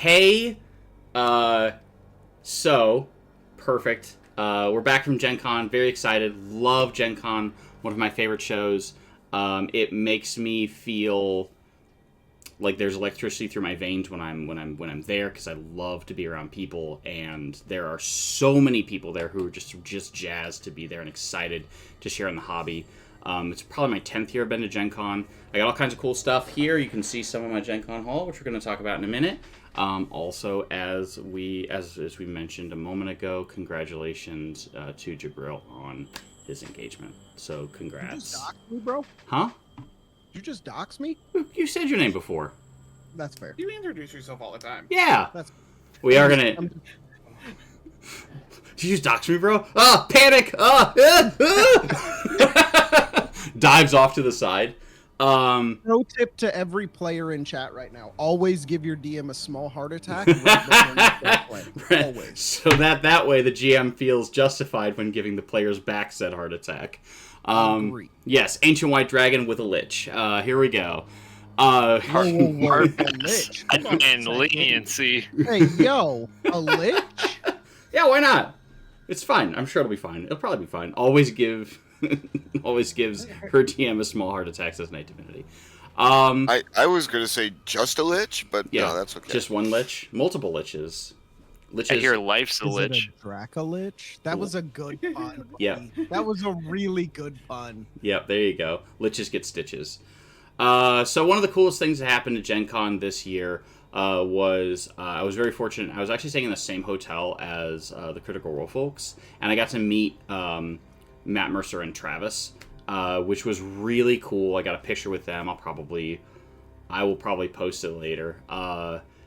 Hey, so perfect. We're back from Gen Con. Very excited. Love Gen Con. One of my favorite shows. It makes me feel like there's electricity through my veins when I'm there, because I love to be around people, and there are so many people there who are just jazzed to be there and excited to share in the hobby. It's probably my 10th year I've been to Gen Con. I got all kinds of cool stuff here. You can see some of my Gen Con haul, which we're going to talk about in a minute. Also, as we mentioned a moment ago, congratulations to Jabril on his engagement. So congrats. You just dox me, bro? Huh? You just dox me? You said your name before. That's fair. You introduce yourself all the time. Yeah. We are going to... Did you just dox me, bro? Ah, panic! Dives off to the side. No tip to every player in chat right now. Always give your DM a small heart attack. Always. So that way the GM feels justified when giving the players back said heart attack. Yes, Ancient White Dragon with a Lich. Here we go. Lich. And leniency. Hey, yo, a Lich? Yeah, why not? It's fine. I'm sure it'll be fine. It'll probably be fine. Always gives her DM a small heart attack, says Night Divinity. I was going to say just a Lich, but yeah, no, that's okay. Just one Lich? Multiple Liches. I hear life's a Lich. It a Dracolich? That was a good pun. Yeah. That was a really good pun. Yep, there you go. Liches get stitches. So one of the coolest things that happened at Gen Con this year was I was very fortunate. I was actually staying in the same hotel as the Critical Role folks, and I got to meet Matt Mercer and Travis, which was really cool. I got a picture with them. I will probably post it later.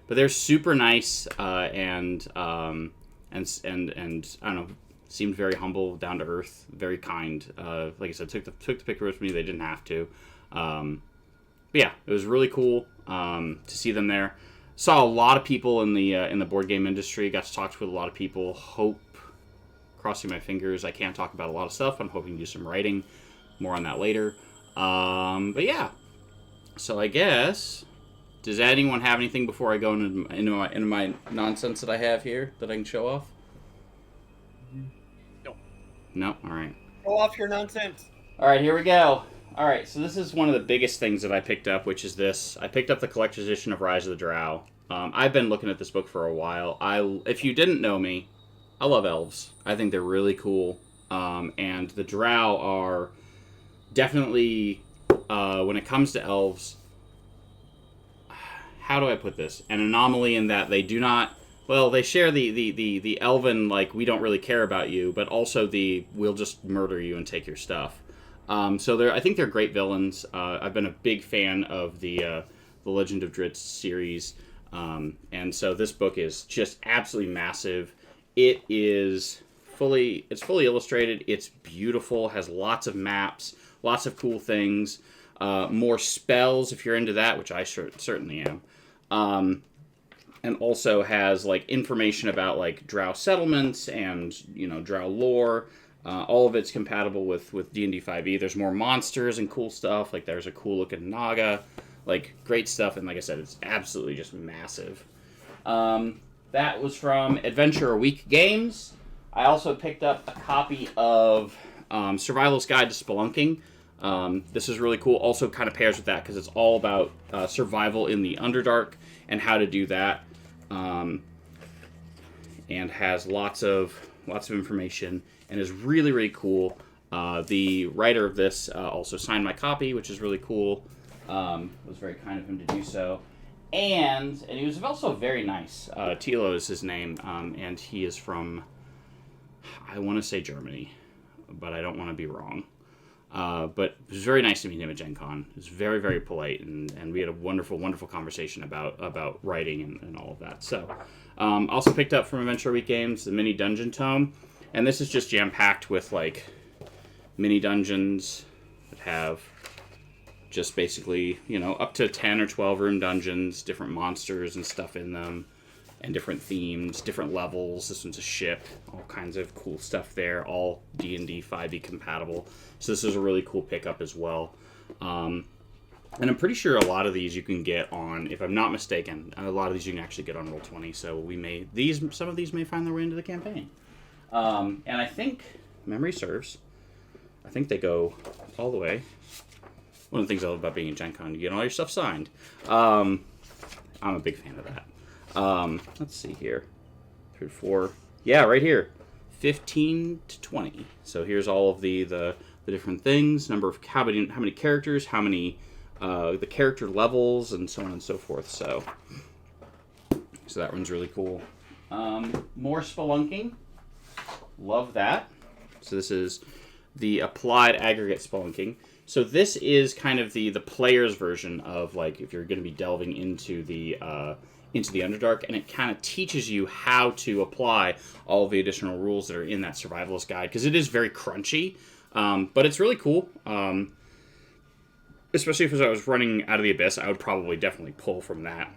But they're super nice and I don't know, seemed very humble, down to earth, very kind. Like I said, took the picture with me. They didn't have to. But yeah, it was really cool to see them there. Saw a lot of people in the board game industry. Got to talk to a lot of people. Hope, crossing my fingers, I can't talk about a lot of stuff. I'm hoping to do some writing. More on that later. But yeah. So I guess, does anyone have anything before I go into my nonsense that I have here that I can show off? No. No? All right. Show off your nonsense. All right, here we go. All right, so this is one of the biggest things that I picked up, which is this. I picked up the collector's edition of Rise of the Drow. I've been looking at this book for a while. If you didn't know me, I love elves. I think they're really cool. And the Drow are definitely, when it comes to elves, how do I put this? An anomaly in that they do not, well, they share the elven, like, we don't really care about you, but also we'll just murder you and take your stuff. So I think they're great villains. I've been a big fan of the Legend of Drizzt series. And so this book is just absolutely massive. It's fully illustrated. It's beautiful, has lots of maps, lots of cool things, more spells if you're into that, which I certainly am. And also has like information about like Drow settlements and, Drow lore. All of it's compatible with D&D 5e. There's more monsters and cool stuff. Like there's a cool looking Naga, like great stuff. And like I said, it's absolutely just massive. That was from Adventure Week Games. I also picked up a copy of Survival's Guide to Spelunking. This is really cool. Also kind of pairs with that because it's all about survival in the Underdark and how to do that. And has lots of information and is really, really cool. The writer of this also signed my copy, which is really cool. It was very kind of him to do so. And he was also very nice. Tilo is his name, and he is from, I want to say Germany, but I don't want to be wrong. But it was very nice to meet him at Gen Con. He was very, very polite, and we had a wonderful, wonderful conversation about writing and all of that. So, also picked up from Adventure Week Games the mini dungeon tome, and this is just jam-packed with, like, mini dungeons that have just basically, up to 10 or 12 room dungeons, different monsters and stuff in them, and different themes, different levels. This one's a ship, all kinds of cool stuff there, all D&D 5e compatible. So this is a really cool pickup as well. And I'm pretty sure a lot of these you can get on, if I'm not mistaken, a lot of these you can actually get on Roll20. So some of these may find their way into the campaign. And I think, memory serves, I think they go all the way. One of the things I love about being in Gen Con, you get all your stuff signed. I'm a big fan of that. Let's see here. 3 to 4. Yeah, right here. 15 to 20. So here's all of the different things, number of how many characters, how many the character levels, and so on and so forth. So that one's really cool. More spelunking. Love that. So this is the applied aggregate spelunking. So this is kind of the player's version of, like, if you're going to be delving into the Underdark, and it kind of teaches you how to apply all the additional rules that are in that survivalist guide, because it is very crunchy, but it's really cool. Especially if I was running Out of the Abyss, I would probably definitely pull from that,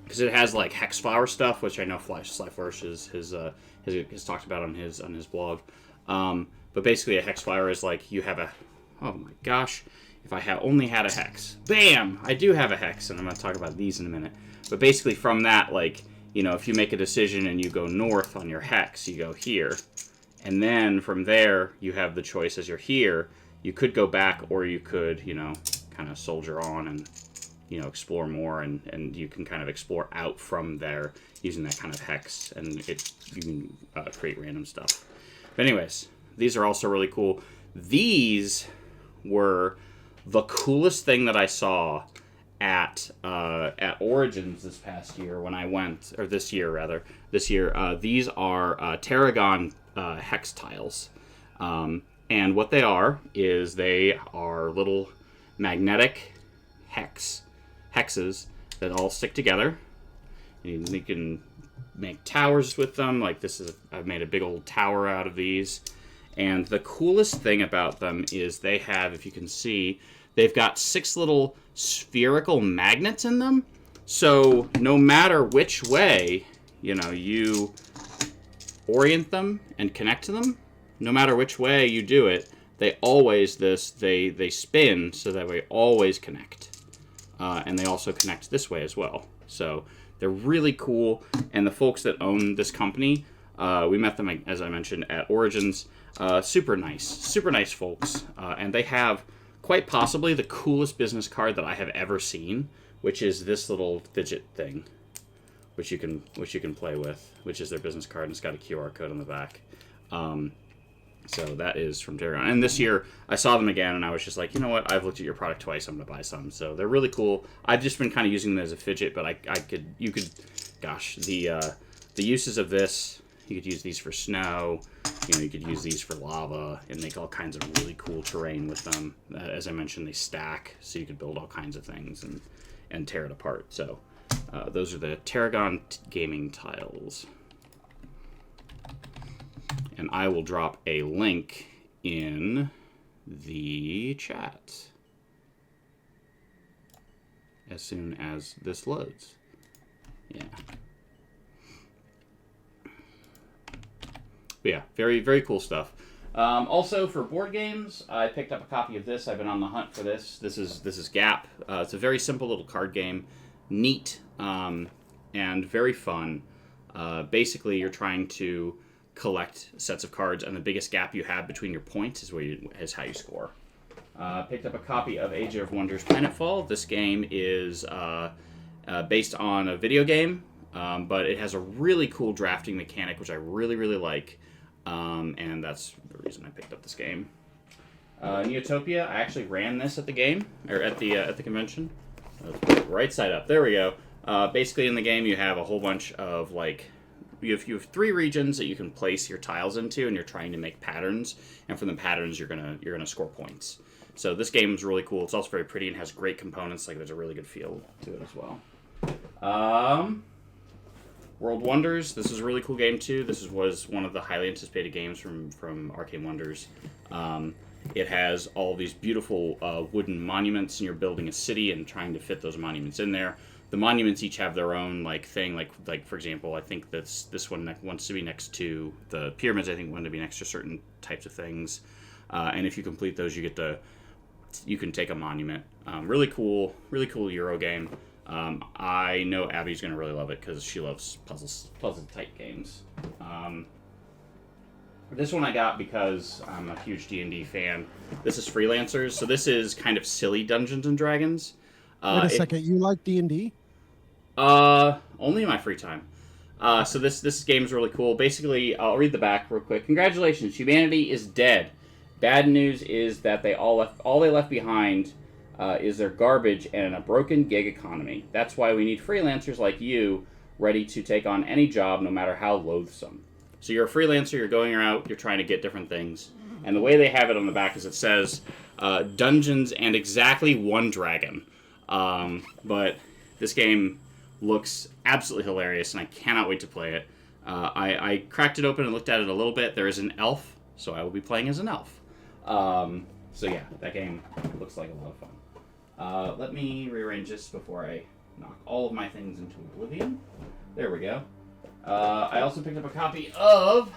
because it has like hex flower stuff, which I know Sly Flourish has talked about on his blog. But basically, a hex flower is like you have a, oh my gosh, if I only had a hex, bam, I do have a hex, and I'm going to talk about these in a minute. But basically, from that, like, you know, if you make a decision and you go north on your hex, you go here, and then from there you have the choice as you're here. You could go back, or you could, you know, kind of soldier on and, you know, explore more, and you can kind of explore out from there using that kind of hex, and you can create random stuff. But anyways, these are also really cool. These were the coolest thing that I saw at Origins this past year when I went, or this year rather. This year, these are Tarragon hex tiles. And what they are is they are little magnetic hexes that all stick together. And you can make towers with them. Like this is, I've made a big old tower out of these. And the coolest thing about them is they have, if you can see, they've got 6 little spherical magnets in them. So no matter which way, you know, you orient them and connect to them, no matter which way you do it, they always they spin, so that way always connect. And they also connect this way as well. So they're really cool. And the folks that own this company, we met them, as I mentioned, at Origins. Super nice folks. And they have quite possibly the coolest business card that I have ever seen, which is this little fidget thing, which you can play with, which is their business card, and it's got a QR code on the back. So that is from Tyranny. And this year, I saw them again, and I was just like, you know what? I've looked at your product twice. I'm going to buy some. So they're really cool. I've just been kind of using them as a fidget, but gosh, the uses of this, you could use these for snow. You know, you could use these for lava and make all kinds of really cool terrain with them. As I mentioned, they stack, so you could build all kinds of things and tear it apart. So those are the Tarragon gaming tiles. And I will drop a link in the chat as soon as this loads. Yeah. But yeah, very, very cool stuff. Also, for board games, I picked up a copy of this. I've been on the hunt for this. This is Gap. It's a very simple little card game. Neat and very fun. Basically, you're trying to collect sets of cards, and the biggest gap you have between your points is how you score. Picked up a copy of Age of Wonders Planetfall. This game is based on a video game, but it has a really cool drafting mechanic, which I really, really like, and that's the reason I picked up this game. Neotopia, I actually ran this at the game, or at the convention. Let's put it right side up. There we go. Basically, in the game, you have a whole bunch of, like, you have 3 regions that you can place your tiles into, and you're trying to make patterns. And from the patterns, you're gonna score points. So this game is really cool. It's also very pretty and has great components. Like there's a really good feel to it as well. World Wonders. This is a really cool game too. This was one of the highly anticipated games from Arcane Wonders. It has all these beautiful wooden monuments, and you're building a city and trying to fit those monuments in there. The monuments each have their own like thing. Like for example, I think this one wants to be next to the pyramids. I think want to be next to certain types of things. And if you complete those, you can take a monument Really cool Euro game. I know Abby's gonna really love it because she loves puzzle type games. This one I got because I'm a huge D&D fan. This is Freelancers, so this is kind of silly Dungeons and Dragons. Wait a second, you like D&D? Only in my free time. So this game is really cool. Basically, I'll read the back real quick. Congratulations, humanity is dead. Bad news is that all they left behind is their garbage and a broken gig economy. That's why we need freelancers like you, ready to take on any job, no matter how loathsome. So you're a freelancer, you're going around, you're trying to get different things. And the way they have it on the back is it says, Dungeons and exactly one dragon. But this game looks absolutely hilarious, and I cannot wait to play it. I cracked it open and looked at it a little bit. There is an elf, so I will be playing as an elf. So yeah, that game looks like a lot of fun. Let me rearrange this before I knock all of my things into oblivion. There we go. I also picked up a copy of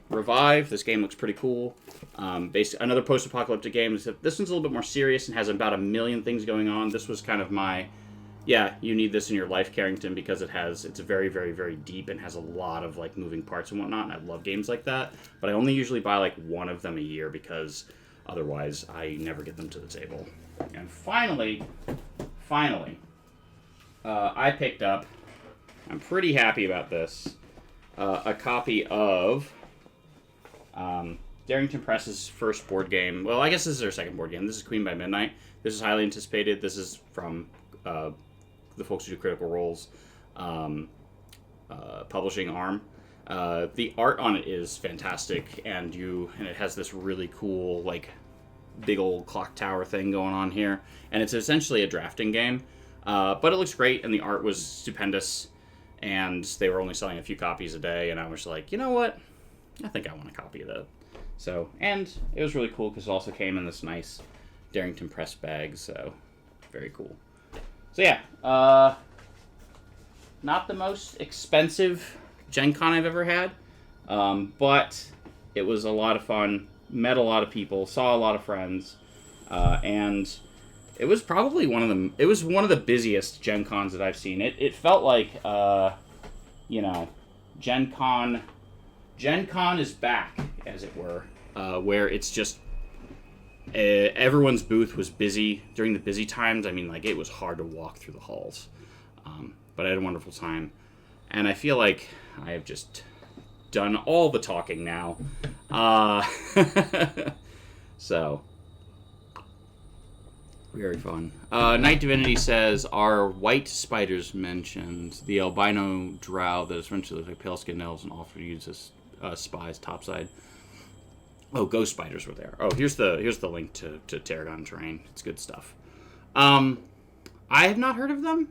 Revive. This game looks pretty cool. Another post-apocalyptic game. This one's a little bit more serious and has about 1 million things going on. This was kind of my, yeah, you need this in your life, Carrington, because it's very, very, very deep and has a lot of like moving parts and whatnot. And I love games like that. But I only usually buy like one of them a year because otherwise I never get them to the table. And finally, I picked up, I'm pretty happy about this, a copy of Darrington Press's first board game. Well, I guess this is their second board game. This is Queen by Midnight. This is highly anticipated. This is from the folks who do Critical Role's publishing arm. The art on it is fantastic, and it has this really cool, like, big old clock tower thing going on here. And it's essentially a drafting game. But it looks great, and the art was stupendous. And they were only selling a few copies a day, and I was like, you know what? I think I want a copy of that. So, and it was really cool because it also came in this nice Darrington Press bag, so very cool. So yeah, not the most expensive Gen Con I've ever had, but it was a lot of fun, met a lot of people, saw a lot of friends, and it was probably one of the busiest Gen Cons that I've seen. It felt like, Gen Con is back, as it were, where it's just everyone's booth was busy during the busy times. I mean, like, it was hard to walk through the halls, but I had a wonderful time, and I feel like I have just done all the talking now. So. Very fun. Night Divinity says, are white spiders mentioned? The albino drow that essentially looks like pale-skinned elves and often used as spies topside. Oh, ghost spiders were there. Oh, here's the link to Tarragon Terrain. It's good stuff. I have not heard of them.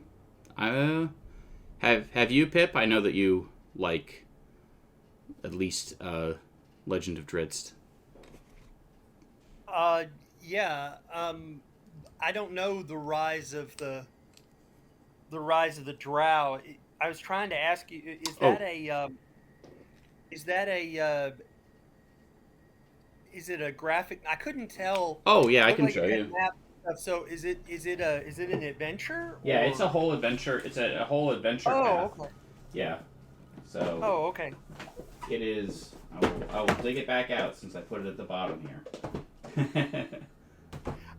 Have you, Pip? I know that you like at least Legend of Drizzt. Yeah. I don't know the rise of the drow. I was trying to ask you: is it a graphic? I couldn't tell. Oh yeah, I can show you. So is it an adventure? Yeah, it's a whole adventure. It's a whole adventure path. Okay. Yeah. So. Oh, okay. It is. I will dig it back out since I put it at the bottom here.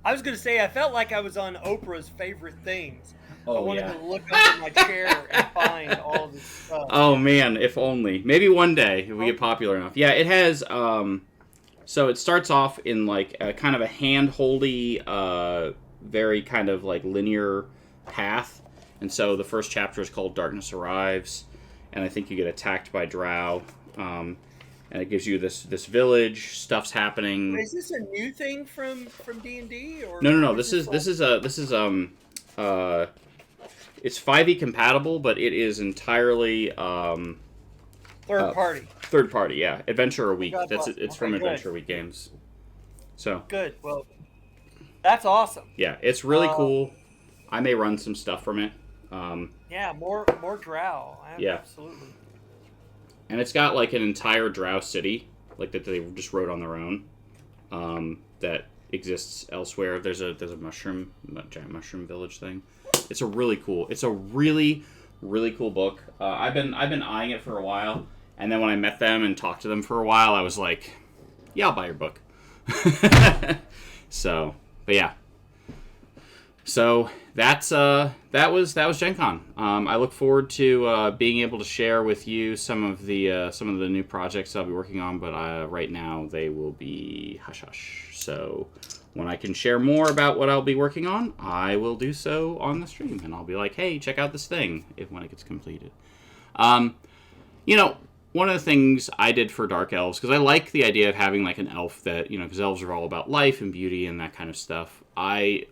I was going to say, I felt like I was on Oprah's Favorite Things. Oh, I wanted to look up in my chair and find all this stuff. Oh, man, if only. Maybe one day, if we get popular enough. Yeah, it has, so it starts off in, like, a kind of a hand-holdy, very kind of, like, linear path. And so the first chapter is called Darkness Arrives, and I think you get attacked by drow. And it gives you this village, stuff's happening. Is this a new thing from D&D or No. This is it's 5e compatible, but it is entirely third party. Third party, yeah. Adventure Week. It's okay, from Adventure Week Games. So good. Well, that's awesome. Yeah, it's really cool. I may run some stuff from it. Yeah, more drow. Yeah, absolutely. And it's got, like, an entire drow city, like, that they just wrote on their own, that exists elsewhere. There's a giant mushroom village thing. It's a really cool book. I've been eyeing it for a while, and then when I met them and talked to them for a while, I was like, yeah, I'll buy your book. So, but yeah. So that was Gen Con. I look forward to being able to share with you some of the new projects I'll be working on, but right now they will be hush hush. So when I can share more about what I'll be working on, I will do so on the stream, and I'll be like, hey, check out this thing when it gets completed. One of the things I did for Dark Elves, because I like the idea of having like an elf that, because elves are all about life and beauty and that kind of stuff.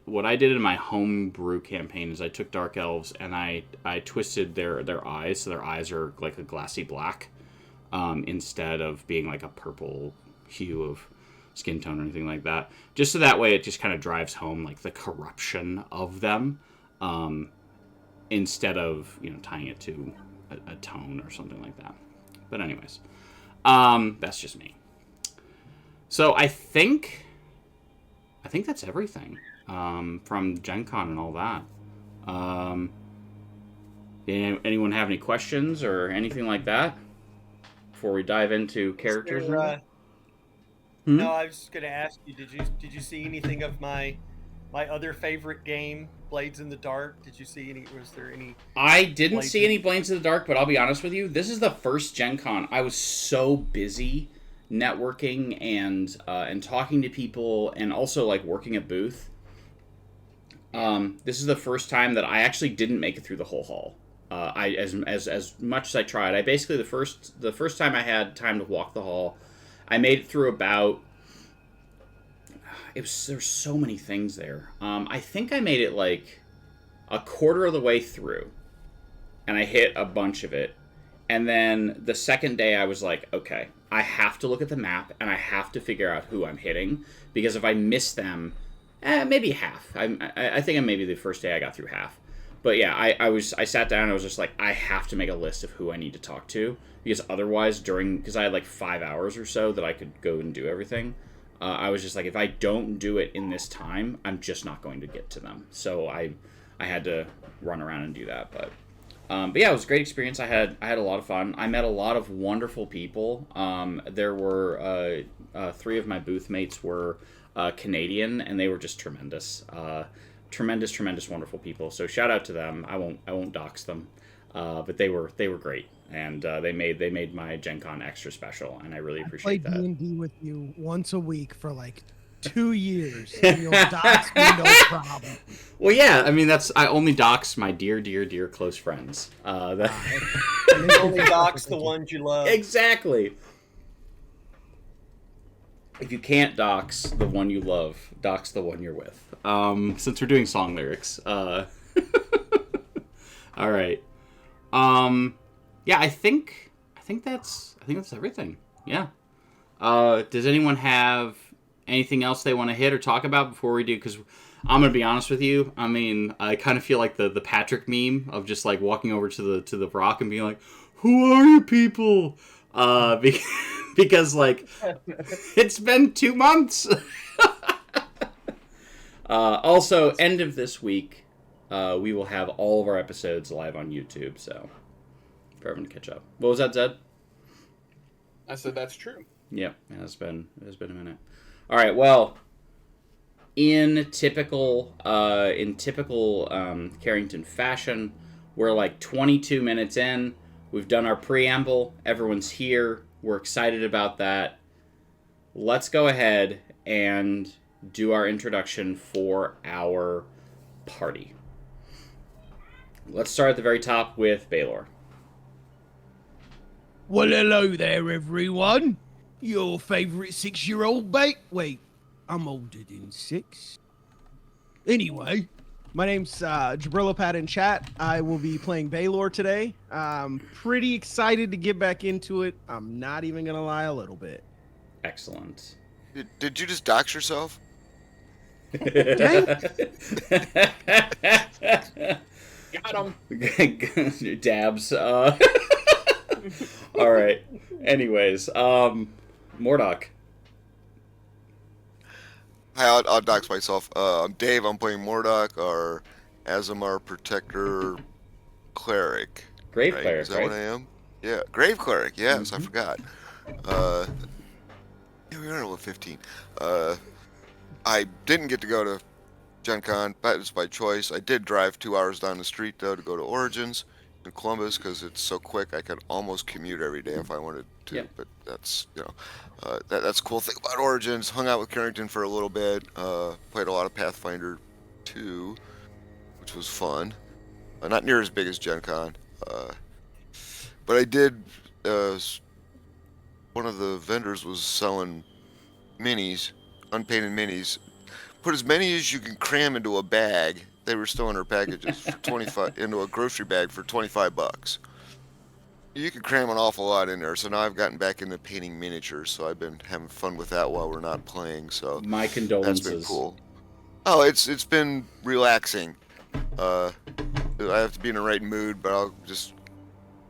What I did in my homebrew campaign is I took Dark Elves and I twisted their eyes, so their eyes are like a glassy black, instead of being like a purple hue of skin tone or anything like that. Just so that way it just kind of drives home like the corruption of them, instead of tying it to a tone or something like that. But anyways, that's just me. So I think that's everything from Gen Con and all that. Anyone have any questions or anything like that before we dive into characters? No, I was just going to ask you. Did you see anything of my other favorite game, Blades in the Dark? Did you see any? Was there any? I didn't see any Blades in the Dark, but I'll be honest with you. This is the first Gen Con. I was so busy networking and talking to people, and also like working at booth. This is the first time that I actually didn't make it through the whole hall. As much as I tried, I basically the first time I had time to walk the hall, I made it through about. There's so many things there. I think I made it like a quarter of the way through, and I hit a bunch of it. And then the second day I was like, okay, I have to look at the map and I have to figure out who I'm hitting, because if I miss them, maybe half. I think maybe the first day I got through half. But yeah, I sat down and I was just like, I have to make a list of who I need to talk to, because otherwise because I had like 5 hours or so that I could go and do everything. I was just like, if I don't do it in this time, I'm just not going to get to them. So I had to run around and do that. But yeah, it was a great experience. I had a lot of fun. I met a lot of wonderful people. There were 3 of my booth mates were Canadian, and they were just tremendous, tremendous, wonderful people. So shout out to them. I won't dox them, but they were great. And they made my Gen Con extra special, and I really appreciate that. I played D&D with you once a week for like 2 years. And you'll dox me, no problem. Well, yeah, I mean I only dox my dear close friends. You only dox the ones you love. Exactly. If you can't dox the one you love, dox the one you're with. Since we're doing song lyrics, all right. Yeah, I think that's everything. Yeah. Does anyone have anything else they want to hit or talk about before we do? Because I'm gonna be honest with you. I mean, I kind of feel like the Patrick meme of just like walking over to the rock and being like, "Who are you people?" Because like it's been 2 months. Also, end of this week, we will have all of our episodes live on YouTube. So. For everyone to catch up. What was that, Zed? I said that's true. Yeah, it has been a minute. All right, well, in typical Carrington fashion, we're like 22 minutes in. We've done our preamble. Everyone's here. We're excited about that. Let's go ahead and do our introduction for our party. Let's start at the very top with Baylor. Well, hello there, everyone. Your favourite 6-year-old Wait, I'm older than 6. Anyway, my name's Jabrilopad in chat. I will be playing Baylor today. Pretty excited to get back into it. I'm not even going to lie, a little bit. Excellent. Did you just dox yourself? Got him. Dabs. All right. Anyways, Mordok. Hi, I'll dox myself. I'm Dave. I'm playing Mordok, our Azamar Protector Cleric. Grave Right? Cleric, Is that right? what I am? Yeah, Grave Cleric. Yes, I Mm-hmm. forgot. Yeah, we are level 15. I didn't get to go to Gen Con, but it's by choice. I did drive 2 hours down the street, though, to go to Origins in Columbus because it's so quick. I could almost commute every day if I wanted to, Yeah. but that's, that's a cool thing about Origins. Hung out with Carrington for a little bit, played a lot of Pathfinder 2, which was fun. Not near as big as Gen Con, but I did, one of the vendors was selling minis, unpainted minis. Put as many as you can cram into a bag. They were still in her packages for 25 into a grocery bag for $25. You can cram an awful lot in there. So now I've gotten back into painting miniatures. So I've been having fun with that while we're not playing. So My that's been condolences. cool. Oh, it's been relaxing. I have to be in the right mood, but I'll just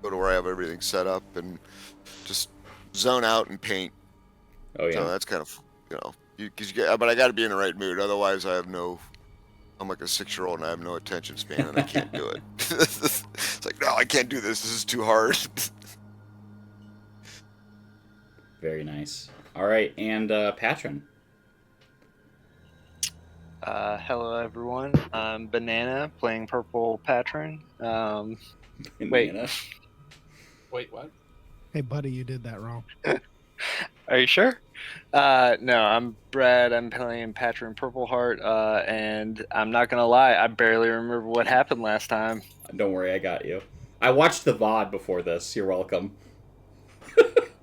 go to where I have everything set up and just zone out and paint. Oh yeah. So that's kind of but I got to be in the right mood. Otherwise, I'm like a 6-year-old and I have no attention span and I can't do it. It's like, no, I can't do this. This is too hard. Very nice. All right, and Patron. Hello everyone. I'm Banana playing Purple Patron. Wait. Wait, what? Hey, buddy, you did that wrong. Are you sure? No, I'm Brad. I'm playing Patron Purple Heart, and I'm not gonna lie, I barely remember what happened last time. Don't worry, I got you. I watched the VOD before this. You're welcome.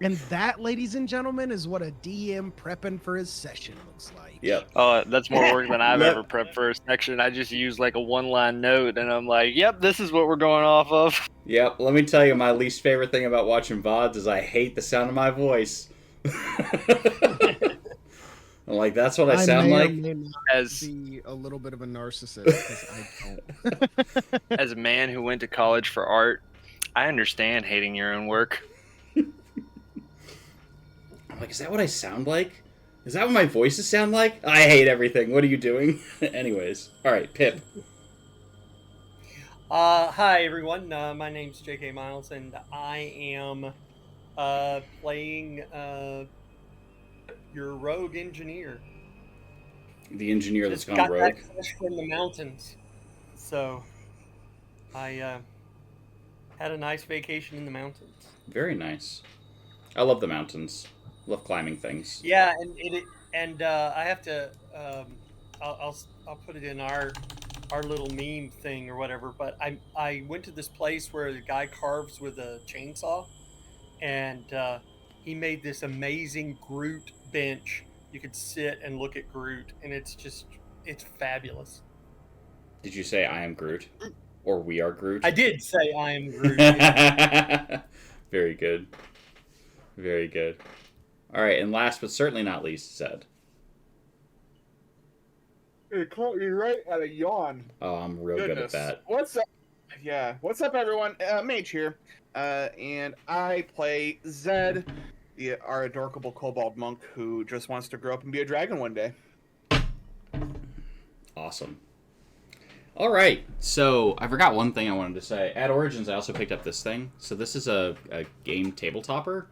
And that, ladies and gentlemen, is what a DM prepping for his session looks like. Yep. Oh, that's more work than I've ever prepped for a section. I just use like a one-line note, and I'm like, "Yep, this is what we're going off of." Yep. Let me tell you, my least favorite thing about watching VODs is I hate the sound of my voice. I'm like, that's what I sound like. As be a little bit of a narcissist, because I don't. As a man who went to college for art, I understand hating your own work. I'm like, is that what I sound like? Is that what my voices sound like? I hate everything. What are you doing? Anyways. All right, Pip. Hi, everyone. My name's J.K. Miles, and I am playing your rogue engineer. The engineer that's Just gone got rogue. back fresh from the mountains. So, I had a nice vacation in the mountains. Very nice. I love the mountains. Love climbing things. Yeah, and I have to. I'll put it in our little meme thing or whatever. But I went to this place where the guy carves with a chainsaw, and he made this amazing Groot bench. You could sit and look at Groot, and it's fabulous. Did you say I am Groot? Or we are Groot? I did say I am Groot. Yeah. Very good. Very good. All right, and last but certainly not least, Zed. It caught me right at a yawn. Oh, I'm real good at that. What's up? Yeah, what's up, everyone? Mage here, and I play Zed, our adorable kobold monk who just wants to grow up and be a dragon one day. Awesome. All right, so I forgot one thing I wanted to say. At Origins, I also picked up this thing. So this is a game tabletopper.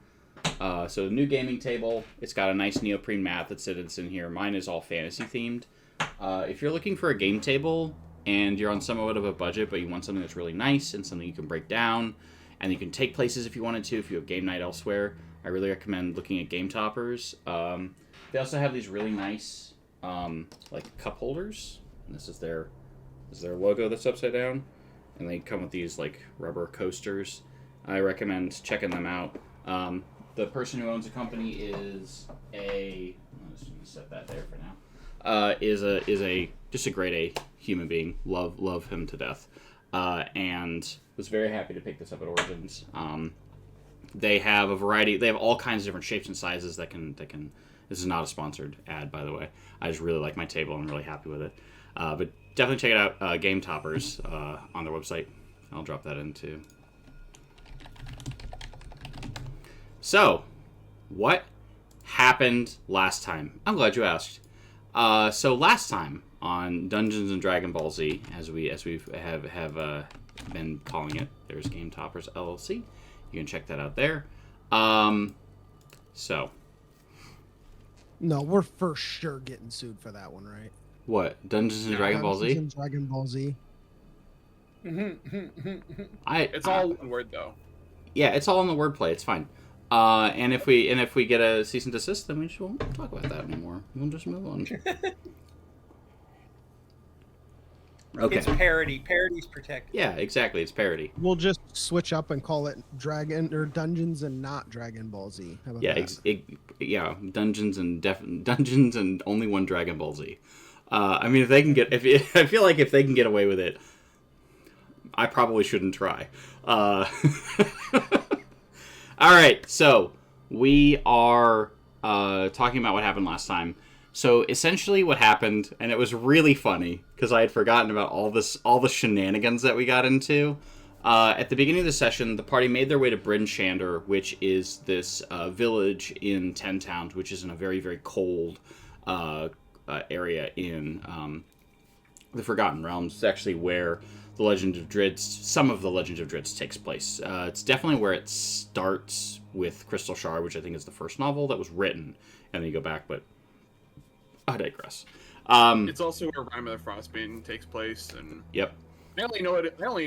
So a new gaming table. It's got a nice neoprene mat that's in here. Mine is all fantasy themed. If you're looking for a game table and you're on somewhat of a budget, but you want something that's really nice and something you can break down and you can take places if you wanted to, if you have game night elsewhere, I really recommend looking at Game Toppers. They also have these really nice like cup holders, and this is their logo that's upside down, and they come with these like rubber coasters. I recommend checking them out. The person who owns the company is I'm just gonna set that there for now. Is just a grade A human being. Love him to death, and was very happy to pick this up at Origins. They have a variety. They have all kinds of different shapes and sizes that can. This is not a sponsored ad, by the way. I just really like my table. I'm really happy with it. But definitely check it out. Game Toppers on their website. I'll drop that in too. So, what happened last time? I'm glad you asked. So last time on Dungeons and Dragon Ball Z, as we have been calling it, there's Game Toppers LLC. You can check that out there. So. No, we're for sure getting sued for that one, right? What? Dungeons and Dragon Ball Z? Dungeons and Dragon Ball Z. It's all one word though. Yeah, it's all in the wordplay. It's fine. And if we get a cease and desist, then we just won't talk about that anymore. We'll just move on. Okay. It's parody. Parody's protected. Yeah, exactly. It's parody. We'll just switch up and call it Dragon or Dungeons and not Dragon Ball Z. How about that? Dungeons and only one Dragon Ball Z. I mean, if they can get, I feel like if they can get away with it, I probably shouldn't try. All right, so we are talking about what happened last time. So essentially what happened, and it was really funny because I had forgotten about all the shenanigans that we got into. At the beginning of the session, the party made their way to Bryn Shander, which is this village in Ten Towns, which is in a very, very cold area in the Forgotten Realms. It's actually where the Legend of Drizzt, some of the Legend of Drizzt takes place. It's definitely where it starts with Crystal Shard, which I think is the first novel that was written, and then you go back, but I digress. It's also where Rime of the Frostbane takes place, and yep. I only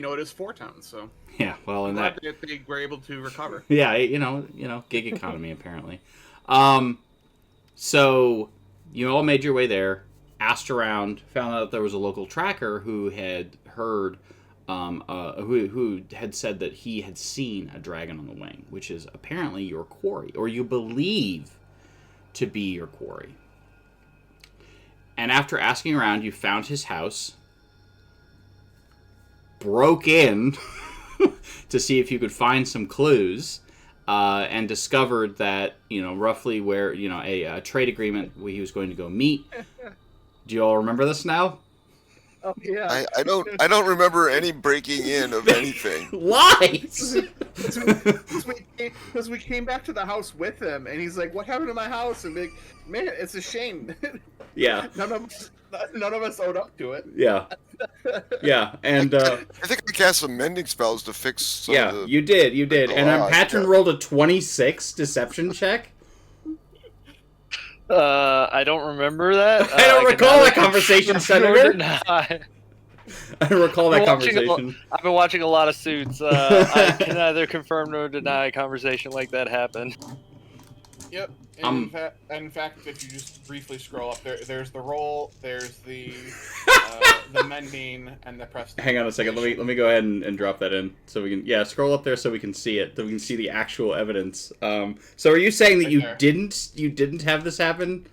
know it as 4 towns, so yeah. Well, in that they were able to recover. Yeah, you know, gig economy apparently. So you all made your way there, asked around, found out there was a local tracker who had heard, who had said that he had seen a dragon on the wing, which is apparently your quarry, or you believe to be your quarry. And after asking around, you found his house, broke in to see if you could find some clues, and discovered that, roughly where, a trade agreement where he was going to go meet. Do you all remember this now? Oh yeah. I don't remember any breaking in of anything. Lies! Because we came back to the house with him, and he's like, "What happened to my house?" And like, man, it's a shame. Yeah. None of us owed up to it. Yeah. Yeah, and I think I cast some mending spells to fix some of the, you did. And Patron rolled a 26 deception check. I don't remember that. I don't recall that conversation, Senator. I don't recall that conversation. I've been watching a lot of Suits. I can neither confirm nor deny a conversation like that happened. Yep. And in fact, if you just briefly scroll up, there's the roll, there's the mending, and the prestige. Hang on a second. Let me go ahead and drop that in so we can scroll up there so we can see it, so we can see the actual evidence. So are you saying that you didn't have this happen,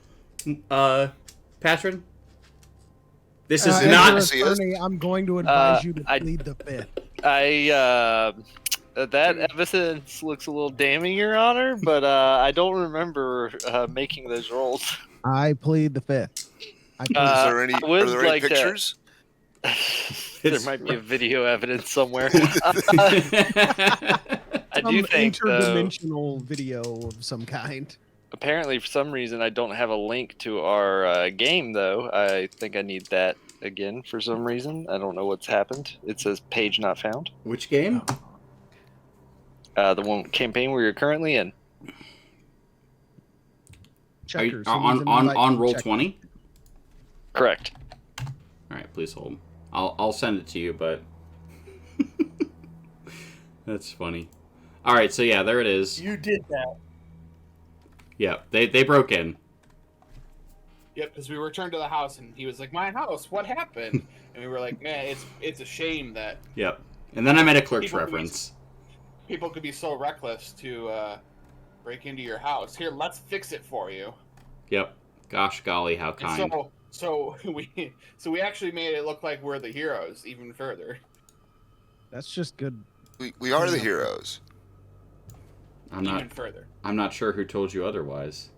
Patron? This is not. Attorney, I'm going to advise you to plead the fifth. That evidence looks a little damning, Your Honor, but I don't remember making those rolls. I plead the fifth. are there any pictures? There might be a video evidence somewhere. I do think interdimensional video of some kind. Apparently, for some reason, I don't have a link to our game, though. I think I need that again for some reason. I don't know what's happened. It says page not found. Which game? The one campaign where you're currently in. Checkers, on Roll20? Correct. All right, please hold. I'll send it to you, but that's funny. All right, so yeah, there it is. You did that. Yeah, they broke in. Yep, because we returned to the house, and he was like, "My house, what happened?" And we were like, "Man, it's a shame that." Yep, and then I made a Clerks reference. People could be so reckless to break into your house. Here, let's fix it for you. Yep. Gosh golly, how kind. So we actually made it look like we're the heroes even further. That's just good. We are the heroes. Even further. I'm not sure who told you otherwise.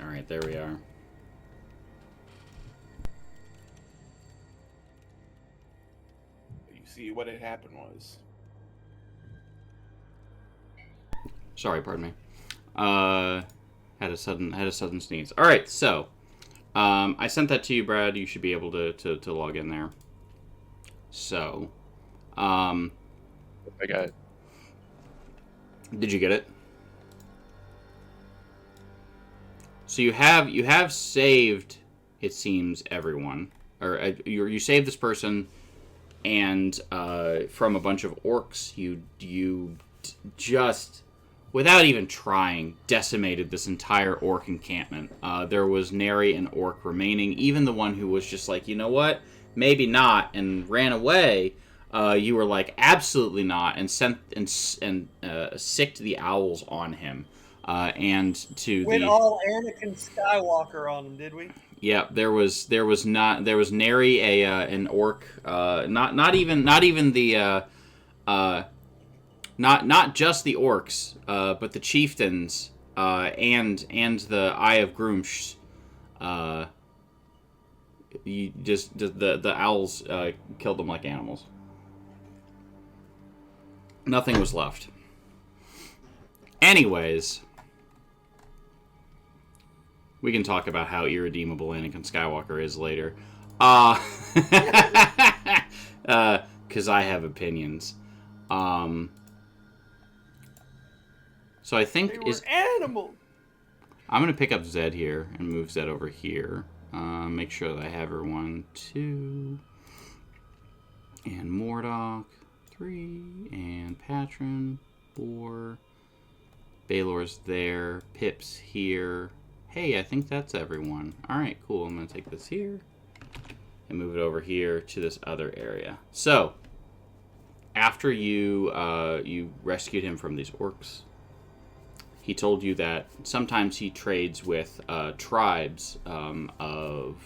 All right, there we are. You see, what had happened was. Sorry, pardon me. Had a sudden sneeze. All right, so I sent that to you, Brad. You should be able to log in there. So, I got it. did you get it? So you have saved, it seems, everyone, or you saved this person, and from a bunch of orcs, you just, without even trying, decimated this entire orc encampment. There was nary an orc remaining. Even the one who was just like, you know what, maybe not, and ran away. You were like, absolutely not, and sent and sicked the owls on him. And to Went the all Anakin Skywalker on him, did we? yeah, there was nary an orc, not even the not just the orcs, but the chieftains, and the Eye of Groomsh. You just the owls killed them like animals. Nothing was left. Anyways, we can talk about how irredeemable Anakin Skywalker is later. Because I have opinions. So I think They were animals. I'm gonna pick up Zed here and move Zed over here. Make sure that I have her 1, 2, and Mordok 3, and Patron 4. Baylor's there. Pip's here. Hey, I think that's everyone. Alright, cool. I'm going to take this here and move it over here to this other area. So, after you rescued him from these orcs, he told you that sometimes he trades with tribes of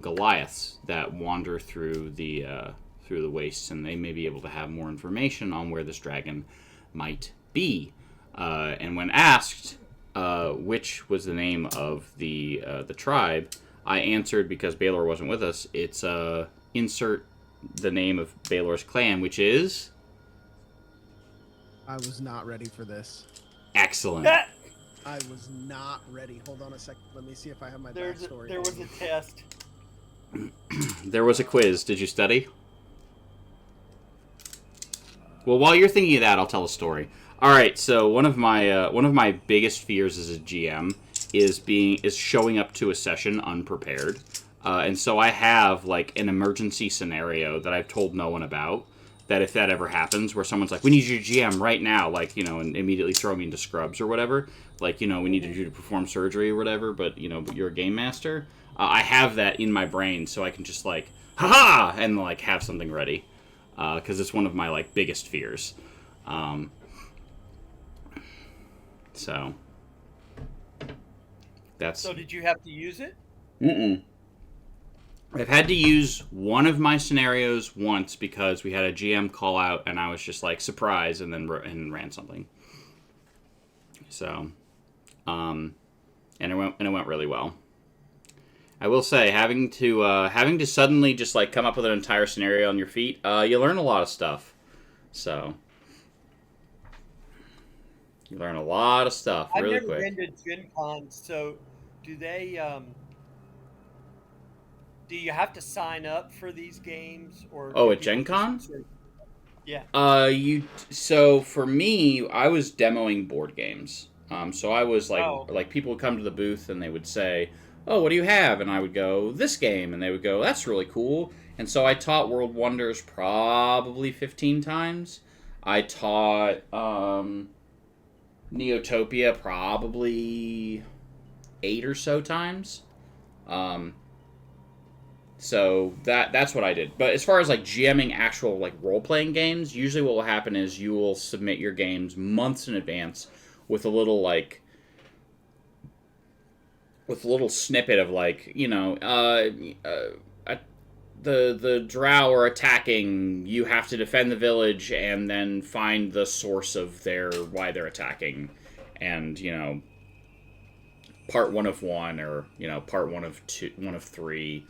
Goliaths that wander through the wastes, and they may be able to have more information on where this dragon might be. And when asked which was the name of the tribe, I answered, because Baylor wasn't with us, it's insert the name of Baylor's clan, which is... I was not ready for this. Excellent. I was not ready. Hold on a second. Let me see if I have my There backstory. was a test. There was a quiz. Did you study? Well, while you're thinking of that, I'll tell a story. All right. So one of my biggest fears as a GM is showing up to a session unprepared, and so I have like an emergency scenario that I've told no one about. That if that ever happens, where someone's like, "We need you to GM right now," like, you know, and immediately throw me into scrubs or whatever, like, you know, we needed you to perform surgery or whatever, but you know, but you're a game master. I have that in my brain, so I can just like, haha, and like have something ready, because it's one of my like biggest fears. So that's. So did you have to use it? Mm-mm. I've had to use one of my scenarios once because we had a GM call out and I was just like surprised and then ran something. So, and it went really well. I will say, having to suddenly just like come up with an entire scenario on your feet, you learn a lot of stuff. So you learn a lot of stuff really quick. I've never been to Gen Con, so do they? Do you have to sign up for these games, or? Oh, at Gen Con? Yeah. So for me, I was demoing board games. So I was like people would come to the booth and they would say, "Oh, what do you have?" And I would go, "This game," and they would go, "That's really cool." And so I taught World Wonders probably 15 times. I taught Neotopia probably 8 or so times. So that's what I did. But as far as like GMing actual like role-playing games, usually what will happen is you will submit your games months in advance with a little like snippet of like, you know, the drow are attacking, you have to defend the village and then find the source of why they're attacking, and, you know, part 1 of 1, or, you know, part 1 of 2, 1 of 3.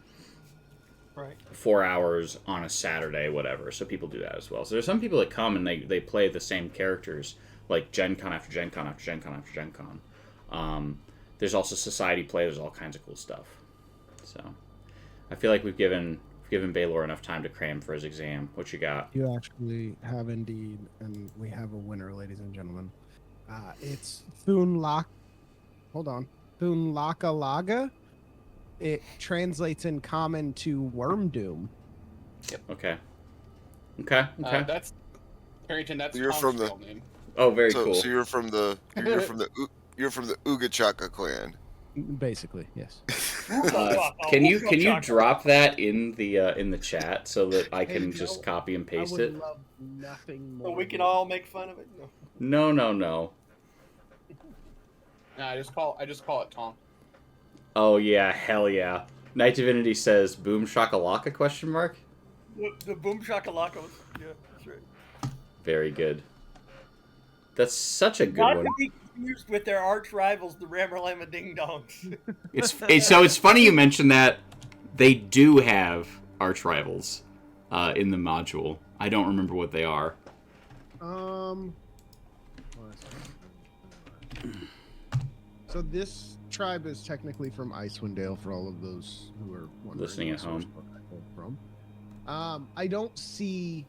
Right. 4 hours on a Saturday, whatever. So people do that as well. So there's some people that come and they play the same characters, like Gen Con after Gen Con after Gen Con after Gen Con. There's also society play. There's all kinds of cool stuff. So I feel like we've given Baylor enough time to cram for his exam. What you got? You actually have indeed, and we have a winner, ladies and gentlemen. It's Thunlaka Laga. It translates in common to Worm Doom. Okay. That's Harrington. That's You're Tom's from the- real name. Oh, very cool. So you're from the Ugachaka clan. Basically, yes. Can you drop that in the chat so that I can just copy and paste it? Love nothing more. So we can all make fun of it. No. No, I just call it Tom. Oh yeah, hell yeah. Night Divinity says boom shakalaka question mark? The boom shakalaka was, yeah, that's right. Very good. That's such a good Not one. to be confused with their arch rivals, the Ramalama Ding Dongs. It's funny you mentioned that. They do have arch rivals in the module. I don't remember what they are. So this tribe is technically from Icewind Dale for all of those who are wondering Listening at what source home. book I pulled from. I don't see.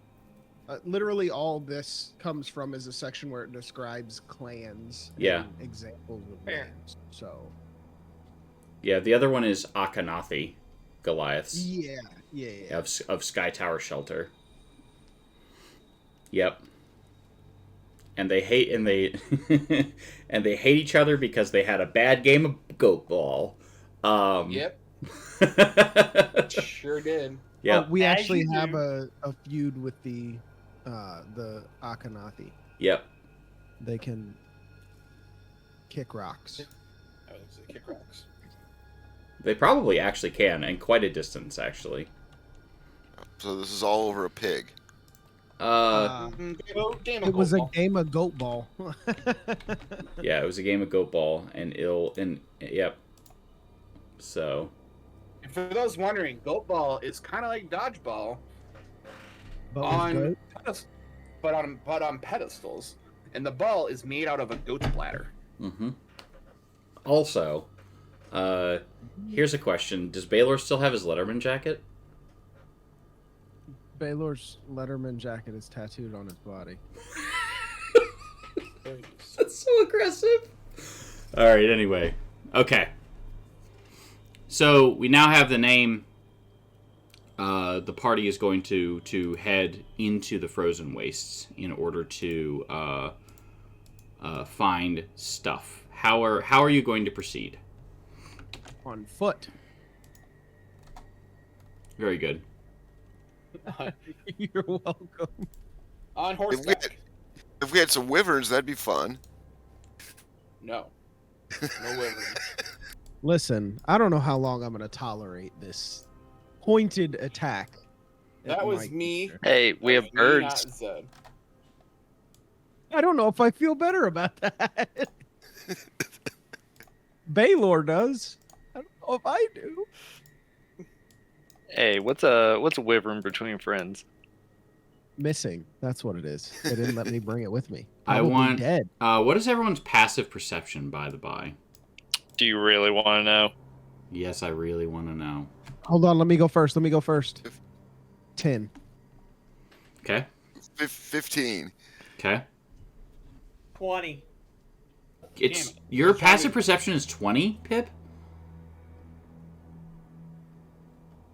Literally, all this comes from is a section where it describes clans. Yeah. And examples of Fair. names. So. Yeah, the other one is Akhenathi, Goliaths. Yeah. Of Sky Tower Shelter. Yep. And they hate and they hate each other because they had a bad game of goat ball. Yep. Sure did. Yeah. We As actually you have do. a feud with the Akhenathi. Yep. They can kick rocks. I would say kick rocks. They probably actually can, and quite a distance actually. So this is all over a pig. It was a game of goat ball. Yeah, it was a game of goat ball and yep. So And for those wondering, goat ball is kind of like dodgeball But with on goat? but on pedestals, and the ball is made out of a goat's bladder. mm-hmm. Also, here's a question. Does Baylor still have his Letterman jacket? Baylor's Letterman jacket is tattooed on his body. That's so aggressive. All right, anyway. Okay. So we now have the name. The party is going to head into the frozen wastes in order to find stuff. How are you going to proceed? On foot. Very good. You're welcome. On horseback. If we had some wyverns, that'd be fun. No. No wyverns. Listen, I don't know how long I'm going to tolerate this pointed attack. That at was my me. creature. Hey, we That have was me, not birds. Zed. I don't know if I feel better about that. Baylor does. I don't know if I do. Hey, what's a wyvern between friends? Missing. That's what it is. They didn't let me bring it with me. I Probably want. dead. What is everyone's passive perception, by the by? Do you really want to know? Yes, I really want to know. Hold on. Let me go first. 10. Okay. 15. Okay. 20. It's Damn it. your passive perception is 20, Pip.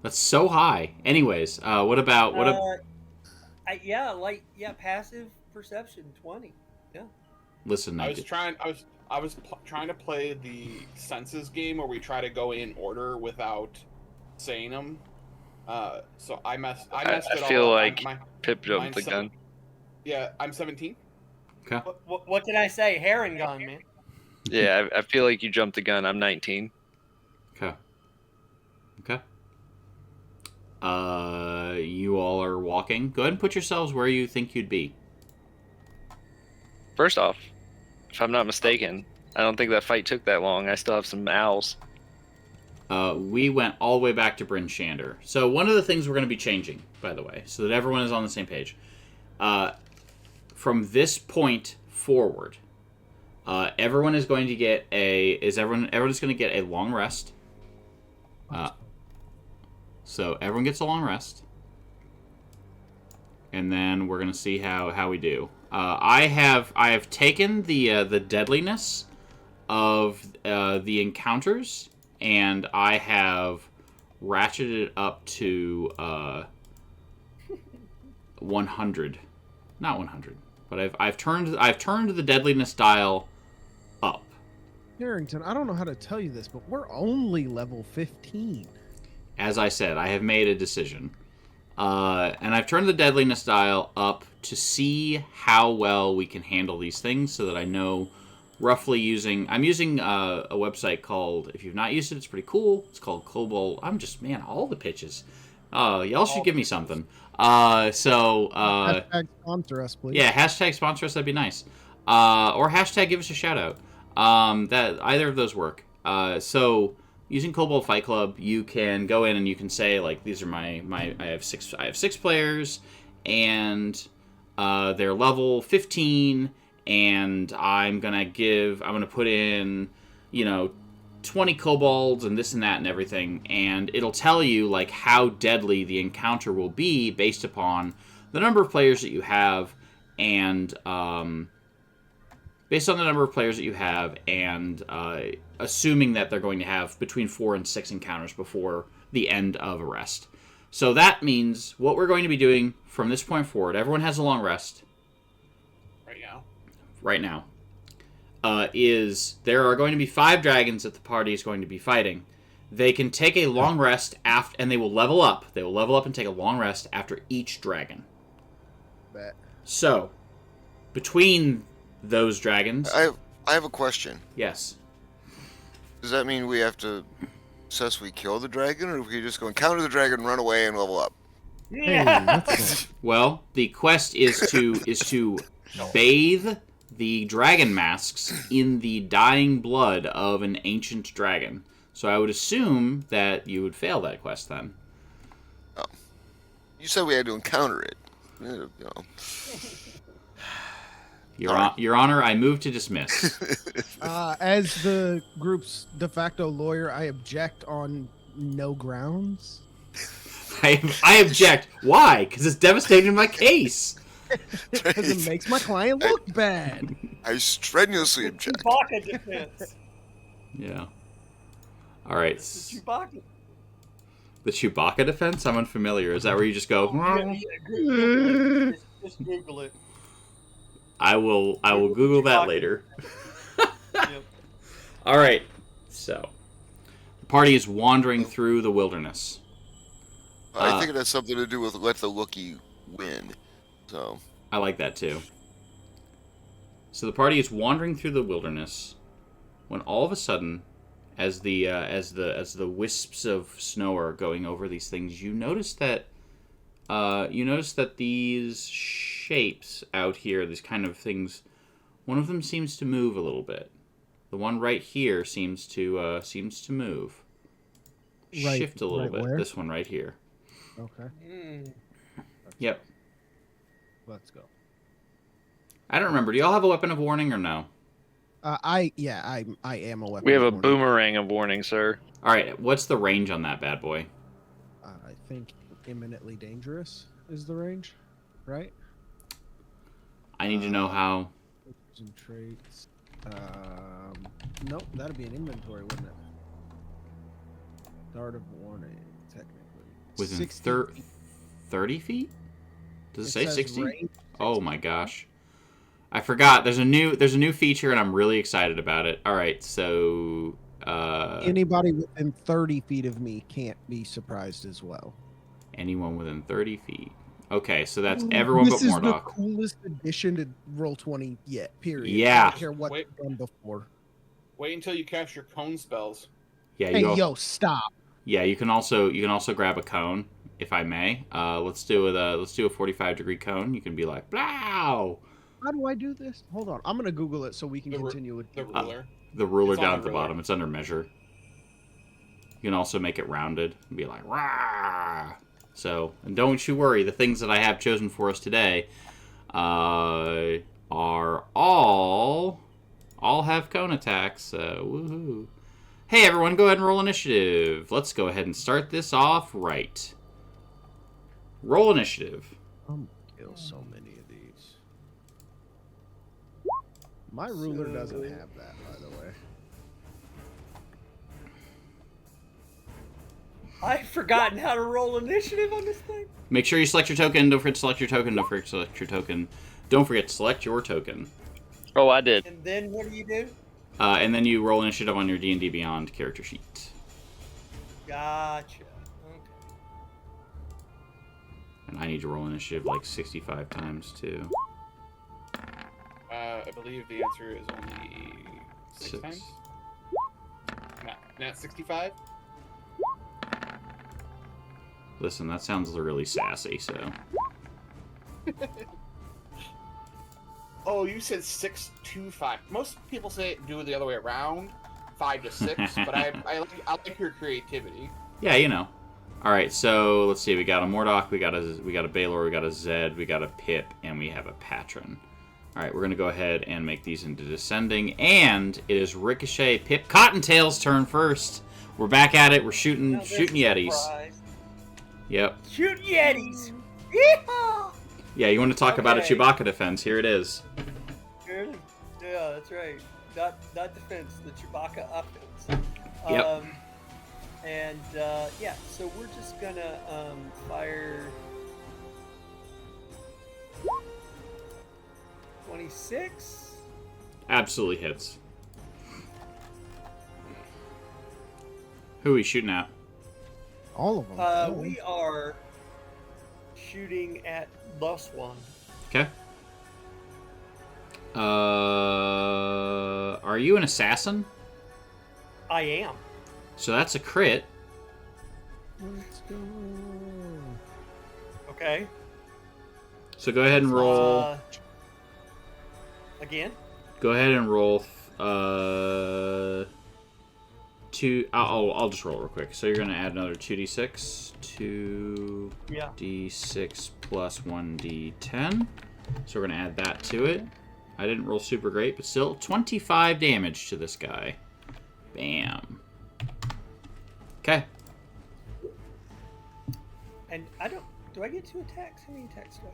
That's so high. Anyways, what about Passive perception 20. Yeah. Listen, I was trying to play the senses game where we try to go in order without saying them. So I messed it all I feel up. like Pip jumped mine's the gun. Yeah, I'm 17. Okay. What can I say? Heron gun, man. Yeah, I feel like you jumped the gun. I'm 19. Okay. You all are walking. Go ahead and put yourselves where you think you'd be. First off, if I'm not mistaken, I don't think that fight took that long. I still have some owls. we went all the way back to Bryn Shander. So one of the things we're going to be changing, by the way, so that everyone is on the same page, from this point forward, everyone is going to get everyone's going to get a long rest. So everyone gets a long rest, and then we're going to see how we do. I have taken the deadliness of the encounters, and I have ratcheted it up to 100, not 100, but I've turned the deadliness dial up. Harrington, I don't know how to tell you this, but we're only level 15. As I said, I have made a decision, and I've turned the deadliness dial up to see how well we can handle these things, so that I know. Roughly I'm using a website called, if you've not used it, it's pretty cool. It's called Cobalt. All the pitches. Y'all should give me something. Hashtag sponsor us, please. Yeah, hashtag sponsor us, that'd be nice. Or hashtag give us a shout out. That either of those work. So using Cobalt Fight Club, you can go in and you can say, like, these are I have six players, and they're level 15. And I'm gonna put in, 20 kobolds and this and that and everything, and it'll tell you like how deadly the encounter will be based upon the number of players that you have, and assuming that they're going to have between 4 and 6 encounters before the end of a rest. So that means what we're going to be doing from this point forward. Everyone has a long rest. Right now, is there are going to be 5 dragons that the party is going to be fighting. They can take a long rest after, and they will level up. They will level up and take a long rest after each dragon. Bet. So, between those dragons, I have a question. Yes. Does that mean we have to successfully kill the dragon, or we just go encounter the dragon, run away, and level up? Hey, well, the quest is to bathe the dragon masks in the dying blood of an ancient dragon. So I would assume that you would fail that quest then. Oh. You said we had to encounter it. Your Honor, I move to dismiss. As the group's de facto lawyer, I object on no grounds. I object. Why? Because it's devastating my case. Because it makes my client look bad. I strenuously object. Chewbacca defense. Yeah. All right. Chewbacca. The Chewbacca defense? I'm unfamiliar. Is that where you just go? Just Google it. I will Google that later. Yep. All right. So, the party is wandering through the wilderness. I think it has something to do with let the Wookiee win. So I like that too. So the party is wandering through the wilderness when all of a sudden, as the wisps of snow are going over these things, you notice that these shapes out here, these kind of things, one of them seems to move a little bit. The one right here seems to move. Right, Shift a little bit. where? This one right here. Okay. Yep. Let's go. I don't remember. Do y'all have a weapon of warning or no? I am a weapon. We have a of warning. boomerang of warning, sir. All right. What's the range on that bad boy? I think imminently dangerous is the range, right? I need to know how. Some traits. Nope, that'd be an inventory, wouldn't it? Dart of warning, technically. Within 60 30 feet? Does it say says 60? range. Oh my gosh. I forgot. There's a new feature and I'm really excited about it. All right, so Anybody within 30 feet of me can't be surprised as well. anyone within 30 feet. Okay, so that's everyone but This is the Mordok. coolest addition to Roll20 yet, period. Yeah. I don't care what's Wait. done before. Wait until you capture cone spells. Yeah, Hey, you yo, stop. Yeah, you can also grab a cone, if I may. Let's do a 45-degree cone. You can be like, "Blow!" How do I do this? Hold on. I'm going to Google it so we can The ru- continue with The ruler. The ruler It's on down the at the ruler. bottom. It's under measure. You can also make it rounded and be like, rah! So, and don't you worry, the things that I have chosen for us today are all have cone attacks, so woohoo. Hey everyone, go ahead and roll initiative. Let's go ahead and start this off right. Roll initiative. I'm gonna kill so many of these. My ruler doesn't have that, by the way. I've forgotten how to roll initiative on this thing. Make sure you select your token. Don't forget to select your token. Don't forget to select your token. Don't forget to select your token. Oh, I did. And then what do you do? And then you roll initiative on your D&D Beyond character sheet. Gotcha. Okay. And I need to roll initiative like 65 times too. I believe the answer is only six Six. times. Not 65. Listen, that sounds really sassy, so. Oh, you said 6 to 5. Most people say do it the other way around, 5 to 6. But I like your creativity. Yeah, you know. All right, so let's see. We got a Mordok, we got a Baylor, we got a Zed, we got a Pip, and we have a Patron. All right, we're gonna go ahead and make these into descending, and it is Ricochet, Pip, Cottontail's turn first. We're back at it. We're shooting Yetis. Surprise. Yep. Shoot Yetis! Yeehaw! Yeah, you want to talk about a Okay. Chewbacca defense? Here it is. Really? Yeah, that's right. Not defense, the Chewbacca offense. Yep. Yeah, so we're just gonna fire 26. Absolutely hits. Who are we shooting at? All of them. We are shooting at plus one. Okay. Are you an assassin? I am. So that's a crit. Let's go. Okay. So go ahead and roll. Again? Go ahead and roll. Two. I'll just roll real quick. So you're gonna add another 2d6, 2d6 plus 1d10. So we're gonna add that to it. I didn't roll super great, but still 25 damage to this guy. Bam. Okay. And do I get 2 attacks? How many attacks do I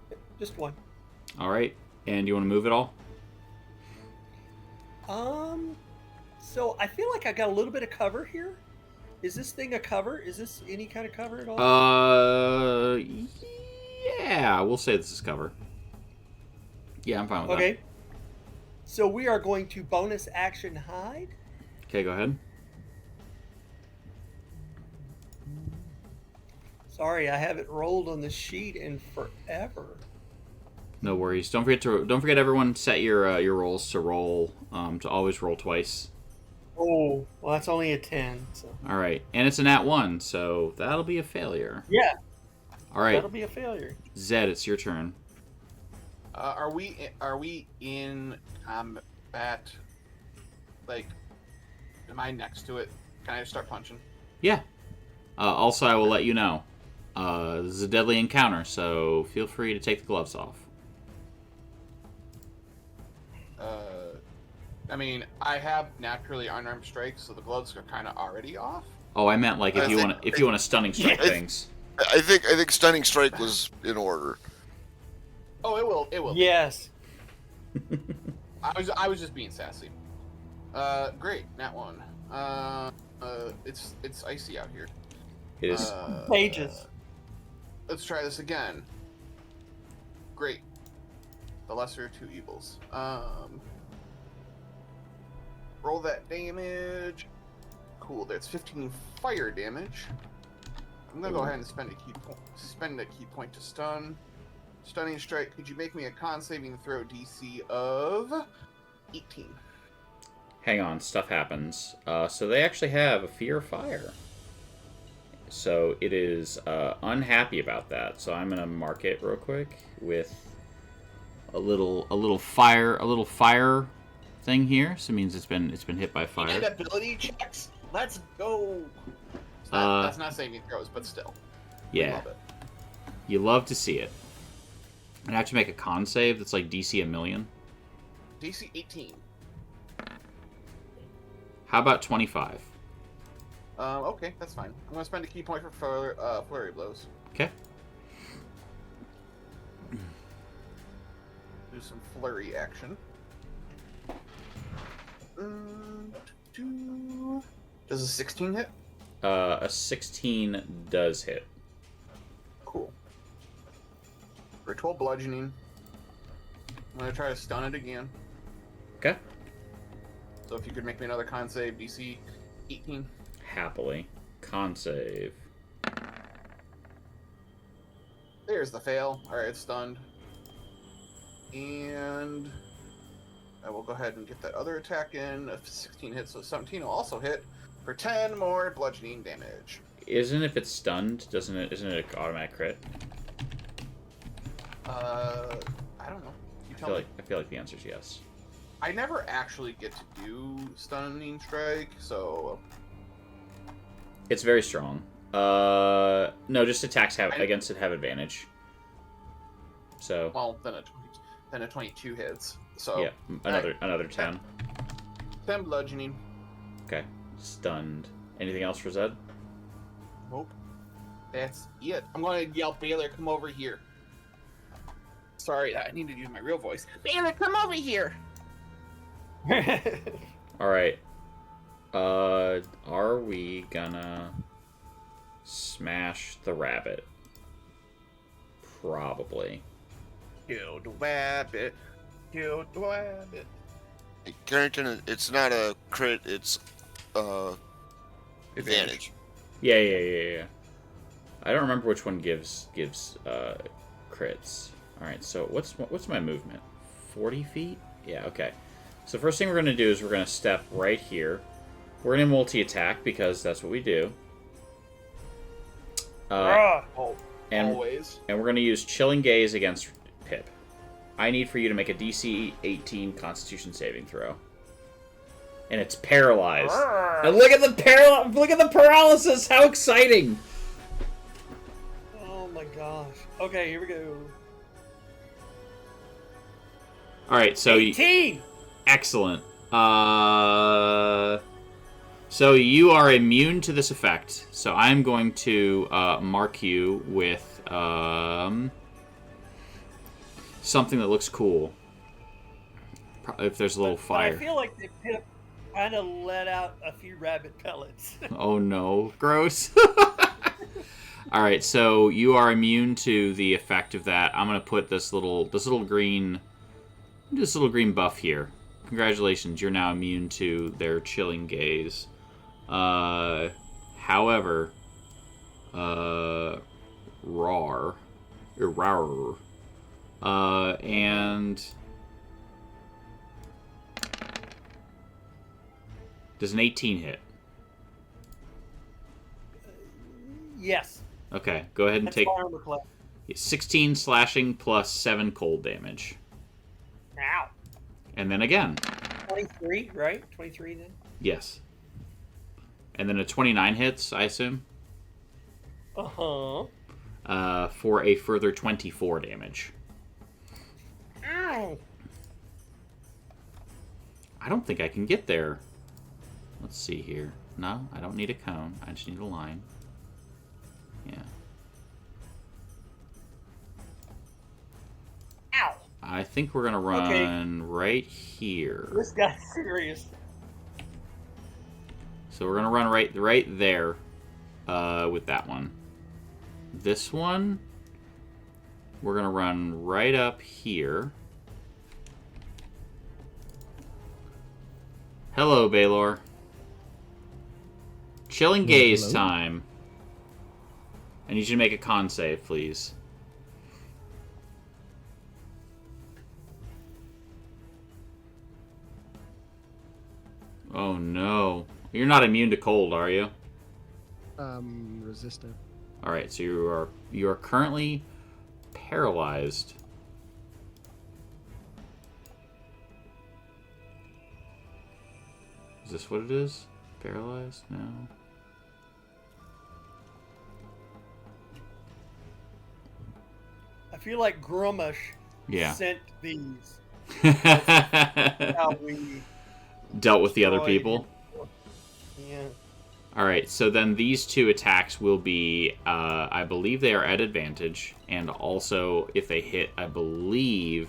get? Just 1. All right. And you want to move it all? So I feel like I got a little bit of cover here. Is this thing a cover? Is this any kind of cover at all? Yeah, we'll say this is cover. Yeah, I'm fine with Okay. So we are going to bonus action hide. that. Okay, go ahead. Sorry, I haven't rolled on the sheet in forever. No worries. Don't forget everyone set your rolls to roll to always roll twice. Oh, well, that's only a 10. So. All right, and it's a nat 1, so that'll be a failure. Yeah. All right, That'll be a failure. Zed, it's your turn. Are we in combat? Like, am I next to it? Can I just start punching? Yeah. Also, I will let you know. This is a deadly encounter, so feel free to take the gloves off. I mean, I have naturally unarmed strikes, so the gloves are kind of already off. Oh, I meant like if you want to stunning strike things. I think stunning strike was in order. Oh, it will. Yes. I was just being sassy. Great, nat 1. It's icy out here. It is. Pages. Let's try this again. Great. The lesser of 2 evils. Roll that damage. Cool. That's 15 fire damage. I'm gonna go ahead and spend a key point to stun. Stunning strike. Could you make me a con saving throw DC of 18? Hang on, stuff happens. So they actually have a fear of fire. So it is unhappy about that. So I'm gonna mark it real quick with a little fire thing thing here, so it means it's been hit by fire. And ability checks. Let's go. That's not saving throws, but still. Yeah. Love it. You love to see it. And I have to make a con save that's like DC 1,000,000. DC 18. How about 25? Okay, that's fine. I'm gonna spend a key point for flurry blows. Okay. Do some flurry action. Does a 16 hit? A 16 does hit. Cool. For 12 bludgeoning. I'm gonna try to stun it again. Okay. So if you could make me another con save, DC 18. Happily. Con save. There's the fail. Alright, it's stunned. And I will go ahead and get that other attack in. A 16 hits, so 17 will also hit for 10 more bludgeoning damage. If it's stunned, isn't it an automatic crit? I don't know. I feel like the answer is yes. I never actually get to do stunning strike, so It's very strong. No, just attacks against it have advantage. So. well, then a 22 hits. So Yeah, another 10. 10 bludgeoning. Okay, stunned. Anything else for Zed? Nope. That's it. I'm gonna yell, Baylor, come over here. Sorry, I need to use my real voice. Baylor, come over here. All right. Are we gonna smash the rabbit? Probably. Kill the rabbit. Kill the rabbit. Hey, Carrington, it's not a crit, it's advantage. Yeah. I don't remember which one gives crits. All right. So what's my movement? 40 feet? Yeah. Okay. So first thing we're gonna do is we're gonna step right here. We're gonna multi-attack because that's what we do. And Always. we're gonna use Chilling Gaze against Pip. I need for you to make a DC 18 Constitution saving throw. And it's paralyzed. And look at the paralysis! How exciting! Oh my gosh. Okay, here we go. All right, so 18. Excellent. So you are immune to this effect. So I'm going to mark you with something that looks cool. If there's a little fire. But I feel like the Pip kind of let out a few rabbit pellets. Oh no, gross. All right, so you are immune to the effect of that. I'm gonna put this little green buff here. Congratulations, you're now immune to their Chilling Gaze. However, rawr, and does an 18 hit? Yes. Okay, go ahead and That's take my armor class. 16 slashing plus 7 cold damage. Ow. And then again. 23, right? 23 then? Yes. And then a 29 hits, I assume? Uh-huh. For a further 24 damage. Ow. I don't think I can get there. Let's see here. No, I don't need a cone. I just need a line. Yeah. Ow. I think we're going to run right here. This guy's serious. So we're going to run right there with that one. This one, we're going to run right up here. Hello, Baylor. Chilling Gaze hello. time. I need you to make a con save, please. Oh no. You're not immune to cold, are you? Resistant. Alright, so you are currently paralyzed. Is this what it is? Paralyzed? No. I feel like Grumish Yeah. sent these. How we Dealt with the other destroyed people. him. Yeah. Alright, so then these two attacks will be, I believe they are at advantage, and also, if they hit, I believe,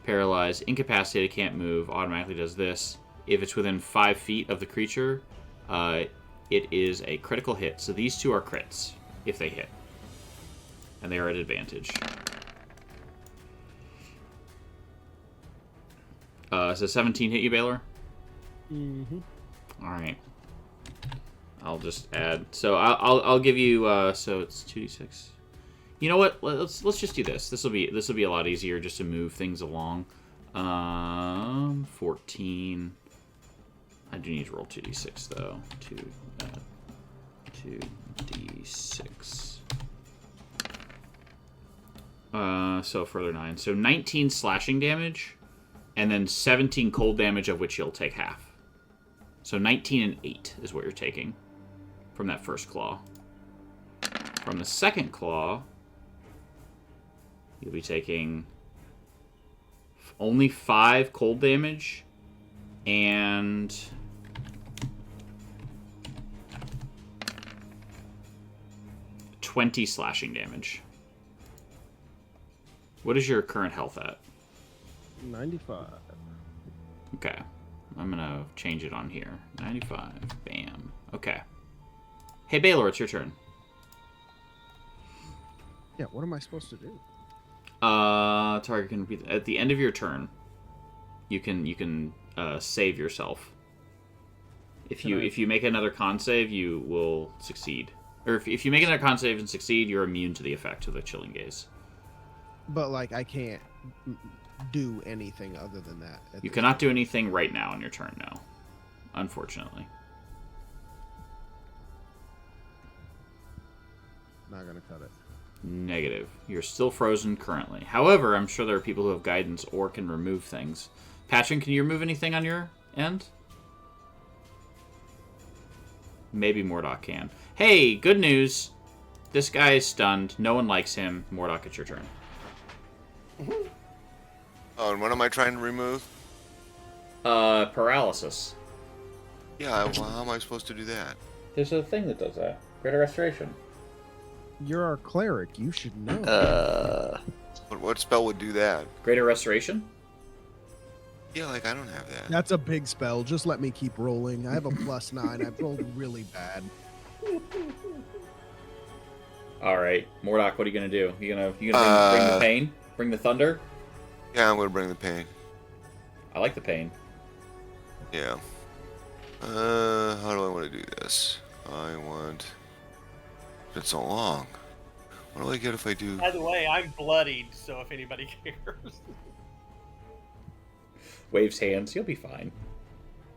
paralyzed, incapacitated, can't move, automatically does this. If it's within 5 feet of the creature, it is a critical hit. So these two are crits, if they hit. And they are at advantage. So 17 hit you, Baylor? Mm-hmm. Alright. I'll just add. So I'll give you. So it's 2d6. You know what? Let's just do this. This will be a lot easier just to move things along. 14. I do need to roll 2d6 though. 2d6. So further 9. So 19 slashing damage, and then 17 cold damage, of which you'll take half. So 19 and 8 is what you're taking from that first claw. From the second claw, you'll be taking only 5 cold damage and 20 slashing damage. What is your current health at? 95. Okay. I'm gonna change it on here. 95. Bam. Okay. Hey, Baylor, it's your turn. Yeah, what am I supposed to do? Target can be at the end of your turn. You can save yourself. If you make another con save, you will succeed. Or if you make another con save and succeed, you're immune to the effect of the chilling gaze. But like, I can't do anything other than that. You cannot do anything right now on your turn, no. Unfortunately. Not gonna cut it. Negative. You're still frozen currently. However, I'm sure there are people who have guidance or can remove things. Patron, can you remove anything on your end? Maybe Mordok can. Hey, good news. This guy is stunned. No one likes him. Mordok, it's your turn. Oh, and what am I trying to remove? Paralysis. Yeah, well, how am I supposed to do that? There's a thing that does that. Greater Restoration. You're our cleric. You should know. What spell would do that? Greater Restoration? Yeah, like I don't have that. That's a big spell. Just let me keep rolling. I have a +9. I've rolled really bad. All right, Mordok, what are you gonna do? You gonna bring the pain? Bring the thunder? Yeah, I'm gonna bring the pain. I like the pain. Yeah. How do I want to do this? It's been so long. What do I get if I do? By the way, I'm bloodied, so if anybody cares. Waves hands. You'll be fine.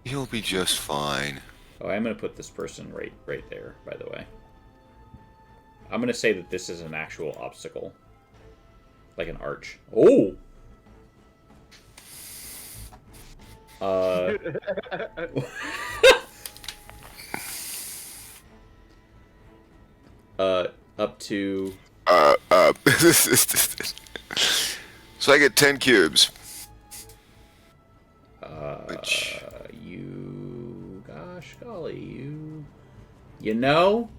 You'll be just fine. Oh, I'm gonna put this person right there. By the way, I'm gonna say that this is an actual obstacle, like an arch. Oh. Up to. So I get 10 cubes. Which... Gosh golly, you know,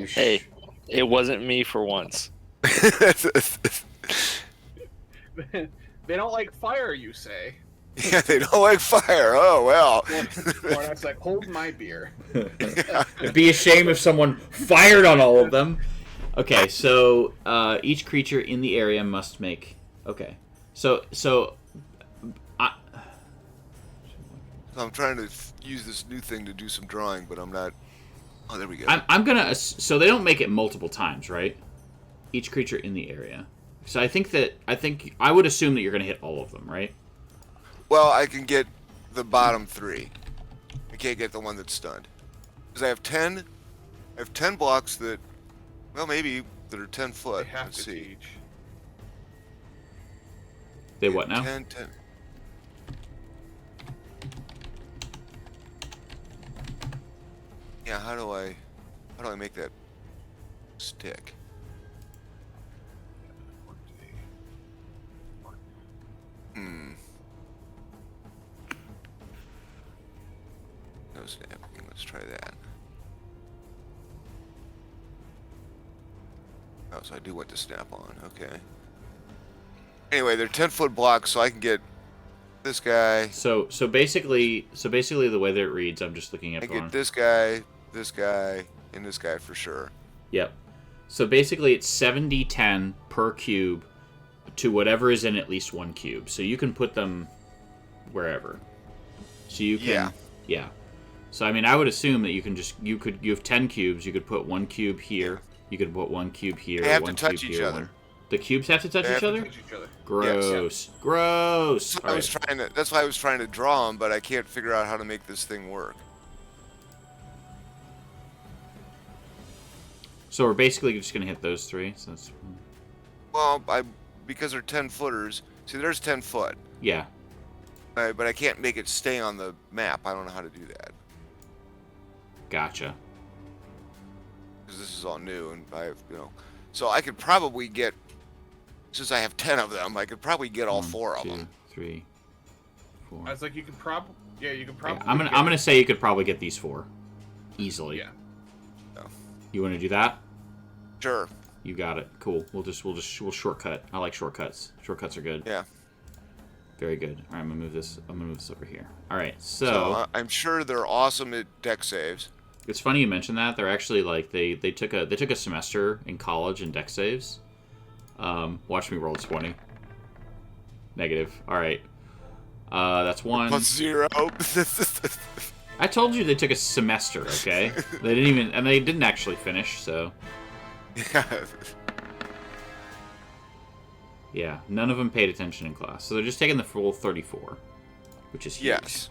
Hey, it wasn't me for once. They don't like fire, you say. Yeah, they don't like fire. Oh, well. Or that's like, hold my beer. It'd be a shame if someone fired on all of them. Okay, so each creature in the area must make. Okay, so I'm trying to use this new thing to do some drawing, but I'm not. Oh, there we go. I'm gonna. So they don't make it multiple times, right? Each creature in the area. So I think I would assume that you're gonna hit all of them, right? Well, I can get the bottom 3. I can't get the one that's stunned. Because I have 10. I have 10 blocks that, well, maybe that are 10 foot. They have Let's to see. teach. They what now? 10. Yeah, how do I make that stick? No snapping. Let's try that. Oh, so I do want to snap on. Okay. Anyway, they're 10-foot blocks, so I can get this guy. So basically the way that it reads, I'm just looking at I the get this guy, and this guy for sure. Yep. So basically it's 70-10 per cube to whatever is in at least one cube. So you can put them wherever. So you can yeah. So I mean I would assume that you have 10 cubes, you could put one cube here, you could put one cube here, They have one to touch cube each here, other. The cubes have to touch each other? Gross. Yes. Gross. That's why I was trying to draw them, but I can't figure out how to make this thing work. So we're basically just gonna hit those three. So that's Well, because they're 10-footers. See, there's 10 foot. yeah. But I can't make it stay on the map. I don't know how to do that Gotcha. because this is all new, and I have So I could probably get, since I have 10 of them, I could probably get all 4 of 2, them. 3, 4. I was like, you could probably. Yeah, you could probably. I'm gonna say you could probably get these 4 easily. Yeah. You want to do that? Sure. You got it. Cool. We'll shortcut. I like shortcuts. Shortcuts are good. Yeah. Very good. All right, I'm gonna move this over here. All right. So I'm sure they're awesome at deck saves. it's funny you mentioned that. They're actually like they took a semester in college in deck saves. Watch me roll 20. Negative. All right. That's 1. +0. I told you they took a semester. Okay. They didn't actually finish. So. Yeah. Yeah, none of them paid attention in class. So they're just taking the full 34, which is huge. Yes.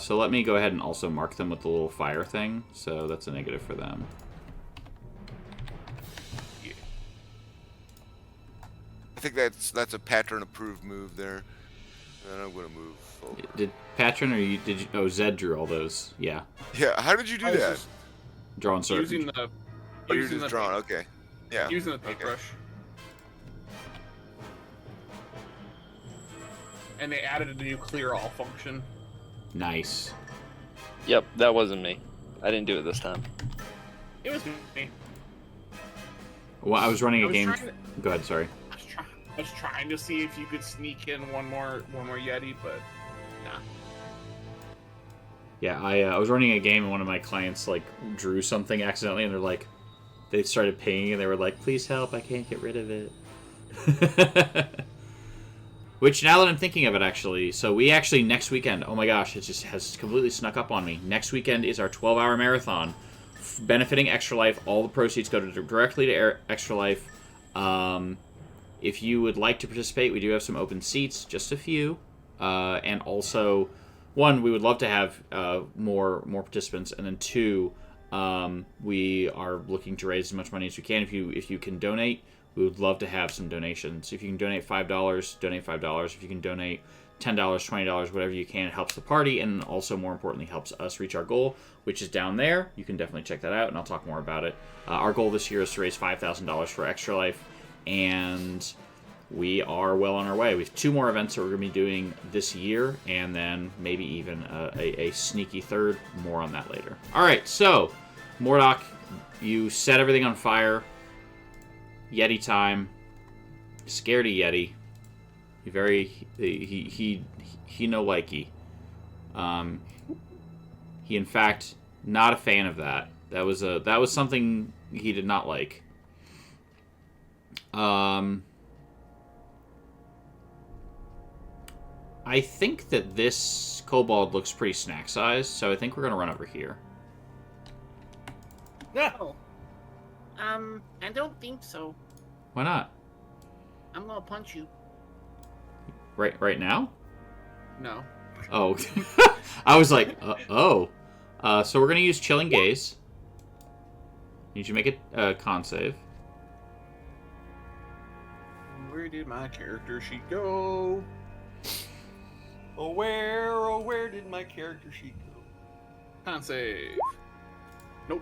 So let me go ahead and also mark them with the little fire thing. So that's a negative for them. Yeah. I think that's a pattern-approved move there. And I'm going to move forward. Did Patron or you did you? Oh, Zed drew all those. Yeah. Yeah. How did you do that? Drawing circles. Using the. You're using just the drawing. Okay. Yeah. Using the paintbrush. And they added a new clear all function. Nice. Yep, that wasn't me. I didn't do it this time. It was me. Well, I was running a game. trying to- Go ahead. Sorry. I was trying to see if you could sneak in one more Yeti, but nah. Yeah, I was running a game and one of my clients like drew something accidentally, and they started pinging and they were like, "Please help! I can't get rid of it." Which, now that I'm thinking of it, actually, so we actually, next weekend, oh my gosh, it just has completely snuck up on me. Next weekend is our 12-hour marathon benefiting Extra Life. All the proceeds go directly to Extra Life. If you would like to participate, we do have some open seats, just a few. And also, 1, we would love to have more participants, and then 2, we are looking to raise as much money as we can. If you can donate, we would love to have some donations. If you can donate $5, donate $5. If you can donate $10, $20, whatever you can, it helps the party, and also, more importantly, helps us reach our goal, which is down there. You can definitely check that out, and I'll talk more about it. Our goal this year is to raise $5,000 for Extra Life, and we are well on our way. We have 2 more events that we're going to be doing this year, and then maybe even a sneaky third. More on that later. All right, so, Mordock, you set everything on fire. Yeti time. Scaredy Yeti. He no likey. He in fact not a fan of that. That was something he did not like. I think that this kobold looks pretty snack sized, so I think we're gonna run over here. No. I don't think so. Why not? I'm gonna punch you. Right now? No. Oh. I was like, so we're gonna use Chilling Gaze. Need you to make a con save. Where did my character sheet go? Oh, where did my character sheet go? Con save. Nope.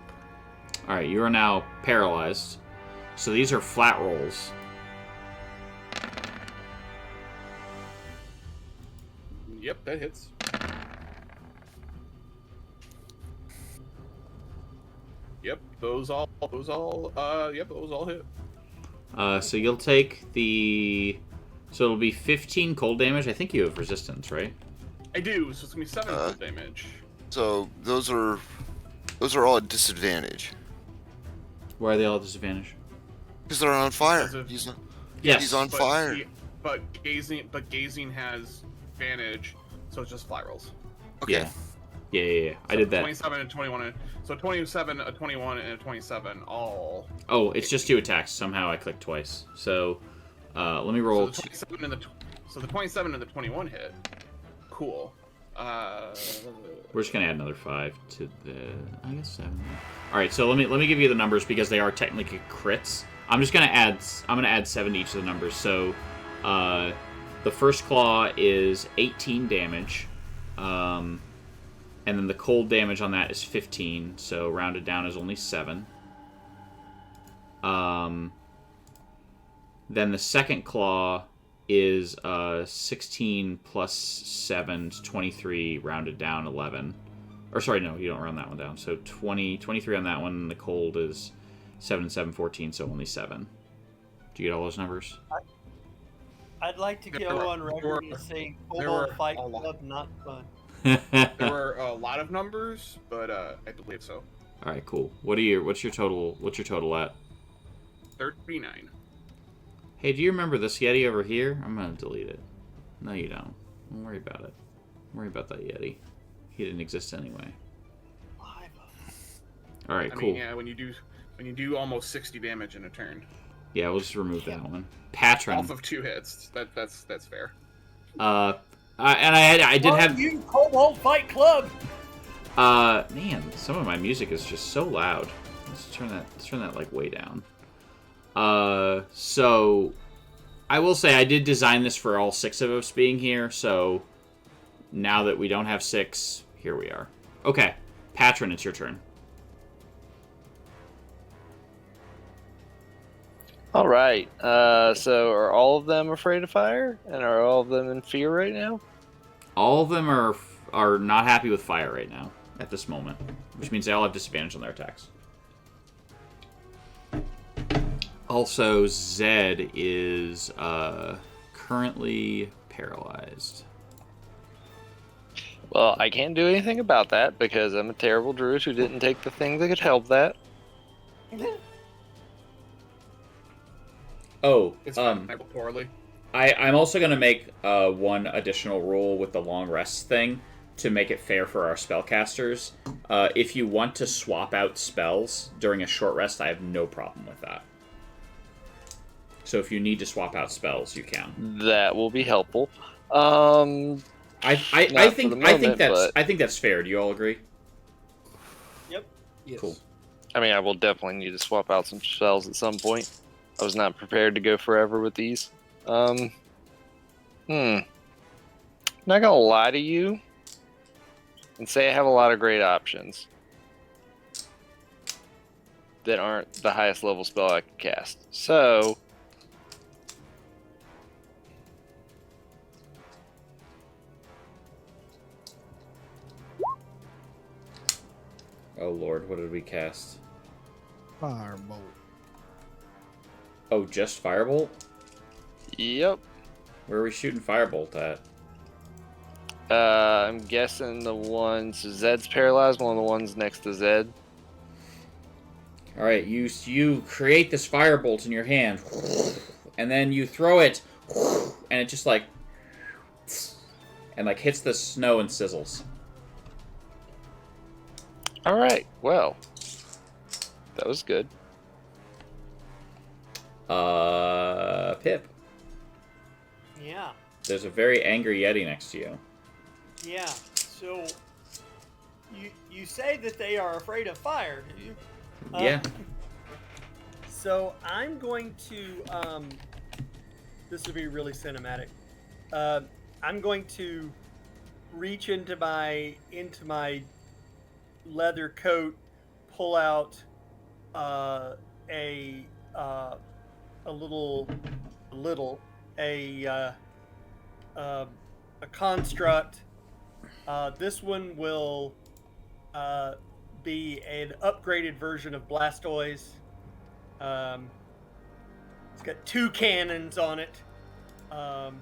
All right, you are now paralyzed. So these are flat rolls. Yep, that hits. Yep, those all hit. So you'll take the... So it'll be 15 cold damage. I think you have resistance, right? I do, so it's gonna be 7 cold damage. So those are all at disadvantage. Why are they all at disadvantage? Because they're on fire. Because of- He's on fire. But gazing has advantage, so it's just fly rolls. Okay. Yeah. I did that. 27 and 21. So 27, a 21, and a 27 all. Oh, it's just 2 attacks. Somehow I clicked twice. So let me roll. So the 27 and the 21 hit. Cool. We're just gonna add another 5 to the. I guess 7. All right. So let me give you the numbers because they are technically crits. I'm gonna add 7 to each of the numbers. So the first claw is 18 damage. And then the cold damage on that is 15, so rounded down is only 7. Then the second claw is 16 plus 7 is 23, rounded down 11. Or sorry, no, you don't round that one down. So 23 on that one, and the cold is 7 and 7, 14, so only 7. Do you get all those numbers? I'd like to go on record as saying Cobalt Fight Club not fun. There were a lot of numbers, but I believe so. All right, cool. What's your total at? 39. Hey, do you remember this Yeti over here? I'm gonna delete it. No, you don't. Don't worry about it. Don't worry about that Yeti. He didn't exist anyway. All right, cool. I mean, yeah, when you do almost 60 damage in a turn. Yeah, we'll just remove that one. Patron. Off of 2 hits. That's fair. I did have you Cobalt Fight Club. Man, some of my music is just so loud. Let's turn that like way down. So I will say I did design this for all 6 of us being here, so now that we don't have 6, here we are. Okay, Patron, it's your turn. All right. So are all of them afraid of fire, and are all of them in fear right now? All of them are not happy with fire right now at this moment, which means they all have disadvantage on their attacks. Also, Zed is currently paralyzed. Well, I can't do anything about that because I'm a terrible druid who didn't take the thing that could help that. Oh, It's fine. I rolled poorly. I'm also going to make one additional rule with the long rest thing to make it fair for our spellcasters. If you want to swap out spells during a short rest, I have no problem with that. So if you need to swap out spells, you can. That will be helpful. I think that's fair. Do you all agree? Yep. Yes. Cool. I mean, I will definitely need to swap out some spells at some point. I was not prepared to go forever with these. Not gonna lie to you and say I have a lot of great options that aren't the highest level spell I can cast. So Oh lord, what did we cast? Firebolt. Oh, just Firebolt? yep. Where are we shooting Firebolt at? I'm guessing the ones Zed's paralyzed, one of the ones next to Zed. Alright, you create this Firebolt in your hand, and then you throw it, and it just like, and like hits the snow and sizzles. Alright, well. That was good. Pip. Yeah. There's a very angry Yeti next to you. Yeah. So you say that they are afraid of fire, do you? Yeah. So I'm going to this will be really cinematic. I'm going to reach into my leather coat, pull out a construct. This one will be an upgraded version of Blastoise. It's got 2 cannons on it. And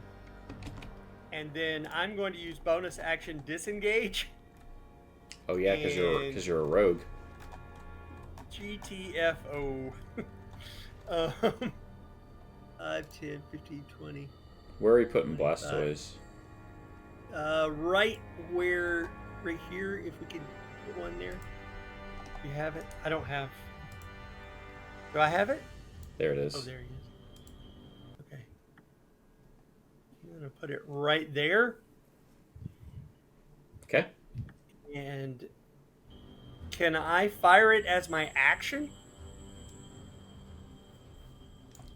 then I'm going to use bonus action disengage. Oh yeah, because you're a rogue. GTFO. 5, 10, 15, 20. Where are we putting Blastoise? Right here, if we can put one there. You have it? I don't have. Do I have it? There it is. Oh, there he is. Okay. I'm going to put it right there. Okay. And can I fire it as my action?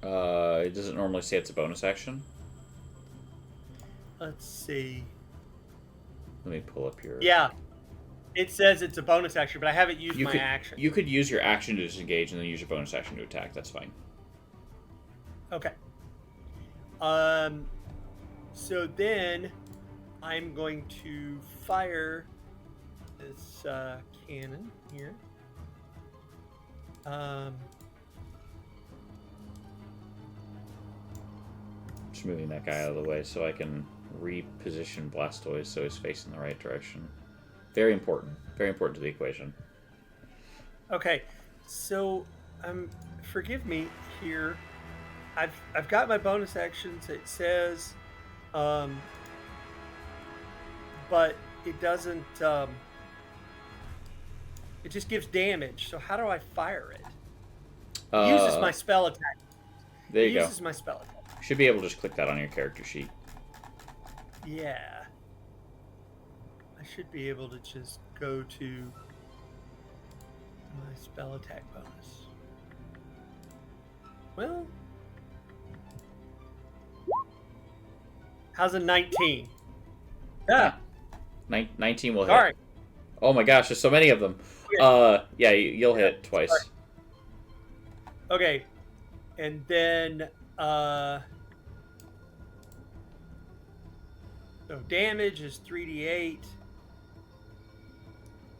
It doesn't normally say it's a bonus action. Let's see. Let me pull up your... Yeah. It says it's a bonus action, but I haven't used my action. You could use your action to disengage and then use your bonus action to attack. That's fine. Okay. So then I'm going to fire this cannon here. Just moving that guy out of the way so I can reposition Blastoise so he's facing the right direction. Very important. Very important to the equation. Okay, so forgive me here. I've got my bonus actions. It says, but it doesn't. It just gives damage. So how do I fire it? It uses my spell attack. There you go. It uses my spell attack. Should be able to just click that on your character sheet. Yeah. I should be able to just go to my spell attack bonus. Well, how's a 19? Yeah. 19 will hit. All right. Oh my gosh, there's so many of them. Yeah, you'll hit twice. Right. Okay. And then, so damage is 3d8.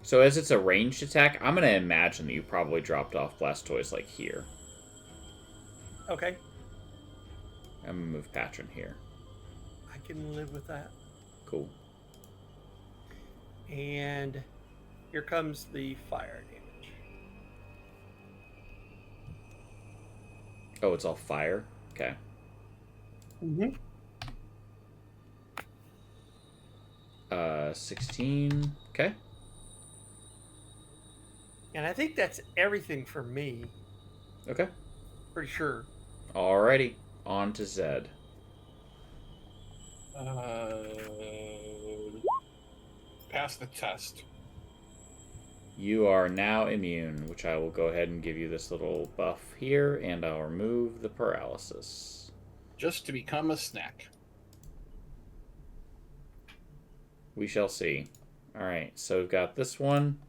So as it's a ranged attack, I'm going to imagine that you probably dropped off Blastoise like here. Okay. I'm going to move Patron here. I can live with that. Cool. And here comes the fire damage. Oh, it's all fire? Okay. Mm-hmm. 16. Okay. And I think that's everything for me. Okay. Pretty sure. Alrighty. On to Zed. Pass the test. You are now immune, which I will go ahead and give you this little buff here, and I'll remove the paralysis. Just to become a snack. We shall see. Alright, so we've got this one.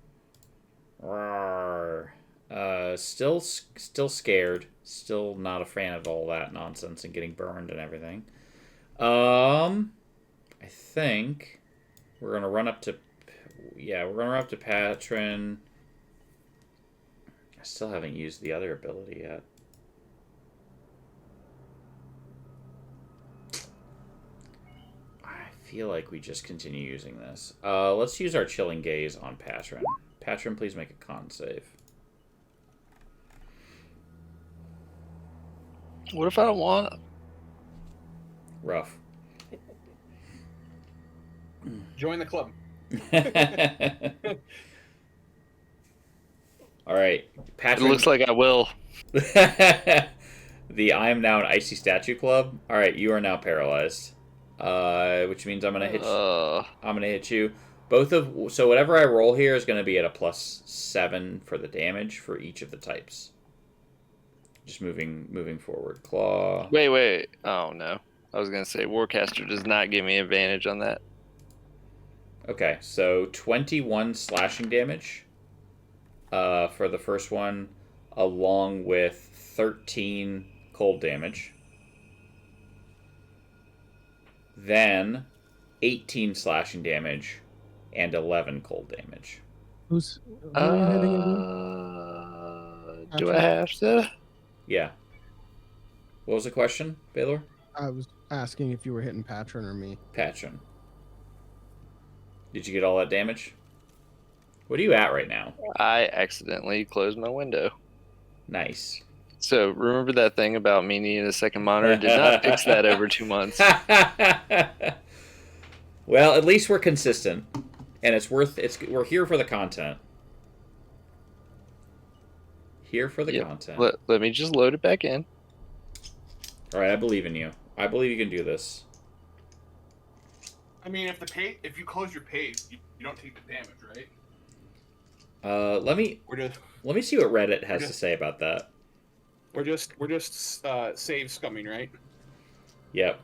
Rawr. Still scared. Still not a fan of all that nonsense and getting burned and everything. I think we're gonna run up to... Yeah, we're gonna run up to Patron. I still haven't used the other ability yet. I feel like we just continue using this. Let's use our Chilling Gaze on Patron. Patron, please make a con save. What if I don't want it? Rough. Join the club. All right, Patron. It looks like I will. The I am now an icy statue club. All right, you are now paralyzed, which means I'm gonna hit. I'm gonna hit you. So whatever I roll here is gonna be at a +7 for the damage for each of the types. Just moving forward. Claw. Wait. Oh no, I was gonna say Warcaster does not give me advantage on that. Okay, so 21 slashing damage for the first one, along with 13 cold damage. Then 18 slashing damage and 11 cold damage. Who are you hitting again? Do I have to? Yeah. What was the question, Baylor? I was asking if you were hitting Patron or me. Patron. Did you get all that damage? What are you at right now? I accidentally closed my window. Nice. So remember that thing about me needing a second monitor? Did not fix that over 2 months. Well, at least we're consistent, and it's worth. We're here for the content. Here for the content. Let me just load it back in. All right, I believe in you. I believe you can do this. I mean, if you close your page, you don't take the damage, right? Let me see what Reddit has to say about that. We're just save scumming, right? Yep.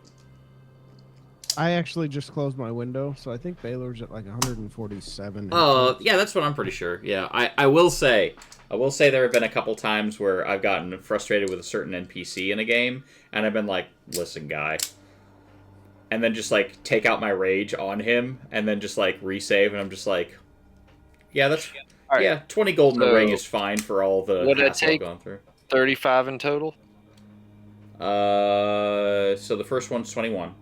I actually just closed my window, so I think Baylor's at like 147. Yeah, that's what I'm pretty sure. Yeah, I will say there have been a couple times where I've gotten frustrated with a certain NPC in a game, and I've been like, listen, guy. And then just like take out my rage on him, and then just like resave, and I'm just like, yeah, that's... Right. Yeah, 20 gold in the ring is fine for all the hassle I've gone through. 35 in total? So the first one's 21.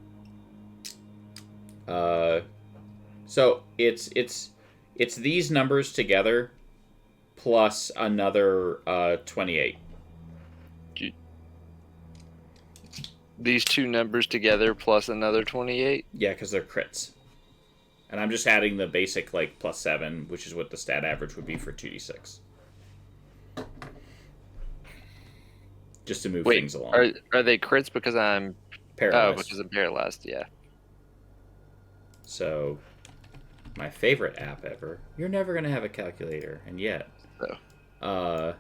So it's these numbers together plus another 28. These two numbers together plus another 28? Yeah, because they're crits. And I'm just adding the basic, like, +7, which is what the stat average would be for 2d6. Just to move things along. Are they crits because I'm... paralyzed? Oh, because I'm paralyzed, yeah. So, my favorite app ever. You're never going to have a calculator, and yet. So.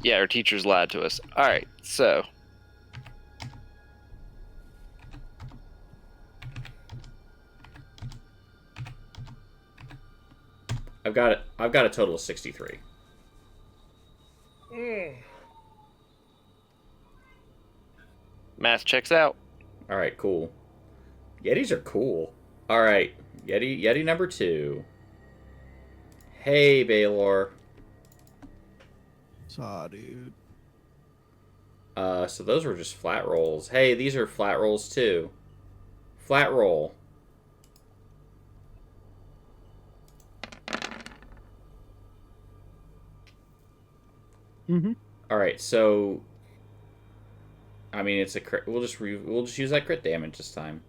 Yeah, our teachers lied to us. Alright, so... I've got a total of 63. Math checks out. All right, cool. Yetis are cool. All right, Yeti number 2. Hey, Baylor. Saw, dude. So those were just flat rolls. Hey, these are flat rolls too. Flat roll. Mm-hmm. All right, so I mean it's a crit. We'll just use that crit damage this time.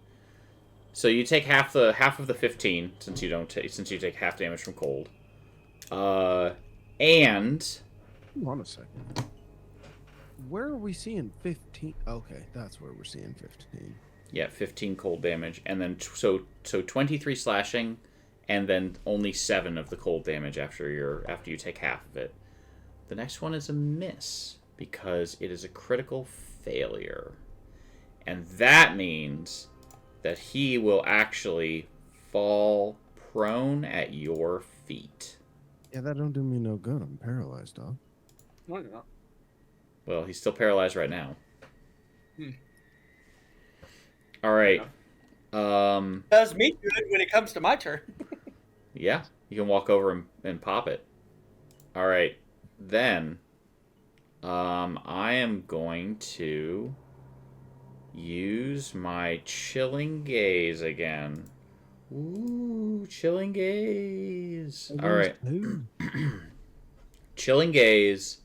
So you take half of the 15 since you take half damage from cold. And hold on a second. Where are we seeing 15? Okay, that's where we're seeing 15. Yeah, 15 cold damage, and then so 23 slashing, and then only 7 of the cold damage after you take half of it. The next one is a miss because it is a critical failure, and that means that he will actually fall prone at your feet. Yeah, that don't do me no good. I'm paralyzed, dog. No, you're not. Well, he's still paralyzed right now. All right. Does me good when it comes to my turn. Yeah, you can walk over and pop it. All right. Then, I am going to use my Chilling Gaze again. Ooh, Chilling Gaze. All right. Chilling Gaze.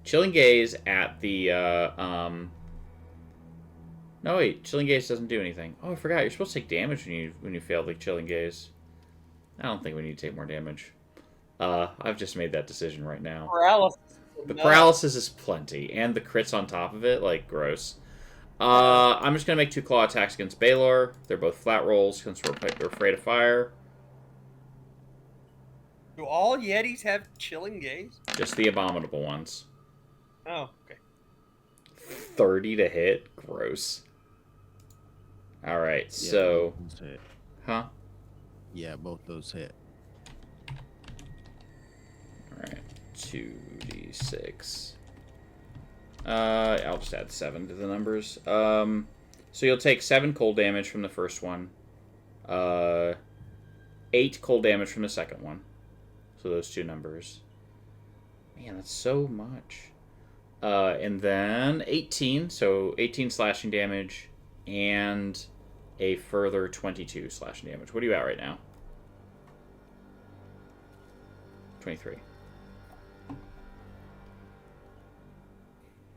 Chilling Gaze at the, No, wait. Chilling Gaze doesn't do anything. Oh, I forgot. You're supposed to take damage when you fail the Chilling Gaze. I don't think we need to take more damage. I've just made that decision right now. Paralysis. The paralysis is plenty, and the crits on top of it, like, gross. I'm just gonna make 2 claw attacks against Baylor. They're both flat rolls since we're afraid of fire. Do all Yetis have Chilling Gaze? Just the abominable ones. Oh, okay. 30 to hit? Gross. Alright, Yeah, so... both those hit. Huh? Yeah, both those hit. 2d6. I'll just add 7 to the numbers. So you'll take 7 cold damage from the first one. 8 cold damage from the second one. So those 2 numbers. Man, that's so much. And then 18, so 18 slashing damage, and a further 22 slashing damage. What are you at right now? 23.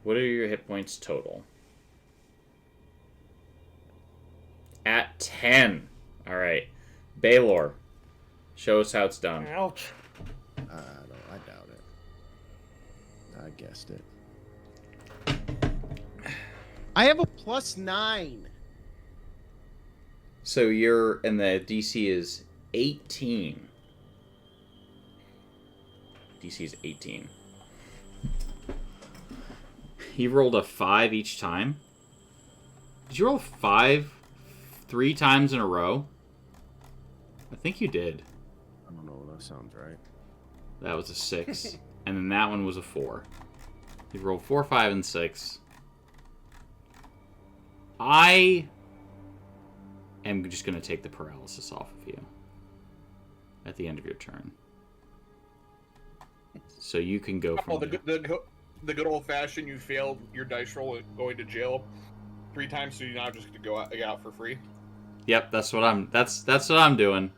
What are your hit points total? At 10. Alright. Baylor, show us how it's done. Ouch. I doubt it. I guessed it. I have a +9. So you're, and the DC is 18. DC is 18. You rolled a 5 each time? Did you roll 5 3 times in a row? I think you did. I don't know. That sounds right. That was a 6. And then that one was a 4. You rolled 4, 5, and 6. I am just going to take the paralysis off of you at the end of your turn. So you can go from the good old fashioned, you failed your dice roll at going to jail 3 times, so you're not just going to go out for free. Yep, that's what I'm doing.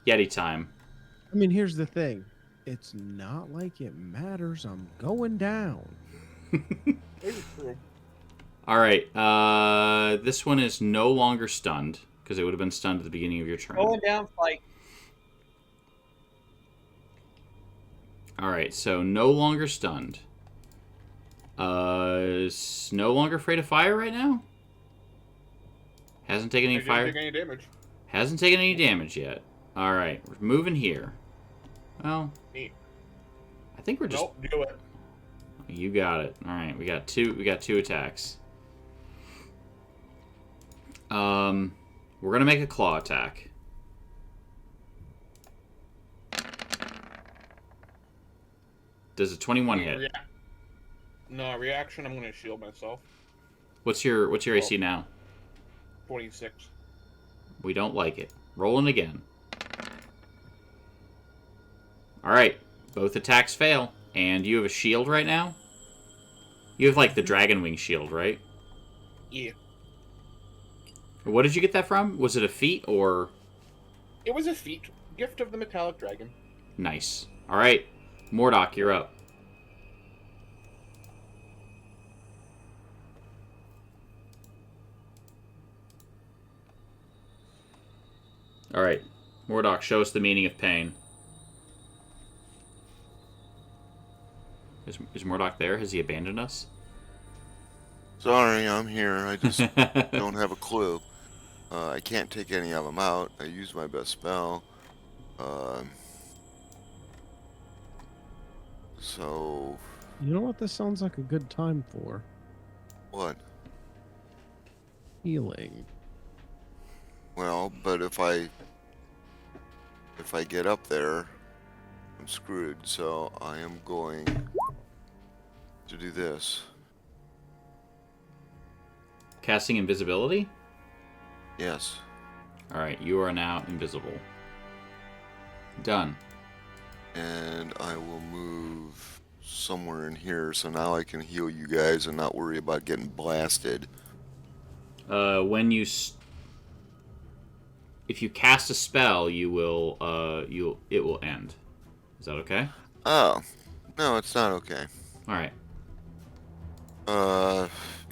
Yeti time. I mean, here's the thing. It's not like it matters. I'm going down. All right. This one is no longer stunned because it would have been stunned at the beginning of your turn. Going down, fight. All right. So no longer stunned. Is no longer afraid of fire right now. Hasn't taken any fire. Take any damage. Hasn't taken any damage yet. All right. We're moving here. Well, Neat. I think we're just. Nope, do it. You got it. All right. We got two attacks. We're gonna make a claw attack. Does a 21 hit? No reaction. I'm gonna shield myself. What's your AC now? 26. We don't like it. Rolling again. All right. Both attacks fail, and you have a shield right now. You have like the dragon wing shield, right? Yeah. What did you get that from? Was it a feat or? It was a feat. Gift of the metallic dragon. Nice. All right, Mordok, you're up. All right, Mordok, show us the meaning of pain. Is Mordok there? Has he abandoned us? Sorry, I'm here. I just don't have a clue. I can't take any of them out. I used my best spell. So... You know what this sounds like a good time for? What? Healing. Well, but if I get up there, I'm screwed. So I am going to do this. Casting invisibility? Yes. Alright, you are now invisible. Done. And I will move somewhere in here so now I can heal you guys and not worry about getting blasted. When you... If you cast a spell, it will end. Is that okay? Oh. No, it's not okay. Alright.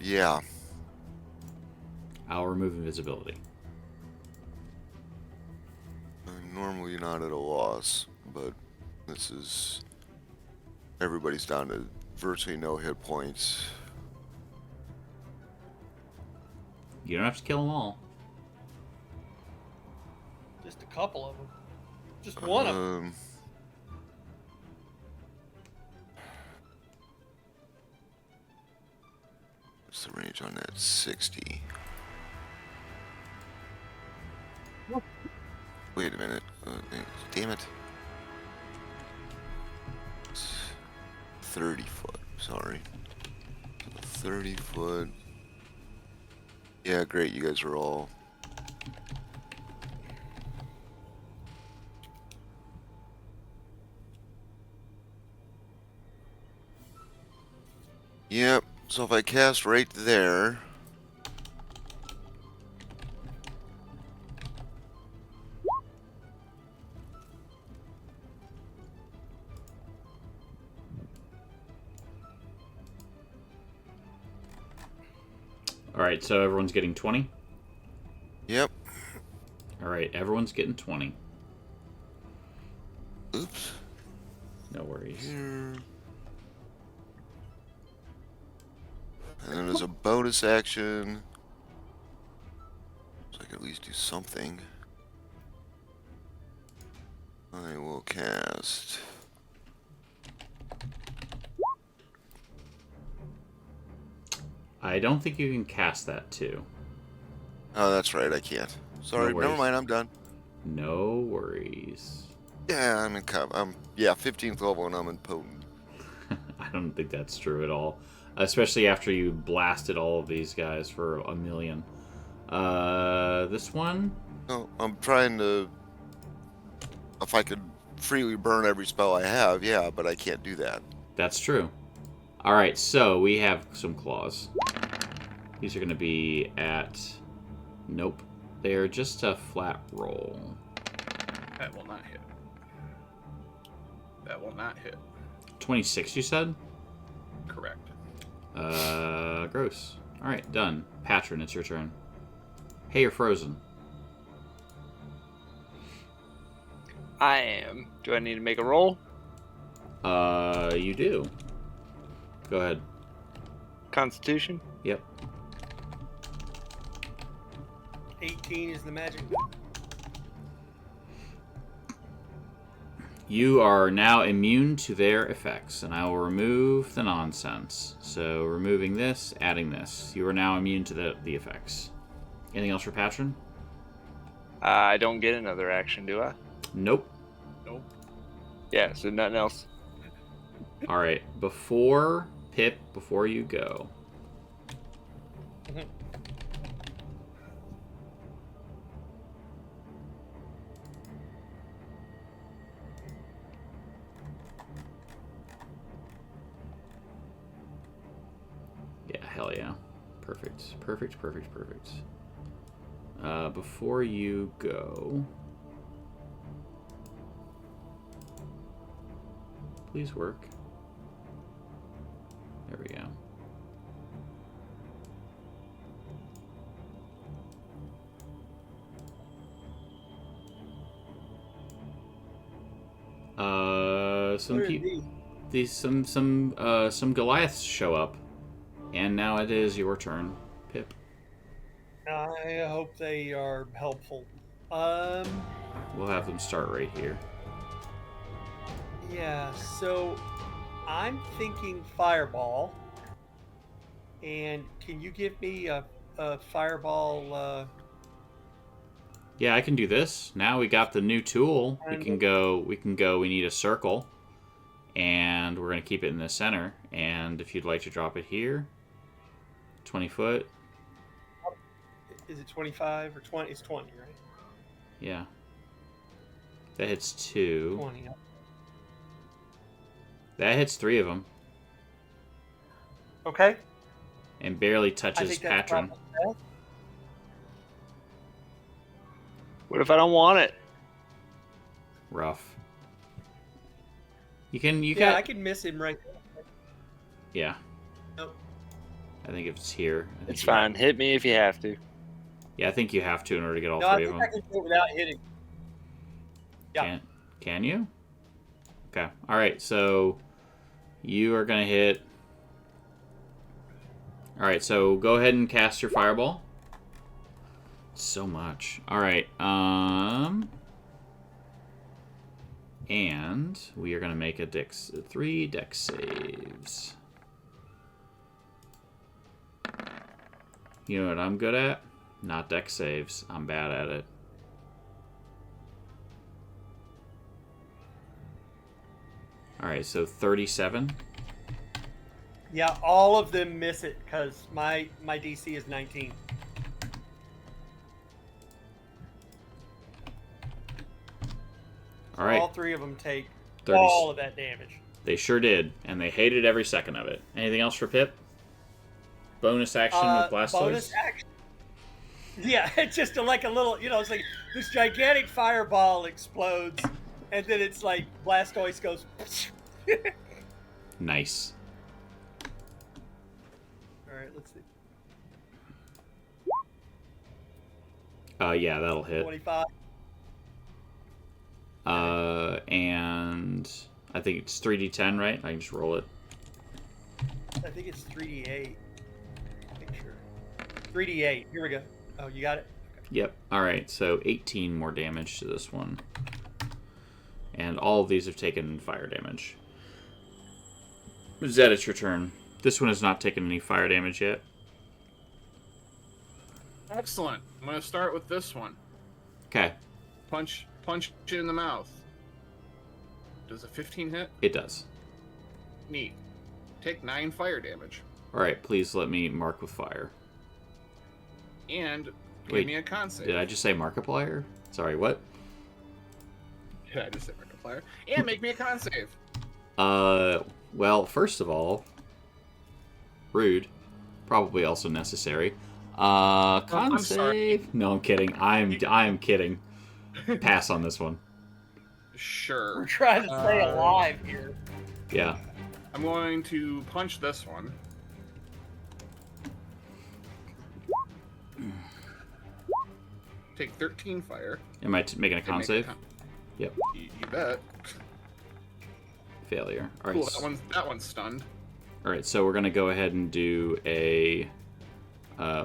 Yeah. I'll remove invisibility. I'm normally not at a loss, but this is... Everybody's down to virtually no hit points. You don't have to kill them all. Just a couple of them. Just one of them. What's the range on that? 60. Wait a minute. Damn it. 30 foot. Sorry. 30 foot. Yeah, great. You guys are all. Yep. So if I cast right there. All right, so everyone's getting 20? Yep. All right, everyone's getting 20. Oops. No worries. Here. And then there's a bonus action. So I can at least do something. I will cast. I don't think you can cast that too. Oh, that's right. I can't. Sorry. No Never worries. mind. I'm done. No worries. Yeah, I'm in. I'm 15th level and I'm in potent. I don't think that's true at all. Especially after you blasted all of these guys for 1,000,000. This one? No, I'm trying to. If I could freely burn every spell I have, yeah, but I can't do that. That's true. Alright, so we have some claws. These are going to be at... Nope. They're just a flat roll. That will not hit. That will not hit. 26, you said? Correct. Gross. Alright, done. Patron, it's your turn. Hey, you're frozen. I am. Do I need to make a roll? You do. Go ahead. Constitution? Yep. 18 is the magic. You are now immune to their effects, and I will remove the nonsense. So, removing this, adding this. You are now immune to the effects. Anything else for Patron? I don't get another action, do I? Nope. Nope. Yeah, so nothing else. Alright, before you go. Yeah, hell yeah. Perfect. Before you go... Please work. There we go. Some Goliaths show up, and now it is your turn, Pip. I hope they are helpful. We'll have them start right here. Yeah, so I'm thinking fireball. And can you give me a fireball? Yeah, I can do this. Now we got the new tool. We can go. We need a circle, and we're gonna keep it in the center. And if you'd like to drop it here, 20 foot. Is it 25 or 20? It's 20, right? Yeah. That hits 2. 20. That hits 3 of them. Okay. And barely touches Patron. Probably... What if I don't want it? Rough. You can. I can miss him right there. Yeah. Nope. I think if it's here. It's fine. Hit me if you have to. Yeah, I think you have to in order to get all 3 of them. I can do it without hitting. Yeah. Can you? Okay. All right. So you are gonna hit. All right. So go ahead and cast your fireball. So much. All right. And we are gonna make 3 dex saves. You know what I'm good at? Not dex saves. I'm bad at it. Alright, so 37. Yeah, all of them miss it because my DC is 19. All right. All 3 of them take 30. all of that damage. They sure did, and they hated every second of it. Anything else for Pip? Bonus action with Blastoise? Bonus action. Yeah, it's just like a little, it's like this gigantic fireball explodes, and then it's like Blastoise goes. Nice. All right, let's see. Yeah, that'll hit. 25. And I think it's 3d10, right? I can just roll it. I think it's 3d8. Make sure. 3d8. Here we go. Oh, you got it? Okay. Yep. All right, so 18 more damage to this one. And all of these have taken fire damage. Zed, it's your turn. This one has not taken any fire damage yet. Excellent. I'm going to start with this one. Okay. Punch it in the mouth. Does a 15 hit? It does. Neat. Take 9 fire damage. All right, please let me mark with fire. And give Wait, me a con save. Did I just say Markiplier? Sorry, what? Did I just say Markiplier? And make me a con save. Well, first of all, rude. Probably also necessary. Con I'm save? sorry. No, I'm kidding. I'm kidding. Pass on this one. Sure. We're trying to stay alive here. Yeah. I'm going to punch this one. Take 13 fire. Am I making a con Make save? Yep. You bet. Failure. All right. Cool, that one's stunned. All right, so we're going to go ahead and do a...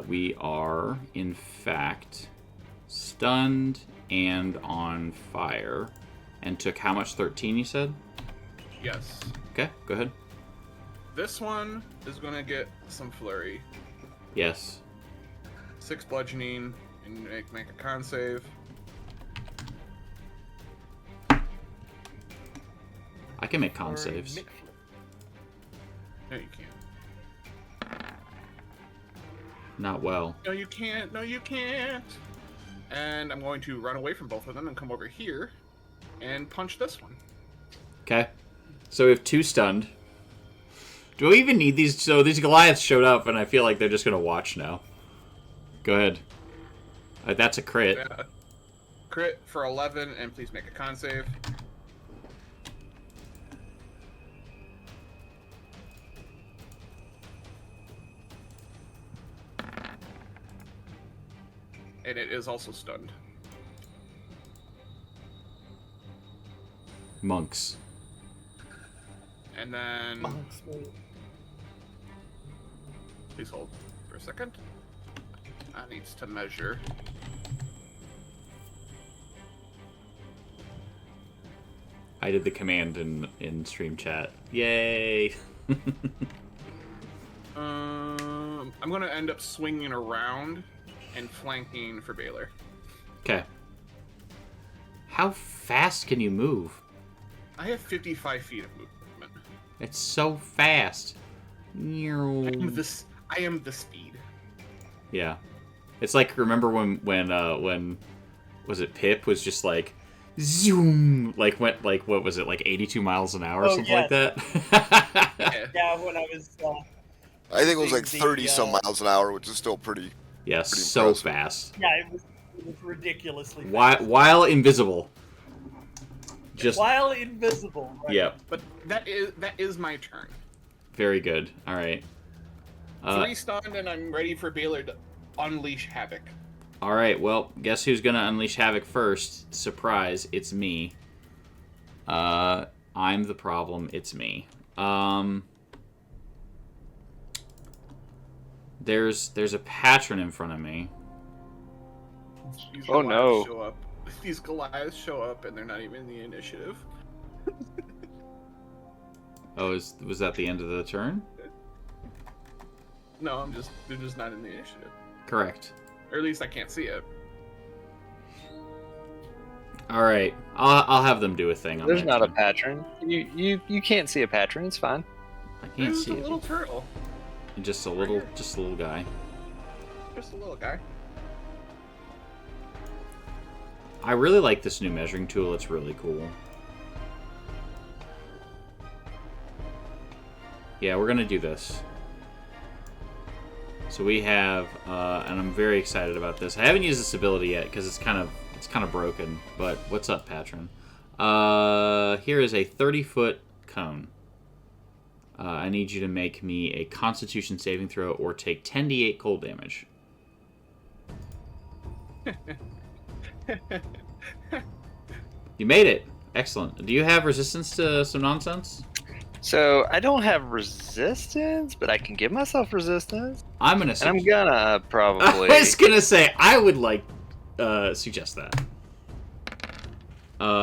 we are, in fact, stunned and on fire. And took how much? 13, you said? Yes. Okay, go ahead. This one is going to get some flurry. Yes. 6 bludgeoning, and make a con save. I can make con Or saves. No, you can't. Not well. No, you can't. No, you can't. And I'm going to run away from both of them and come over here and punch this one. Okay. So we have 2 stunned. Do we even need these? So these Goliaths showed up, and I feel like they're just going to watch now. Go ahead. That's a crit. Yeah. Crit for 11, and please make a con save. And it is also stunned. Monks. And then... Monks, mate. Please hold for a second. That needs to measure. I did the command in stream chat. Yay! I'm going to end up swinging around and flanking for Baylor. Okay. How fast can you move? I have 55 feet of movement. It's so fast. I am the speed. Yeah. It's like, remember when was it Pip was just like zoom, like went like, what was it, like 82 miles an hour or something like that? Yeah, when I was I think it was like 30 some miles an hour, which is still pretty. Yeah, pretty so impressive. fast. Yeah, it was ridiculously fast. While invisible. Just While invisible. Right? yeah. But that is my turn. Very good. All right. 3 stunned, and I'm ready for Baylor to unleash havoc. All right. Well, guess who's gonna unleash havoc first? Surprise! It's me. I'm the problem. It's me. There's a patron in front of me. These Oh, no. Show up. These Goliaths show up, and they're not even in the initiative. Oh, was that the end of the turn? No, they're just not in the initiative. Correct. Or at least I can't see it. All right. I'll have them do a thing on There's that not a turn. patron. You can't see a patron. It's fine. I can't see a it. little turtle. Just a little guy. Just a little guy. I really like this new measuring tool. It's really cool. Yeah, we're gonna do this. So we have, and I'm very excited about this. I haven't used this ability yet because it's kind of broken. But what's up, Patron? Here is a 30-foot cone. I need you to make me a Constitution saving throw or take 10d8 cold damage. You made it. Excellent. Do you have resistance to some nonsense? So I don't have resistance, but I can give myself resistance. I'm gonna probably. I was gonna say I would like suggest that.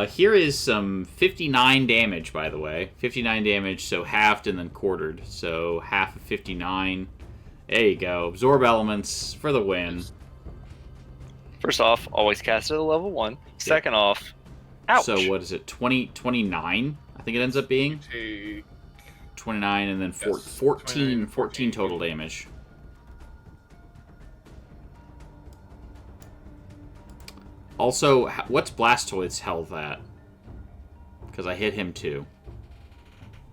Here is some 59 damage, by the way. 59 damage, so halved and then quartered. So half of 59. There you go. Absorb elements for the win. First off, always cast it at level 1. Second off, ouch. So what is it? 29? I think it ends up being 29, and then 14 total damage. Also, what's Blastoid's health at? Because I hit him too.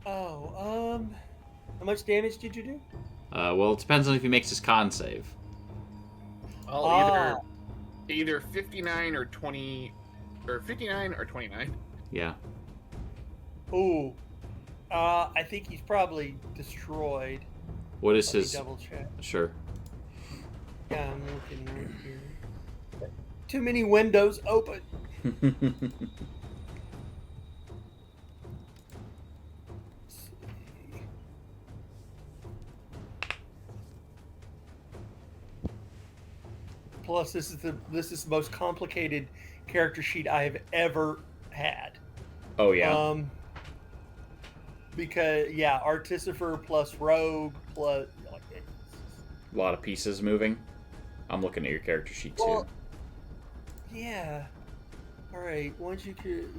Oh, how much damage did you do? Well, it depends on if he makes his con save. Well, either 59 or 20, or 59 or 29. Yeah. Ooh. I think he's probably destroyed. What is his? Double check. Sure. Yeah, I'm looking right here. Too many windows open. Plus, this is the most complicated character sheet I have ever had. Oh yeah. Because Artificer plus Rogue plus a lot of pieces moving. I'm looking at your character sheet too. Yeah. All right. Once you could.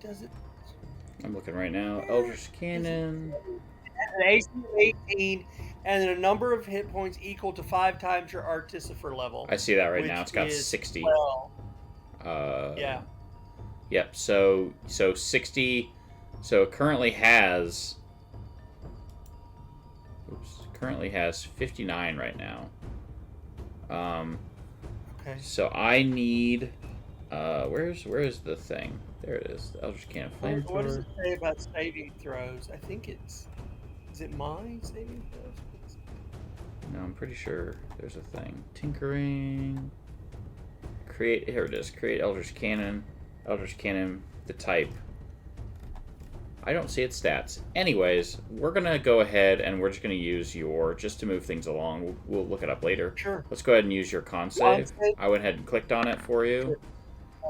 Does it? I'm looking right now. Eldritch Cannon. An AC of 18, and then a number of hit points equal to 5 times your Artificer level. I see that right now. It's got 60. 12. Yeah. Yep. So 60. So it currently has. Currently has 59 right now. Okay. So I need. Where is the thing? There it is. The Eldritch Cannon Flamethrower. What does it say about saving throws? I think it's. Is it my saving throws? No, I'm pretty sure there's a thing. Tinkering. Create. Here it is. Create Eldritch Cannon. Eldritch Cannon. The type. I don't see its stats. Anyways, we're gonna go ahead and we're just gonna use your just to move things along. We'll look it up later. Sure. Let's go ahead and use your con save. I went ahead and clicked on it for you.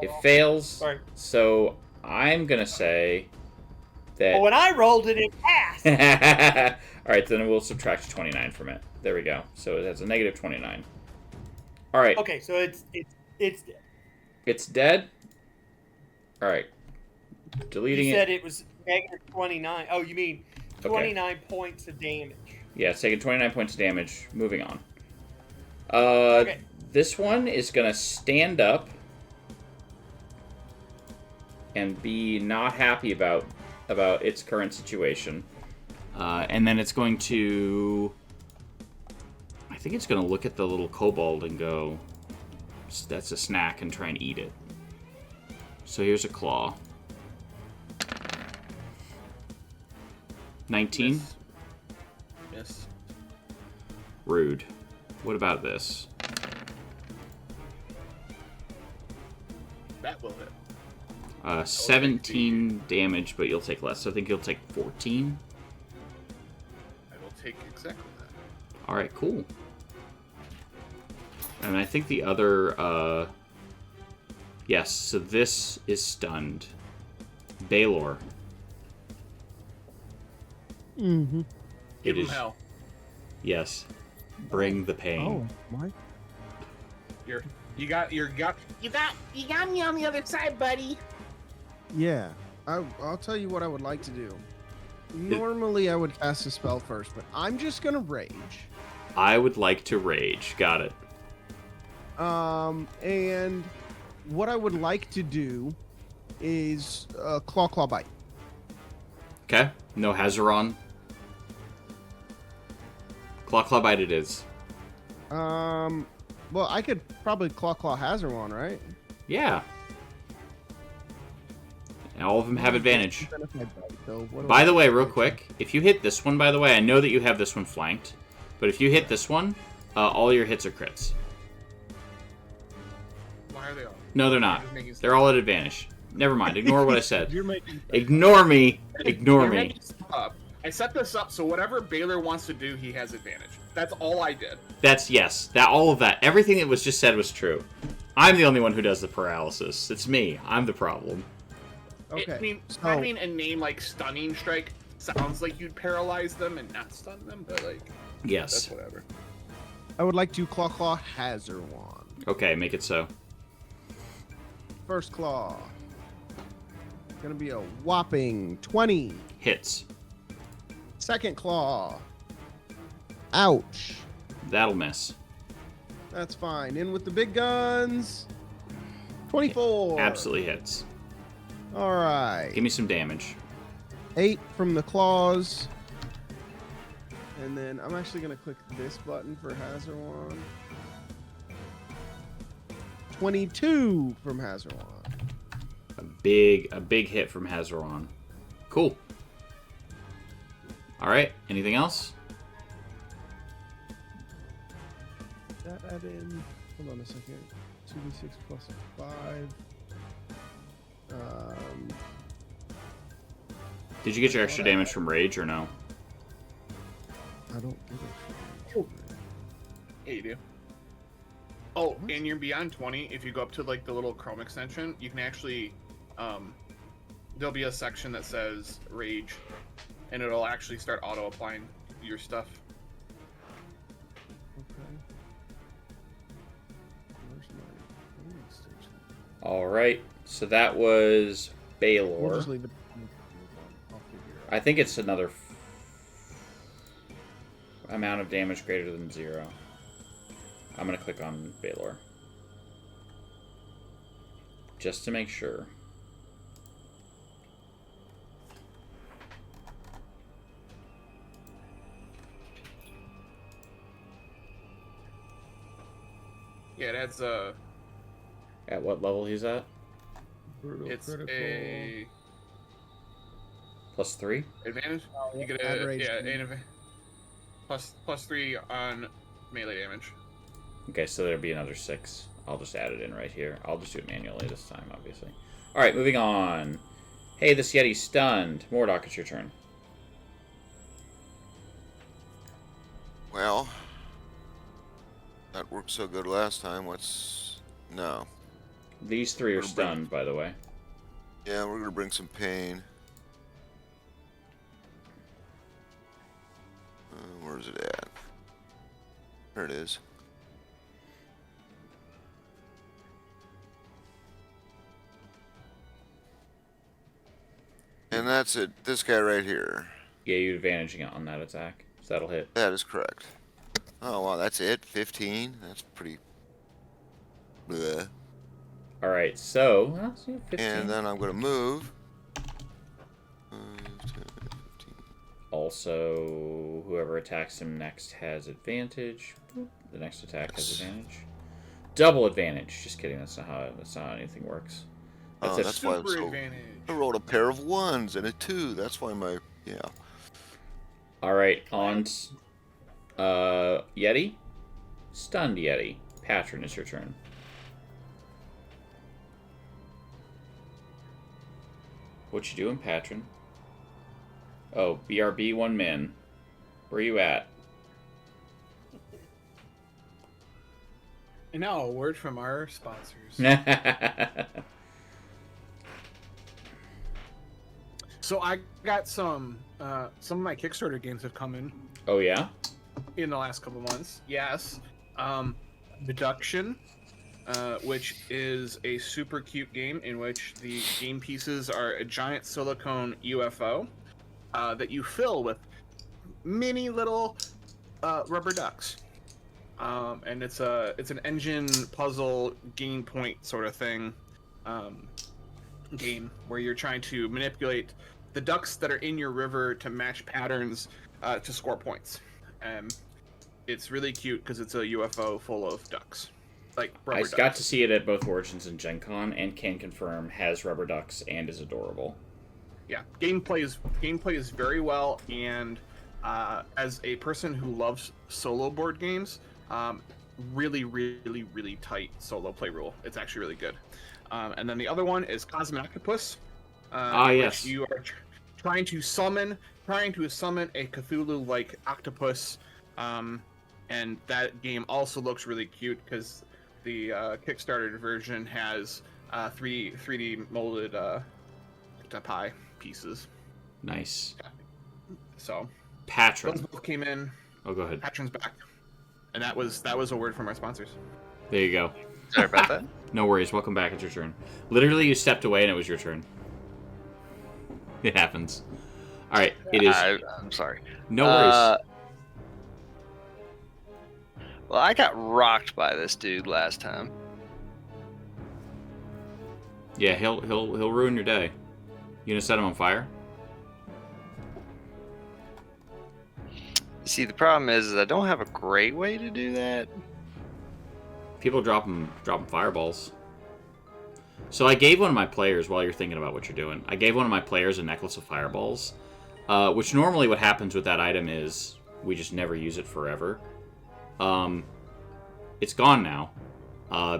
It fails. Sorry. So I'm gonna say that. But when I rolled it, it passed. All right, then we'll subtract 29 from it. There we go. So it has a negative 29. All right. Okay, so it's dead. It's dead. All right. Deleting You it. said it was negative 29. Oh, you mean 29 points of damage. Yeah, it's taking 29 points of damage. Moving on. Okay. This one is going to stand up and be not happy about its current situation. And then it's going to... I think it's going to look at the little kobold and go, that's a snack, and try and eat it. So here's a claw. 19? Yes. Rude. What about this? That will hit. 17 damage, but you'll take less. So I think you'll take 14. I will take exactly that. Alright, cool. And I think the other, yes, so this is stunned. Baylor. Mm-hmm. Give him hell. Yes. Bring the pain. Oh, my. You got You got me on the other side, buddy. Yeah. I'll tell you what I would like to do. Normally, I would cast a spell first, but I'm just gonna rage. I would like to rage. Got it. And what I would like to do is claw bite. Okay. No Hazaron. Claw bite it is. Well, I could probably claw hazard one, right? Yeah. And all of them have advantage. So By the way, real quick, if you hit this one, by the way, I know that you have this one flanked, but if you hit this one, all your hits are crits. Why are they all? No, they're not. They're all at advantage. Never mind. Ignore what I said. You're making... Ignore me. Ignore You're me. making stuff up. I set this up so whatever Baylor wants to do, he has advantage. That's all I did. That's, yes. That all of that. Everything that was just said was true. I'm the only one who does the paralysis. It's me. I'm the problem. Okay. Having a name like Stunning Strike sounds like you'd paralyze them and not stun them, but like, Yes. that's whatever. I would like to claw hazard one. Okay, make it so. First claw. Gonna be a whopping 20. Hits. Second claw. Ouch. That'll miss. That's fine. In with the big guns. 24. Absolutely hits. All right. Give me some damage. 8 from the claws. And then I'm actually going to click this button for Hazard One. 22 from Hazard One. A big hit from Hazaron. Cool. All right. Anything else? That add in. Hold on a second. 2d6 plus 5. Did you get your extra damage from rage or no? I don't get it. Yeah, you do. Oh, and you're beyond 20. If you go up to like the little Chrome extension, you can actually, there'll be a section that says Rage, and it'll actually start auto applying your stuff. Okay. Where's my Chrome extension? All right. So that was Baylor. We'll just leave it. I'll figure it out. I think it's another amount of damage greater than 0. I'm going to click on Baylor. Just to make sure. Yeah, it adds At what level he's at? Brutal it's critical. a +3? advantage. You get Add a rage plus 3 on melee damage. Okay, so there'll be another 6. I'll just add it in right here. I'll just do it manually this time, obviously. All right, moving on. Hey, this Yeti's stunned. Mordok, it's your turn. Well, that worked so good last time. No. These 3 are stunned, by the way. Yeah, we're gonna bring some pain. Where's it at? There it is. And that's it. This guy right here. Yeah, you're advantaging on that attack. So that'll hit. That is correct. Oh, wow, that's it? 15? That's pretty... Bleh. All right, so... well, 15. And then I'm going to move. 5, 10, 15. Also, whoever attacks him next has advantage. The next attack has advantage. Double advantage. Just kidding. That's not how anything works. That's That's why Super advantage. I rolled a pair of 1s and a 2. That's why my... Yeah. All right, on Yeti. Stunned Yeti. Patron, it's your turn. What you doing, Patron? Oh, BRB 1 min. Where you at? And now a word from our sponsors. So I got some of my Kickstarter games have come in. Oh yeah? in the last couple months. Yes. Deduction, which is a super cute game in which the game pieces are a giant silicone UFO that you fill with mini little rubber ducks. And it's an engine puzzle game point sort of thing game where you're trying to manipulate the ducks that are in your river to match patterns to score points. It's really cute because it's a UFO full of ducks, like rubber ducks. I got to see it at both Origins and Gen Con, and can confirm has rubber ducks and is adorable. Yeah, game plays very well, and as a person who loves solo board games, really, really, really tight solo play rule. It's actually really good. And then the other one is Cosmic Octopus. Yes. Which you are trying to summon a Cthulhu-like octopus, and that game also looks really cute because the Kickstarter version has 3D molded pie pieces. Nice. So Patron. those both came in. Oh, go ahead. Patron's back, and that was a word from our sponsors. There you go. Sorry about that. No worries. Welcome back. It's your turn. Literally, you stepped away and it was your turn. It happens. All right. It is. I'm sorry. No worries. Well, I got rocked by this dude last time. Yeah, he'll ruin your day. You gonna set him on fire? See, the problem is I don't have a great way to do that. People drop them fireballs. So I gave one of my players, while you're thinking about what you're doing, I gave one of my players a necklace of fireballs, which normally what happens with that item is we just never use it forever. It's gone now,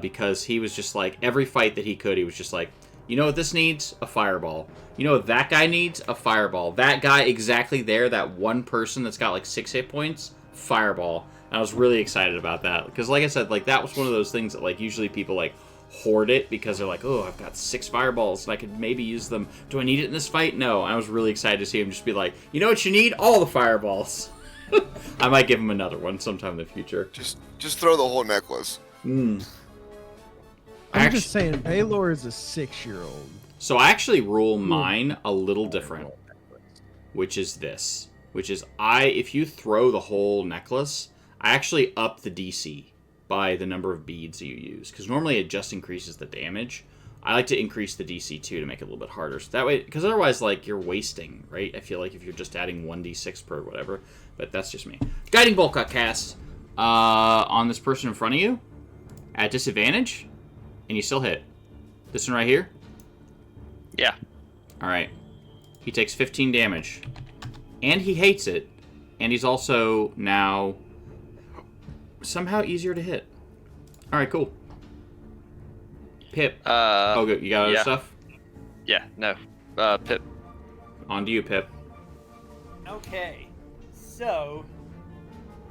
because he was just like, every fight that he could, he was just like, you know what this needs? A fireball. You know what that guy needs? A fireball. That guy exactly there, that one person that's got like 6 hit points, fireball. And I was really excited about that. Because like I said, like that was one of those things that like usually people like hoard it because they're like, oh, I've got 6 fireballs and I could maybe use them. Do I need it in this fight? No. And I was really excited to see him just be like, you know what you need? All the fireballs. I might give him another one sometime in the future. Just throw the whole necklace. I'm just saying, Baylor is a 6-year-old. So I actually rule mine a little different, which is this. Which is, if you throw the whole necklace, I actually up the DC by the number of beads you use. Because normally it just increases the damage. I like to increase the DC too to make it a little bit harder. So that way, because otherwise, like, you're wasting, right? I feel like if you're just adding 1d6 per whatever. But that's just me. Guiding Bolt got cast on this person in front of you at disadvantage. And you still hit. This one right here? Yeah. Alright. He takes 15 damage. And he hates it. And he's also now somehow easier to hit. Alright, cool. Pip. Oh, good. You got other stuff? Yeah, no. Pip. On to you, Pip. Okay. So,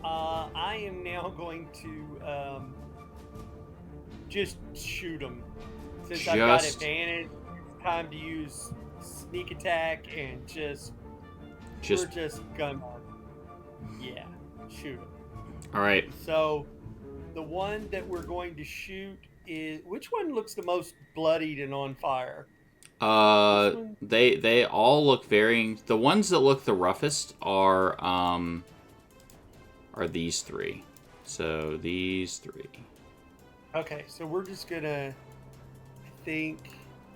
I am now going to just shoot him. Since I've got advantage, it's time to use sneak attack and we're just gonna, shoot him. All right. So, the one that we're going to shoot is, which one looks the most bloodied and on fire? They all look varying. The ones that look the roughest are these 3. So these 3. Okay, so we're just gonna, I think.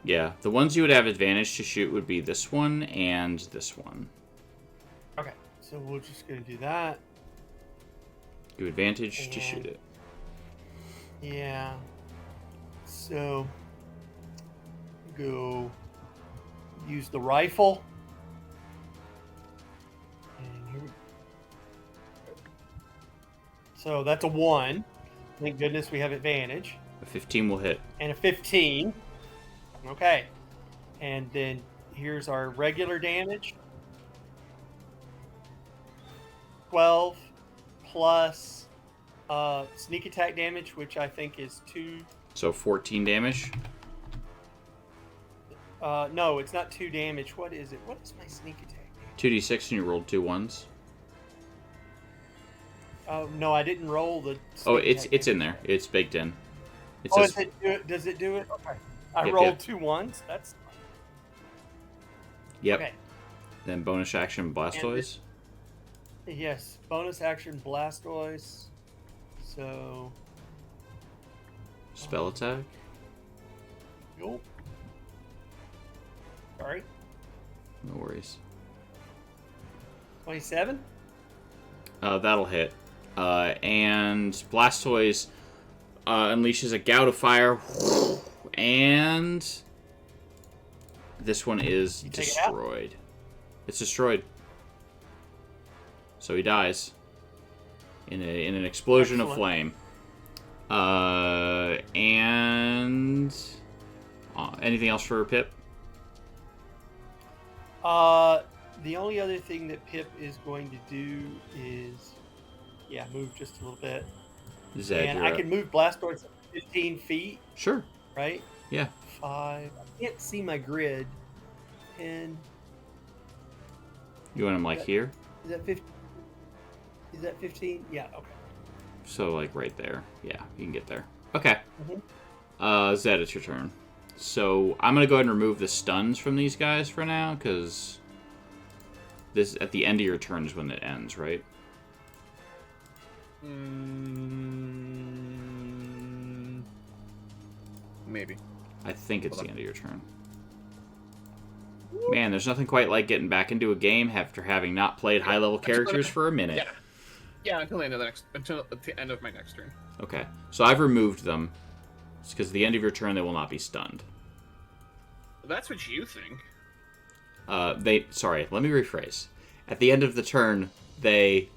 Yeah, the ones you would have advantage to shoot would be this one and this one. Okay, so we're just gonna do that. You advantage to shoot it. Yeah. So, go use the rifle. And here we go. So that's a 1. Thank goodness we have advantage. A 15 will hit. And a 15. Okay. And then here's our regular damage. 12 plus sneak attack damage, which I think is 2. So 14 damage? No, it's not 2 damage. What is it? What is my sneak attack damage? 2d6 and you rolled 2 1s. Oh no, I didn't roll the. Oh, sneak it's attack. in there. It's baked in. It Oh, says, does it do it? Okay. I Yep, rolled yep. 2 1s. That's yep. okay. Then bonus action Blastoise. Yes, bonus action Blastoise. So. Spell attack. Nope. Sorry. No worries. 27. That'll hit. And Blastoise unleashes a gout of fire, and this one is You take it destroyed. It's destroyed. So he dies in an explosion of Excellent. flame. And anything else for Pip? The only other thing that Pip is going to do is, move just a little bit. Zed, And you're I up. can move Blastoise 15 feet, Sure. right? Yeah. 5. I can't see my grid. 10. You want him like here? Is that 15? Is that 15? Yeah, okay. So like right there. Yeah, you can get there. Okay. Zed, it's your turn. So I'm gonna go ahead and remove the stuns from these guys for now, because this at the end of your turn is when it ends, right? Maybe. I think it's the end of your turn. Man, there's nothing quite like getting back into a game after having not played high-level characters for a minute. Yeah, until the end of the end of my next turn. Okay, so I've removed them because at the end of your turn they will not be stunned. That's what you think. Sorry, let me rephrase. At the end of the turn, they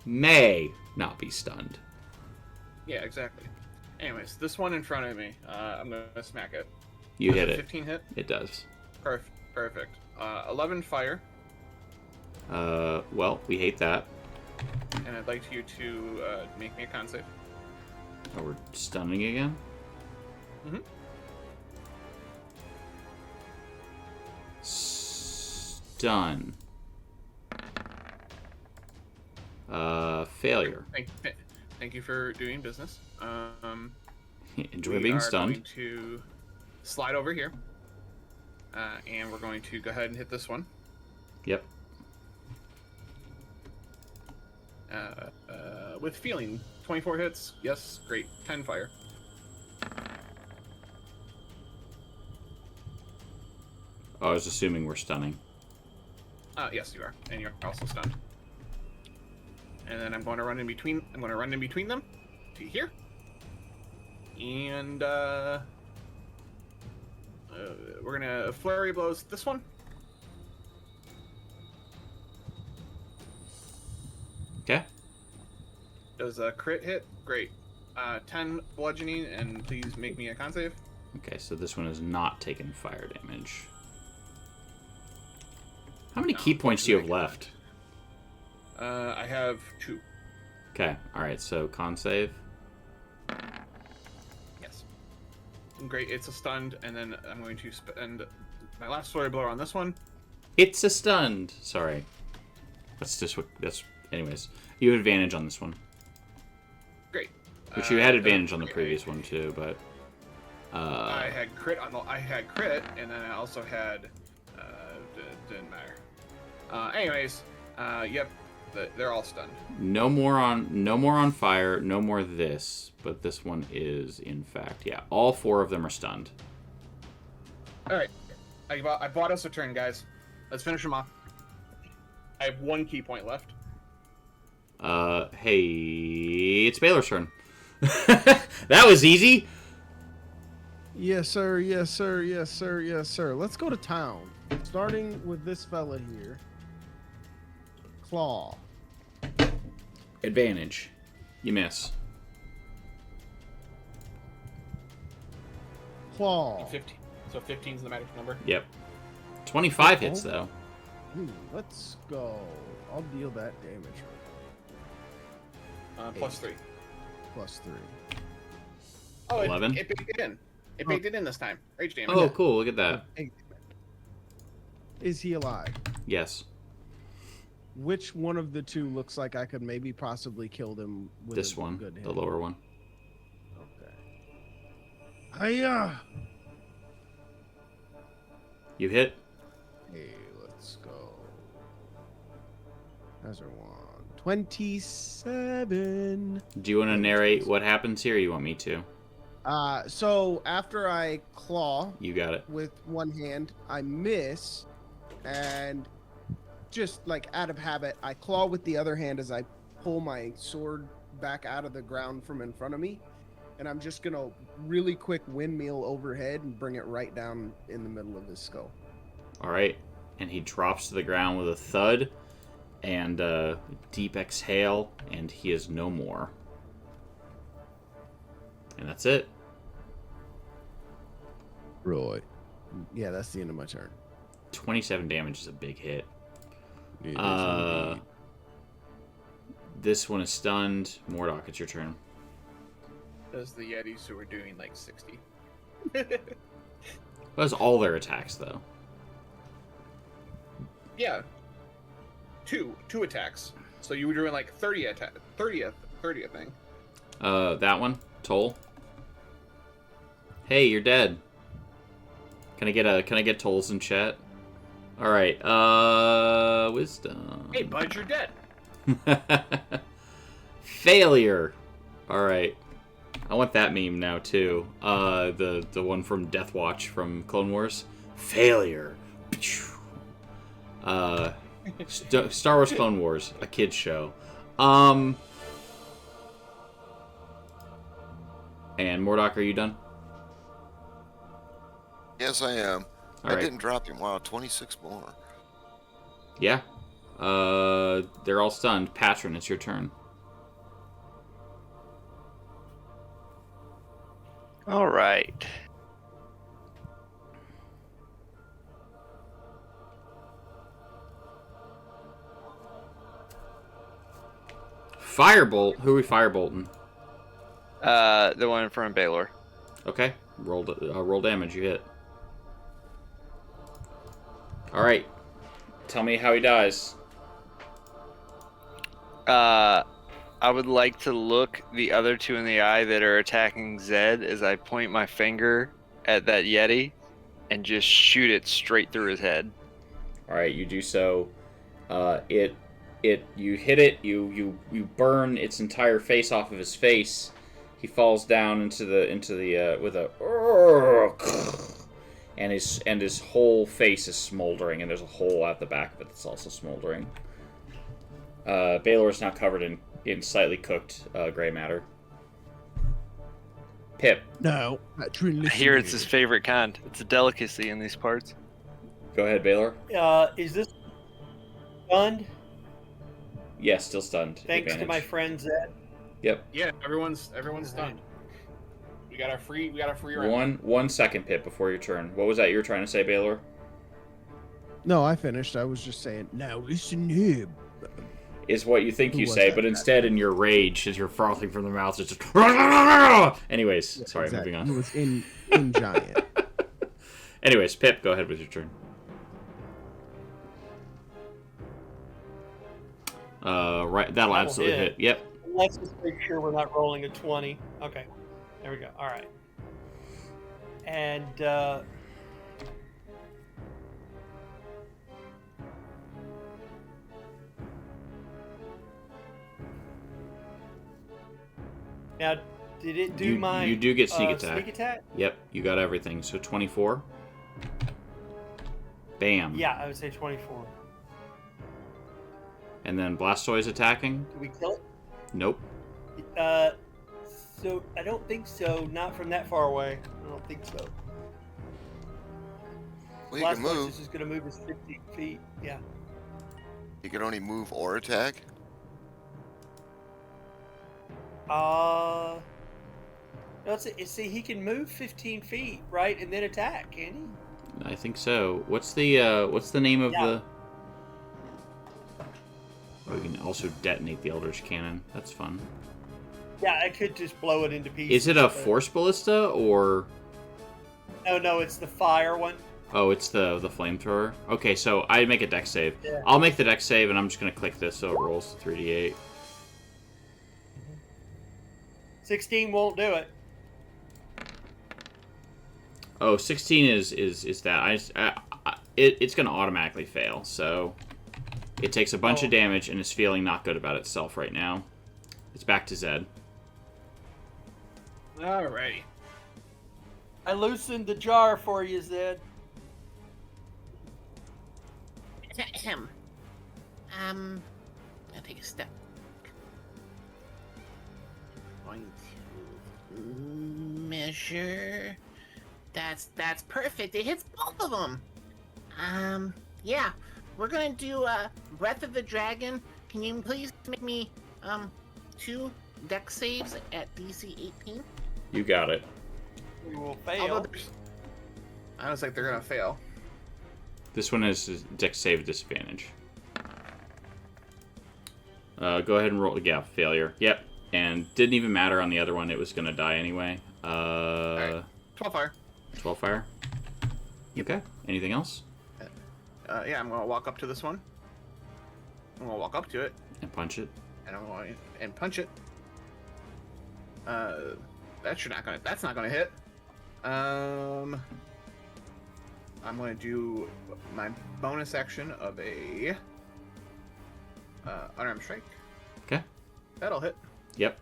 may not be stunned. Yeah, exactly. Anyways, this one in front of me, I'm gonna smack it. You Does hit a it. 15 hit? It does. Perfect. 11 fire, Well, we hate that. and I'd like you to make me a con save. Oh, we're stunning again? Mm-hmm. Stun. Failure. Thank you for doing business. Enjoy being stunned. We are going to slide over here, and we're going to go ahead and hit this one. Yep. With feeling, 24 hits. Yes, great. 10 fire. Oh, I was assuming we're stunning. Yes, you are, and you're also stunned. And then I'm going to run in between. I'm going to run in between them to here, and we're gonna flurry blows this one. Okay. Does a crit hit? Great. 10 bludgeoning, and please make me a con save. Okay, so this one is not taking fire damage. How many key points do you have left? I have 2. Okay, alright, so con save. Yes. Great, it's a stunned, and then I'm going to spend my last flurry blow on this one. It's a stunned! Sorry. Anyways. You have advantage on this one. Great. Which you had advantage on the previous one too, but... I had crit, and then I also had... didn't matter. Anyways, yep, they're all stunned. No more on fire, no more this, but this one is, in fact, yeah. All 4 of them are stunned. Alright. I bought us a turn, guys. Let's finish them off. I have 1 key point left. Hey, it's Baylor's turn. That was easy. Yes, sir. Yes, sir. Yes, sir. Yes, sir. Let's go to town. Starting with this fella here. Claw. Advantage. You miss. Claw. 15. So 15 is the magic number. Yep. 25 hits, though. Let's go. I'll deal that damage. Plus 3. Plus 3. Oh, 11? It baked it in. It baked it in this time. Rage damage. Oh, cool. Look at that. Is he alive? Yes. which one of the two looks like I could maybe possibly kill them with This a one, good hit? the lower one. Okay. Hiya! You hit. Hey, let's go. How's our one? 27. Do you want to narrate what happens here, or you want me to? So after I claw You got it. with one hand, I miss, and just like out of habit, I claw with the other hand as I pull my sword back out of the ground from in front of me, and I'm just gonna really quick windmill overhead and bring it right down in the middle of his skull. All right, and he drops to the ground with a thud and a deep exhale, and he is no more. And that's it. Right. Yeah, that's the end of my turn. 27 damage is a big hit. It is indeed. This one is stunned. Mordok, it's your turn. Does the Yetis who are doing like 60? That's all their attacks, though. Yeah. Two attacks. So you were doing like 30 attack, 30th thing. That one, Toll. Hey, you're dead. Can I get Tolls in chat? All right. Wisdom. Hey, bud, you're dead. Failure. All right. I want that meme now too. The one from Death Watch from Clone Wars. Failure. Star Wars Clone Wars, a kids show. And Mordok, are you done? Yes, I am. All I right. didn't drop him. Wow, 26 more. Yeah. They're all stunned. Patron, it's your turn. All right. Firebolt. Who are we firebolting? The one in front of Baylor. Okay. Roll damage. You hit. All right. Tell me how he dies. I would like to look the other two in the eye that are attacking Zed as I point my finger at that Yeti and just shoot it straight through his head. All right, you do so. You hit it. You burn its entire face off of his face. He falls down into the with a and his whole face is smoldering, and there's a hole at the back of it that's also smoldering. Baylor is now covered in slightly cooked gray matter. Pip. No. I hear it's his favorite kind. It's a delicacy in these parts. Go ahead, Baylor. Is this stunned? Yes, still stunned. Thanks Advantage. to my friend Zed. Yep. Yeah, everyone's done. We got a free round. 1 second, Pip, before your turn. What was that you were trying to say, Baylor? No, I finished. I was just saying, now listen here. Is what you think Who you was say, that but guy? instead in your rage, as you're frothing from the mouth, it's just... Anyways, sorry, Exactly. moving on. It was in giant. Anyways, Pip, go ahead with your turn. Right, that'll absolutely hit. Yep. Let's just make sure we're not rolling a 20. Okay. There we go. All right. And now, did it do my? You do get sneak attack. Sneak attack? Yep, you got everything. So 24. Bam. Yeah, I would say 24. And then Blastoise attacking. Did we kill it? Nope. So I don't think so. Not from that far away. I don't think so. Well, you can Blastoise move. is just gonna move his 50 feet. Yeah. You can only move or attack. No, see, he can move 15 feet, right, and then attack, can he? I think so. What's the name of the... Oh, you can also detonate the Eldritch Cannon. That's fun. Yeah, I could just blow it into pieces. Is it a Force Ballista, or... No, it's the fire one. Oh, it's the flamethrower. Okay, so I make a dex save. Yeah. I'll make the dex save, and I'm just gonna click this so it rolls 3d8. 16 won't do it. Oh, 16 is that. It's gonna automatically fail. So it takes a bunch of damage and is feeling not good about itself right now. It's back to Zed. Alrighty. I loosened the jar for you, Zed. Ahem. I'll take a step. Going to measure. That's perfect. It hits both of them. Yeah. We're gonna do Breath of the Dragon. Can you please make me 2 dex saves at DC 18? You got it. We will fail. I was like, they're gonna fail. This one has dex save disadvantage. Go ahead and roll. Yeah, failure. Yep. And didn't even matter on the other one. It was gonna die anyway. Right. 12 fire. 12 fire. Okay. Anything else? Yeah, I'm gonna walk up to this one. I'm gonna walk up to it. And punch it. And I'm going and punch it. That's not gonna hit. I'm gonna do my bonus action of a unarmed strike. Okay. That'll hit. Yep.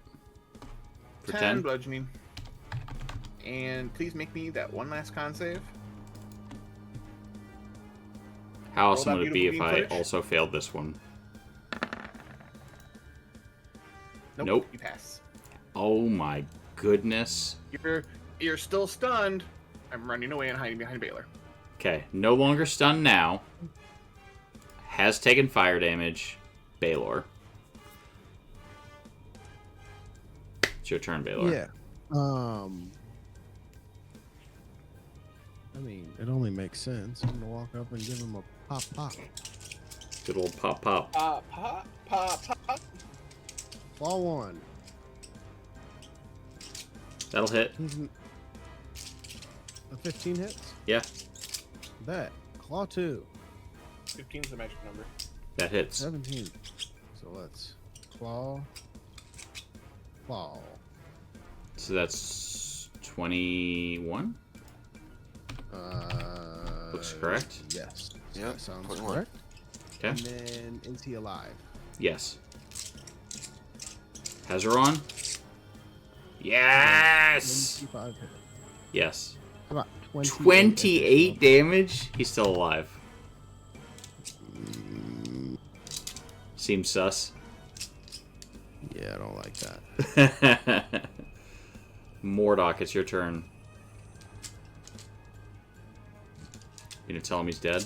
For 10 bludgeoning. And please make me that one last con save. How Roll awesome that would it be if beautiful I beam footage. also failed this one? Nope. You pass. Oh my goodness. You're still stunned. I'm running away and hiding behind Baylor. Okay, no longer stunned now. Has taken fire damage. Baylor. It's your turn, Baylor. Yeah. I mean, it only makes sense. I'm gonna walk up and give him a pop. Good old pop. Pop, pop, pop, pop. Claw 1. That'll hit. A 15 hits? Yeah, Bet. Claw 2. 15 is the magic number. that hits. 17. So let's claw. So that's 21? Looks correct. Yes. Yeah, That sounds 21. correct. Okay. And then, is he alive? Yes. Has her on? Yes! 25 hit. Yes. How about 28 damage? He's still alive. Seems sus. Yeah, I don't like that. Mordok, it's your turn. You gonna tell him he's dead?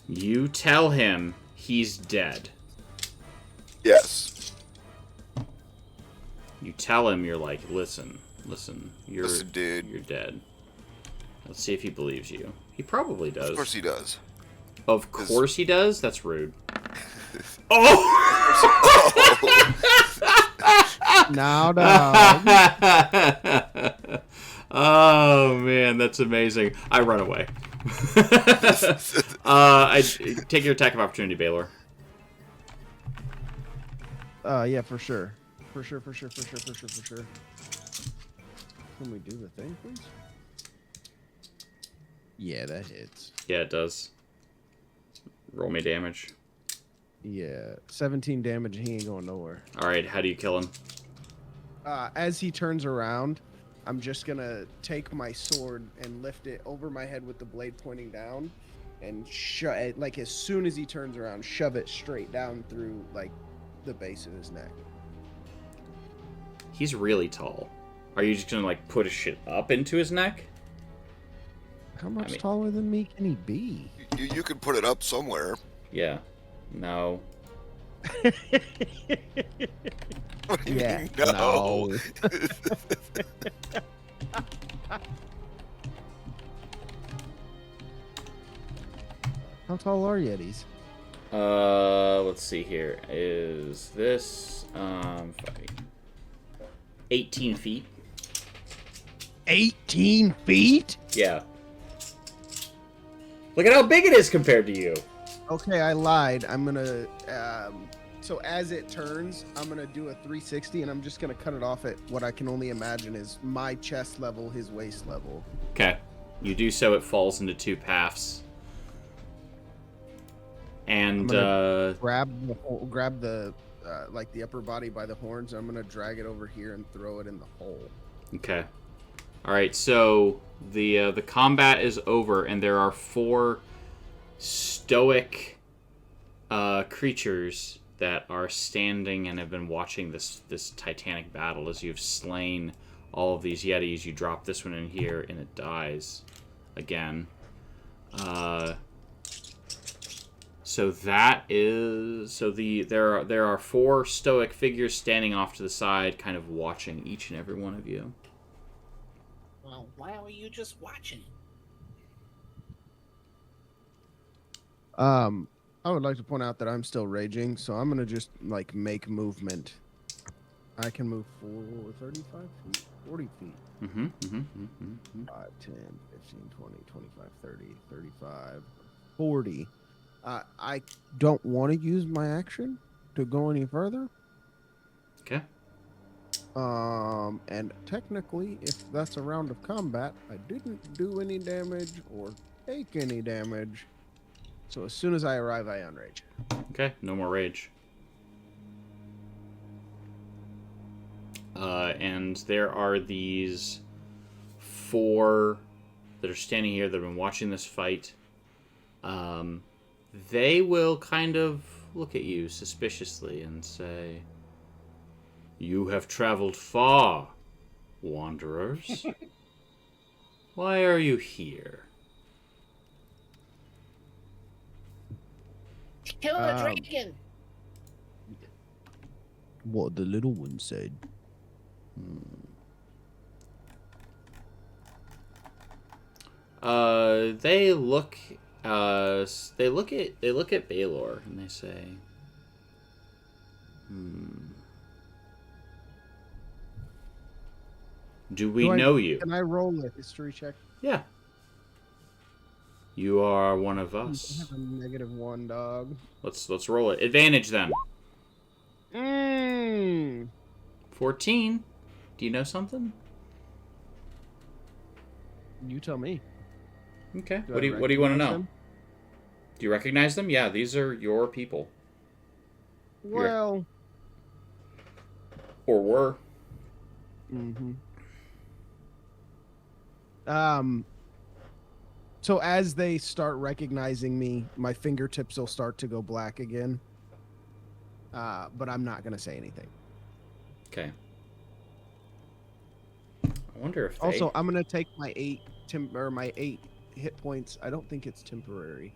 You tell him he's dead. Yes. You tell him you're like, listen, you're Dude. you're dead. Let's see if he believes you. He probably does. Of course he does. Of course he does? That's rude. Oh! Now, Oh man, that's amazing. I run away. I take your attack of opportunity, Baylor. Yeah, for sure. For sure. Can we do the thing, please? Yeah, that hits. Yeah, it does. Roll me damage. Yeah, 17 damage. He ain't going nowhere. All right, how do you kill him? As he turns around, I'm just gonna take my sword and lift it over my head with the blade pointing down, and like as soon as he turns around, shove it straight down through like the base of his neck. He's really tall. Are you just gonna like put his shit up into his neck? How much taller than me can he be? You could put it up somewhere. Yeah. No. What do you Yeah. mean, no. How tall are Yetis? Let's see here. Is this 5, 18 feet. 18 feet? Yeah. Look at how big it is compared to you. Okay, I lied. I'm gonna. So as it turns, I'm gonna do a 360, and I'm just gonna cut it off at what I can only imagine is my chest level, his waist level. Okay. You do so, it falls into two paths. And grab the like the upper body by the horns. I'm gonna drag it over here and throw it in the hole. Okay. All right. So the combat is over, and there are 4 stoic creatures that are standing and have been watching this titanic battle. As you've slain all of these Yetis, you drop this one in here, and it dies again. So that is there are 4 stoic figures standing off to the side, kind of watching each and every one of you. Well, why were you just watching? I would like to point out that I'm still raging, so I'm gonna just like make movement. I can move 35 feet, 40 feet. 5, 10, 15, 20, 25, 30, 35, 40. I don't want to use my action to go any further. Okay. And technically, if that's a round of combat, I didn't do any damage or take any damage. So as soon as I arrive, I unrage. Okay, no more rage. And there are these 4 that are standing here that have been watching this fight. They will kind of look at you suspiciously and say, "You have traveled far, wanderers. Why are you here?" Kill the dragon. What the little one said. They look at Baylor and they say, Do we know you? Can I roll a history check? Yeah. You are one of I us. have a -1, dog. Let's roll it. Advantage then. 14. Do you know something? You tell me. Okay. What do you want to know? Do you recognize them? Yeah, these are your people. Well. Or were. So as they start recognizing me, my fingertips will start to go black again. But I'm not gonna say anything. Okay. I wonder if Also, I'm gonna take my 8 hit points. I don't think it's temporary.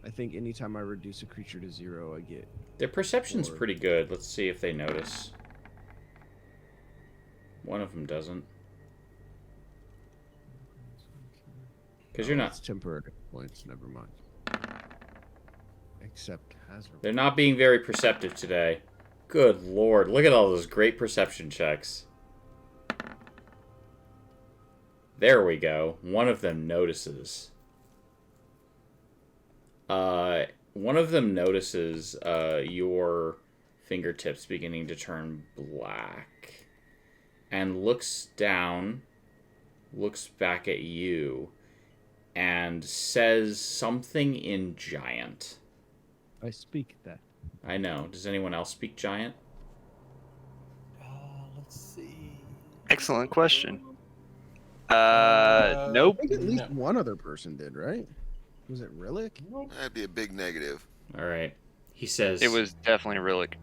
I think anytime I reduce a creature to 0, I get. Their perception's pretty good. Let's see if they notice. One of them doesn't. Because you're not. It's temporary points. Never mind. Except hazard. They're not being very perceptive today. Good lord! Look at all those great perception checks. There we go. One of them notices. One of them notices your fingertips beginning to turn black, and looks down, looks back at you, and says something in Giant. I speak that. I know. Does anyone else speak Giant? Let's see. Excellent question. Nope. I think at least one other person did, right? Was it Rillick? That'd be a big negative. All right. He says... It was definitely Rillick.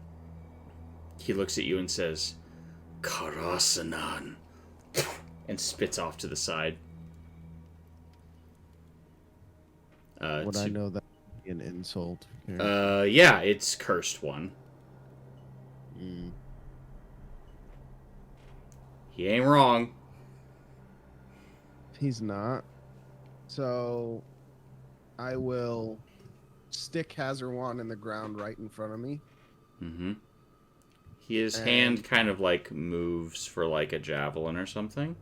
He looks at you and says, Karasanan, and spits off to the side. Would I know that would be an insult? Yeah, it's cursed one. He ain't wrong. He's not. So I will stick Hazarwan in the ground right in front of me. His hand kind of like moves for like a javelin or something.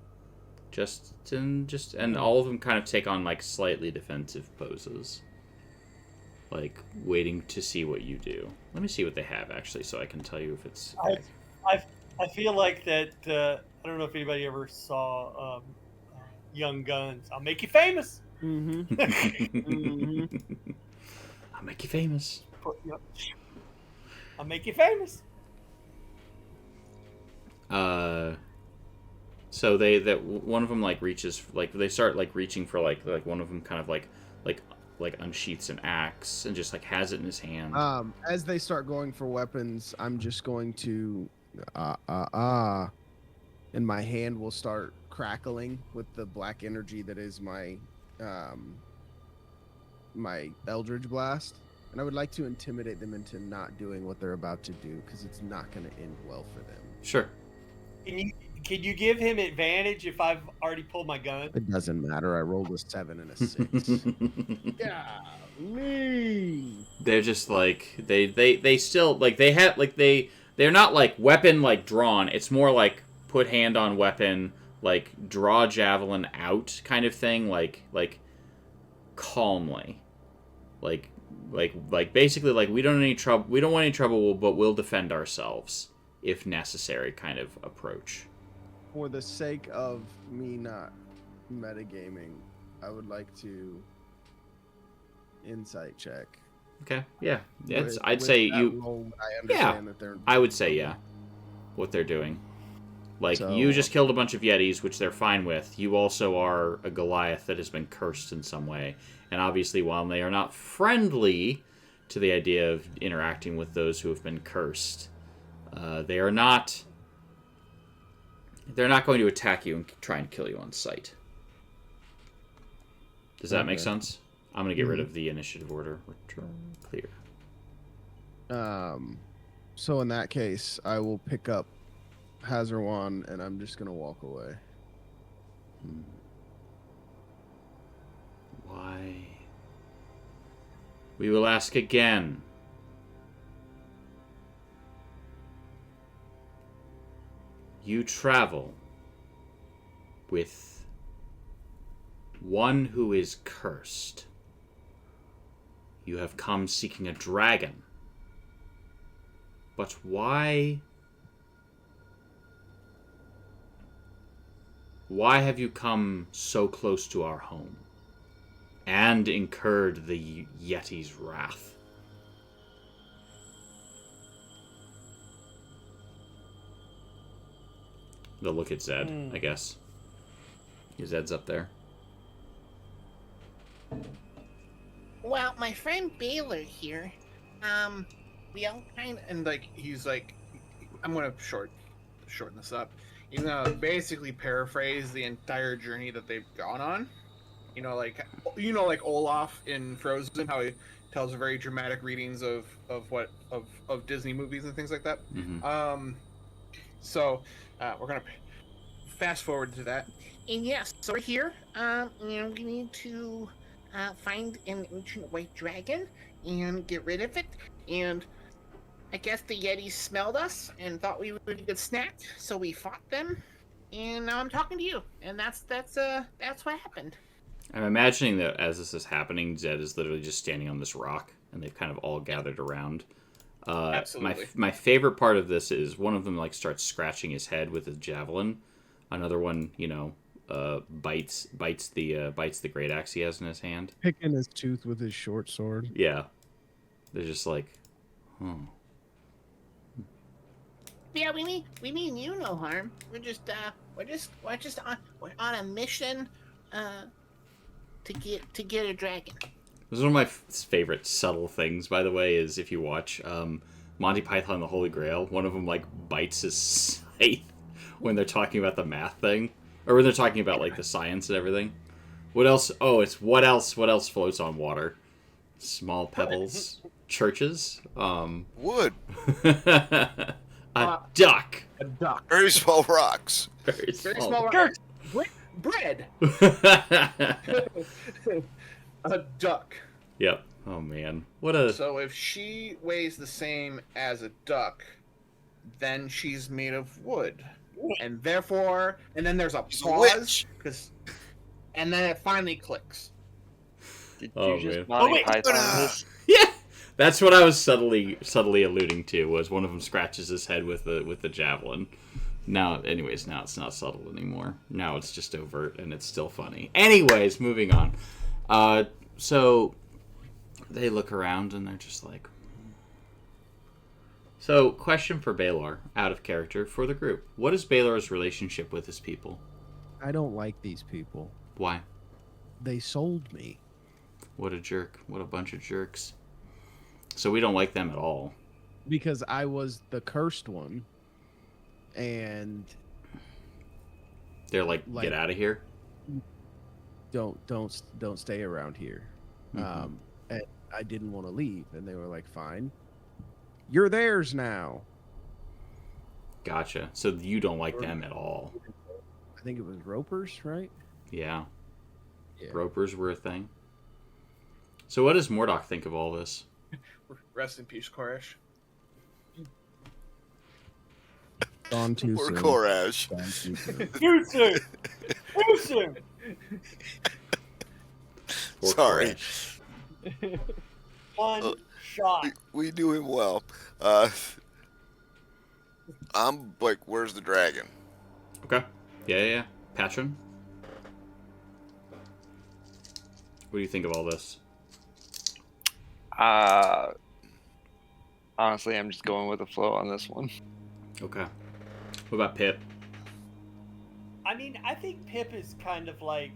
And all of them kind of take on like slightly defensive poses. Like waiting to see what you do. Let me see what they have actually, so I can tell you if it's. I feel like that. I don't know if anybody ever saw Young Guns. I'll make you famous. Mm-hmm. Mm-hmm. I'll make you famous. I'll make you famous. So one of them like reaches, like they start like reaching for like one of them kind of like unsheaths an axe and just like has it in his hand. As they start going for weapons, I'm just going to and my hand will start crackling with the black energy that is my my Eldritch Blast, and I would like to intimidate them into not doing what they're about to do, because it's not going to end well for them. Sure. Can you give him advantage if I've already pulled my gun? It doesn't matter. I rolled a 7 and a 6. Golly. They're just like they still like they have like they're not like weapon like drawn. It's more like put hand on weapon, like draw javelin out kind of thing, like calmly, like basically like we don't want any trouble, but we'll defend ourselves if necessary kind of approach. For the sake of me not metagaming, I would like to insight check. Okay, yeah. I'd say you. Role, I understand that they're. I would say yeah. What they're doing, like So- you just killed a bunch of Yetis, which they're fine with. You also are a Goliath that has been cursed in some way, and obviously, while they are not friendly to the idea of interacting with those who have been cursed, they are not. They're not going to attack you and try and kill you on sight. Does that make sense? I'm going to get rid of the initiative order. Return clear. So in that case, I will pick up Hazarwan and I'm just gonna walk away. Why? We will ask again. You travel with one who is cursed. You have come seeking a dragon. But why? Why have you come so close to our home and incurred the Yeti's wrath? They'll look at Zed, I guess. Zed's up there. Well, my friend Baylor here, we all kind of... And, like, he's like... I'm gonna shorten this up. He's gonna basically paraphrase the entire journey that they've gone on. Like Olaf in Frozen, how he tells very dramatic readings of Disney movies and things like that. Mm-hmm. So we're gonna fast forward to that. And yes, so we're here. We need to find an ancient white dragon and get rid of it. And I guess the Yetis smelled us and thought we would be a good snack, so we fought them. And now I'm talking to you, and that's what happened. I'm imagining that as this is happening, Zed is literally just standing on this rock, and they've kind of all gathered around. Absolutely. My favorite part of this is one of them like starts scratching his head with his javelin. Another one, bites the great axe he has in his hand. Picking his tooth with his short sword. Yeah, they're just like, Yeah, we mean you no harm. We're on a mission to get a dragon. This is one of my favorite subtle things, by the way, is if you watch Monty Python and the Holy Grail, one of them like bites his scythe when they're talking about the math thing, or when they're talking about like the science and everything. What else? Oh, it's what else floats on water? Small pebbles, churches, Wood. a duck. A duck. Very small rocks. Very Very small. small rock. Bread. A duck. Yep. Oh man, what a. So if she weighs the same as a duck, then she's made of wood. And therefore, and then there's a She's a pause, witch. and then it finally clicks. Did Oh, you just man. Monty wait. Python this? Yeah, that's what I was subtly alluding to. Was one of them scratches his head with the javelin. Now, anyways, now it's not subtle anymore. Now it's just overt, and it's still funny. Anyways, moving on. So they look around and they're just like. So, question for Baylor, out of character for the group: what is Baylor's relationship with his people? I don't like these people. Why? They sold me. What a jerk! What a bunch of jerks! So we don't like them at all. Because I was the cursed one. And they're like get out of here. Don't stay around here. Mm-hmm. And I didn't want to leave, and they were like, fine, you're theirs now. Gotcha. So you don't like them at all. I think it was ropers, right? Yeah. Ropers were a thing. So what does Mordok think of all this? Rest in peace, Koresh. Gone too Poor soon. Korash. Gone too soon. Too soon. Too soon. Poor Sorry. One shot. We do him well. I'm like, where's the dragon? Okay. Yeah. Patron? What do you think of all this? Honestly, I'm just going with the flow on this one. Okay. What about Pip? I mean, I think Pip is kind of like,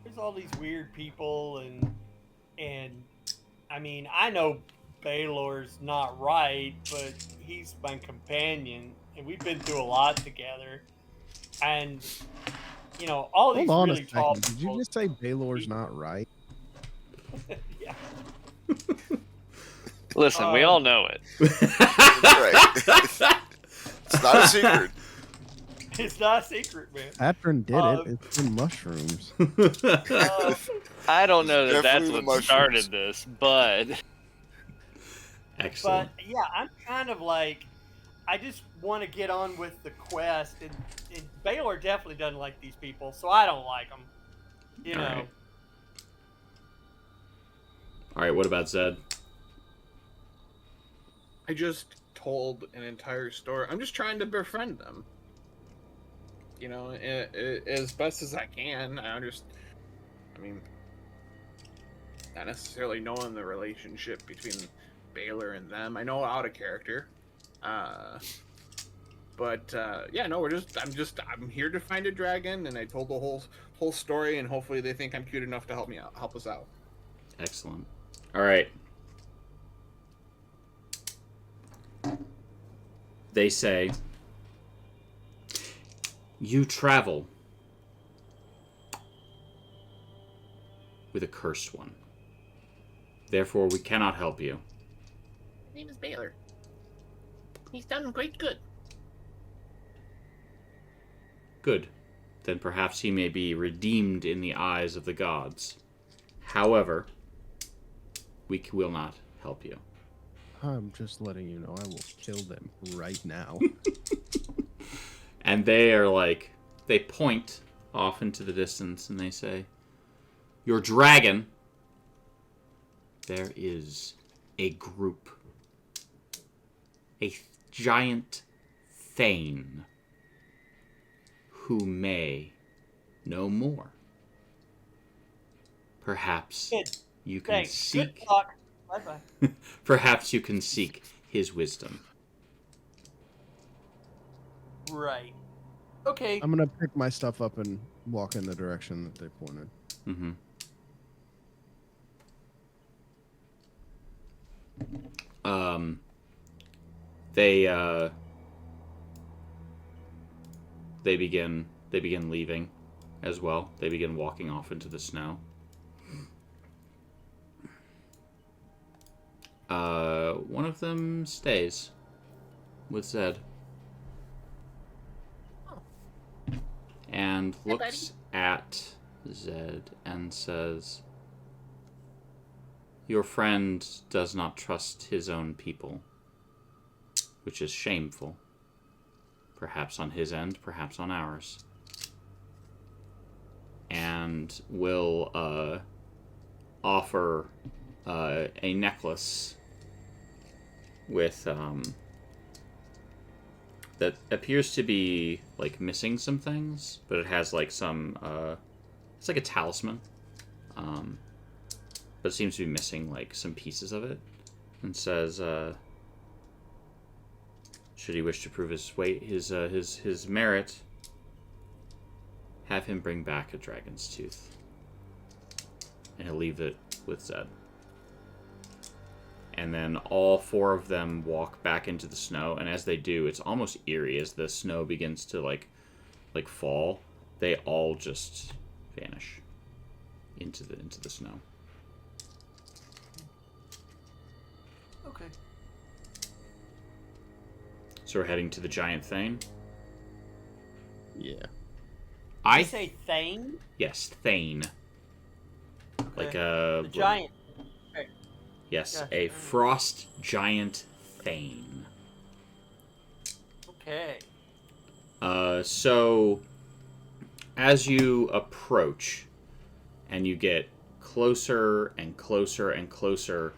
there's all these weird people, and I mean, I know Baylor's not right, but he's my companion, and we've been through a lot together, and you know, all these Hold on really a tall second. Did people. you just say Baylor's not right? Yeah. Listen, we all know it. Right. It's not a secret. It's not a secret, man. Patron did it. It's in mushrooms. I don't know that that's Definitely the what started this, but Excellent. But yeah, I'm kind of like, I just want to get on with the quest, and Baylor definitely doesn't like these people, so I don't like them. You know. Right. All right. What about Zed? I just told an entire story. I'm just trying to befriend them. You know, as best as I can. I mean, not necessarily knowing the relationship between Baylor and them. I know out of character. But yeah, no, I'm here to find a dragon, and I told the whole story, and hopefully they think I'm cute enough to help us out. Excellent. All right. They say, you travel with a cursed one. Therefore, we cannot help you. His name is Baylor. He's done great good. Good. Then perhaps he may be redeemed in the eyes of the gods. However, we will not help you. I'm just letting you know I will kill them right now. And they are like, they point off into the distance and they say, your dragon, there is a group, a giant thane who may know more. Perhaps Good. you can Thanks. seek. Good luck. Bye-bye. Perhaps you can seek his wisdom. Right. Okay. I'm gonna pick my stuff up and walk in the direction that they pointed. Mm-hmm. They begin leaving as well. They begin walking off into the snow. One of them stays with Zed and looks at Zed and says, your friend does not trust his own people, which is shameful. perhaps on his end, perhaps on ours, and will offer a necklace with that appears to be like missing some things, but it has like some it's like a talisman, but it seems to be missing like some pieces of it, and says should he wish to prove his weight, his merit, have him bring back a dragon's tooth, and he'll leave it with Zed. And then all four of them walk back into the snow, and as they do, it's almost eerie as the snow begins to like fall. They all just vanish into the snow. Okay. So we're heading to the giant Thane. Yeah. You say Thane? Yes, Thane. Okay. Like a the giant. Okay. Yes, Gotcha. a frost giant Thane. Okay. So as you approach and you get closer and closer and closer,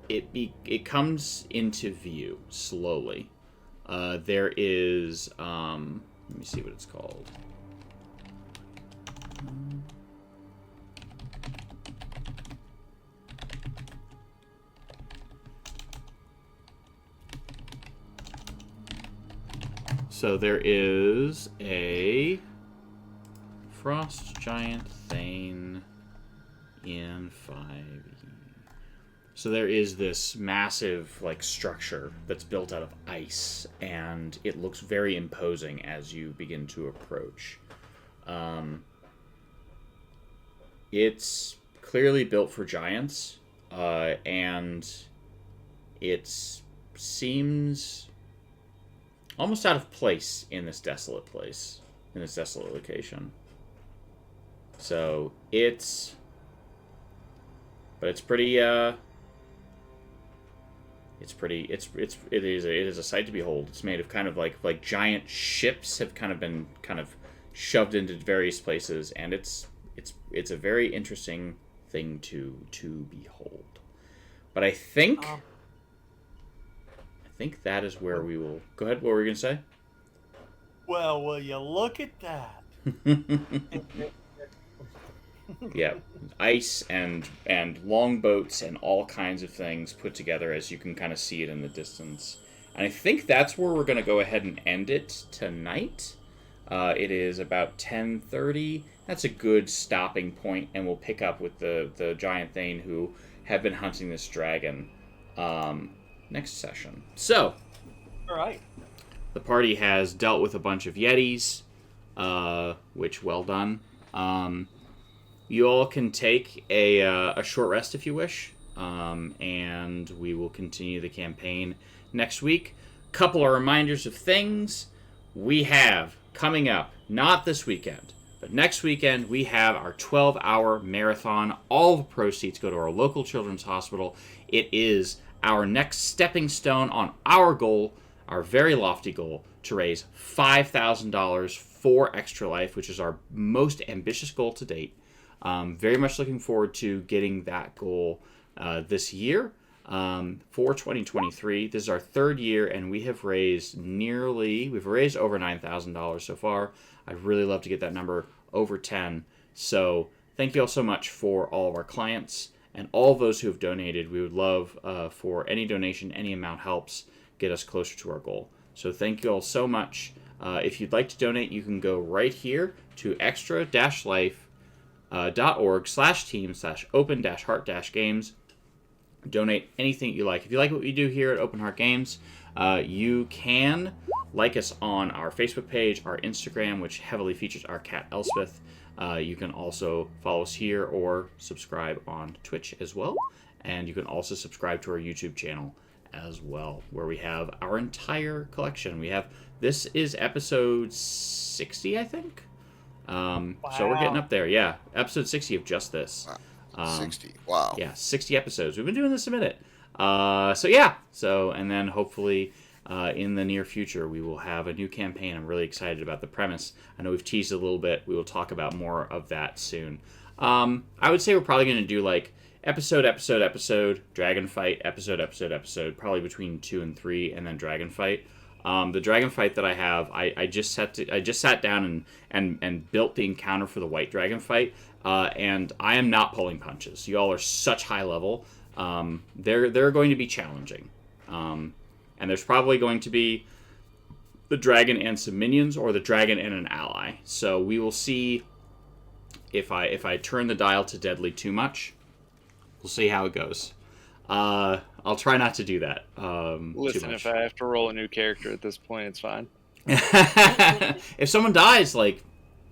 it comes into view slowly. There is let me see what it's called. So there is a frost giant Thane in 5e. So there is this massive like structure that's built out of ice, and it looks very imposing as you begin to approach. It's clearly built for giants, and it seems almost out of place in this desolate place, in this desolate location. So it's pretty. It is a sight to behold. It's made of kind of like giant ships have kind of been shoved into various places, and it's a very interesting thing to behold. But I think that is where we will go ahead. What were you gonna say? Well, will you look at that? Yeah, ice and longboats and all kinds of things put together, as you can kind of see it in the distance. And I think that's where we're going to go ahead and end it tonight. It is about 10:30. That's a good stopping point, and we'll pick up with the giant Thane who have been hunting this dragon next session. So, all right. The party has dealt with a bunch of Yetis, which well done. You all can take a short rest if you wish, and we will continue the campaign next week. Couple of reminders of things we have coming up, not this weekend, but next weekend we have our 12-hour marathon. All the proceeds go to our local children's hospital. It is our next stepping stone on our goal, our very lofty goal, to raise $5,000 for Extra Life, which is our most ambitious goal to date. Very much looking forward to getting that goal this year for 2023. This is our third year, and we've raised over $9,000 so far. I'd really love to get that number over 10. So thank you all so much for all of our clients and all those who have donated. We would love for any donation, any amount helps get us closer to our goal. So thank you all so much. If you'd like to donate, you can go right here to extra-life.org/team/open-heart-games. Donate anything you like. If you like what we do here at Open Heart Games, you can like us on our Facebook page, our Instagram, which heavily features our cat Elspeth. You can also follow us here or subscribe on Twitch as well. And you can also subscribe to our YouTube channel as well, where we have our entire collection. This is episode 60, I think. Wow. So we're getting up there. Yeah, episode 60 of just this. 60. Wow. Yeah, 60 episodes. We've been doing this a minute. And then hopefully in the near future, we will have a new campaign. I'm really excited about the premise. I know we've teased a little bit. We will talk about more of that soon. I would say we're probably going to do like episode, dragon fight, episode, probably between 2 and 3, and then dragon fight. The dragon fight that I have, I just sat down and built the encounter for the white dragon fight, and I am not pulling punches. You all are such high level. They're going to be challenging. And there's probably going to be the dragon and some minions, or the dragon and an ally. So we will see if I turn the dial to deadly too much. We'll see how it goes. I'll try not to do that. Listen, if I have to roll a new character at this point, it's fine. If someone dies, like,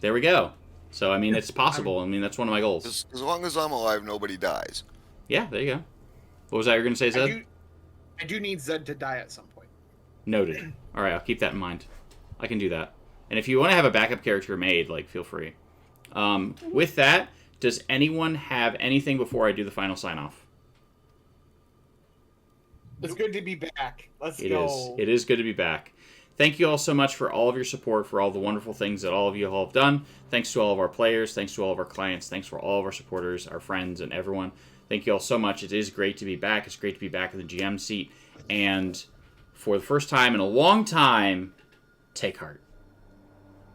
there we go. So, I mean, it's possible. I mean, that's one of my goals. As long as I'm alive, nobody dies. Yeah, there you go. What was that you were going to say, Zed? I do need Zed to die at some point. Noted. All right, I'll keep that in mind. I can do that. And if you want to have a backup character made, like, feel free. With that, does anyone have anything before I do the final sign-off? It's good to be back. Let's go. It is good to be back. Thank you all so much for all of your support, for all the wonderful things that all of you all have done. Thanks to all of our players. Thanks to all of our clients. Thanks for all of our supporters, our friends, and everyone. Thank you all so much. It is great to be back. It's great to be back in the GM seat. And for the first time in a long time, take heart.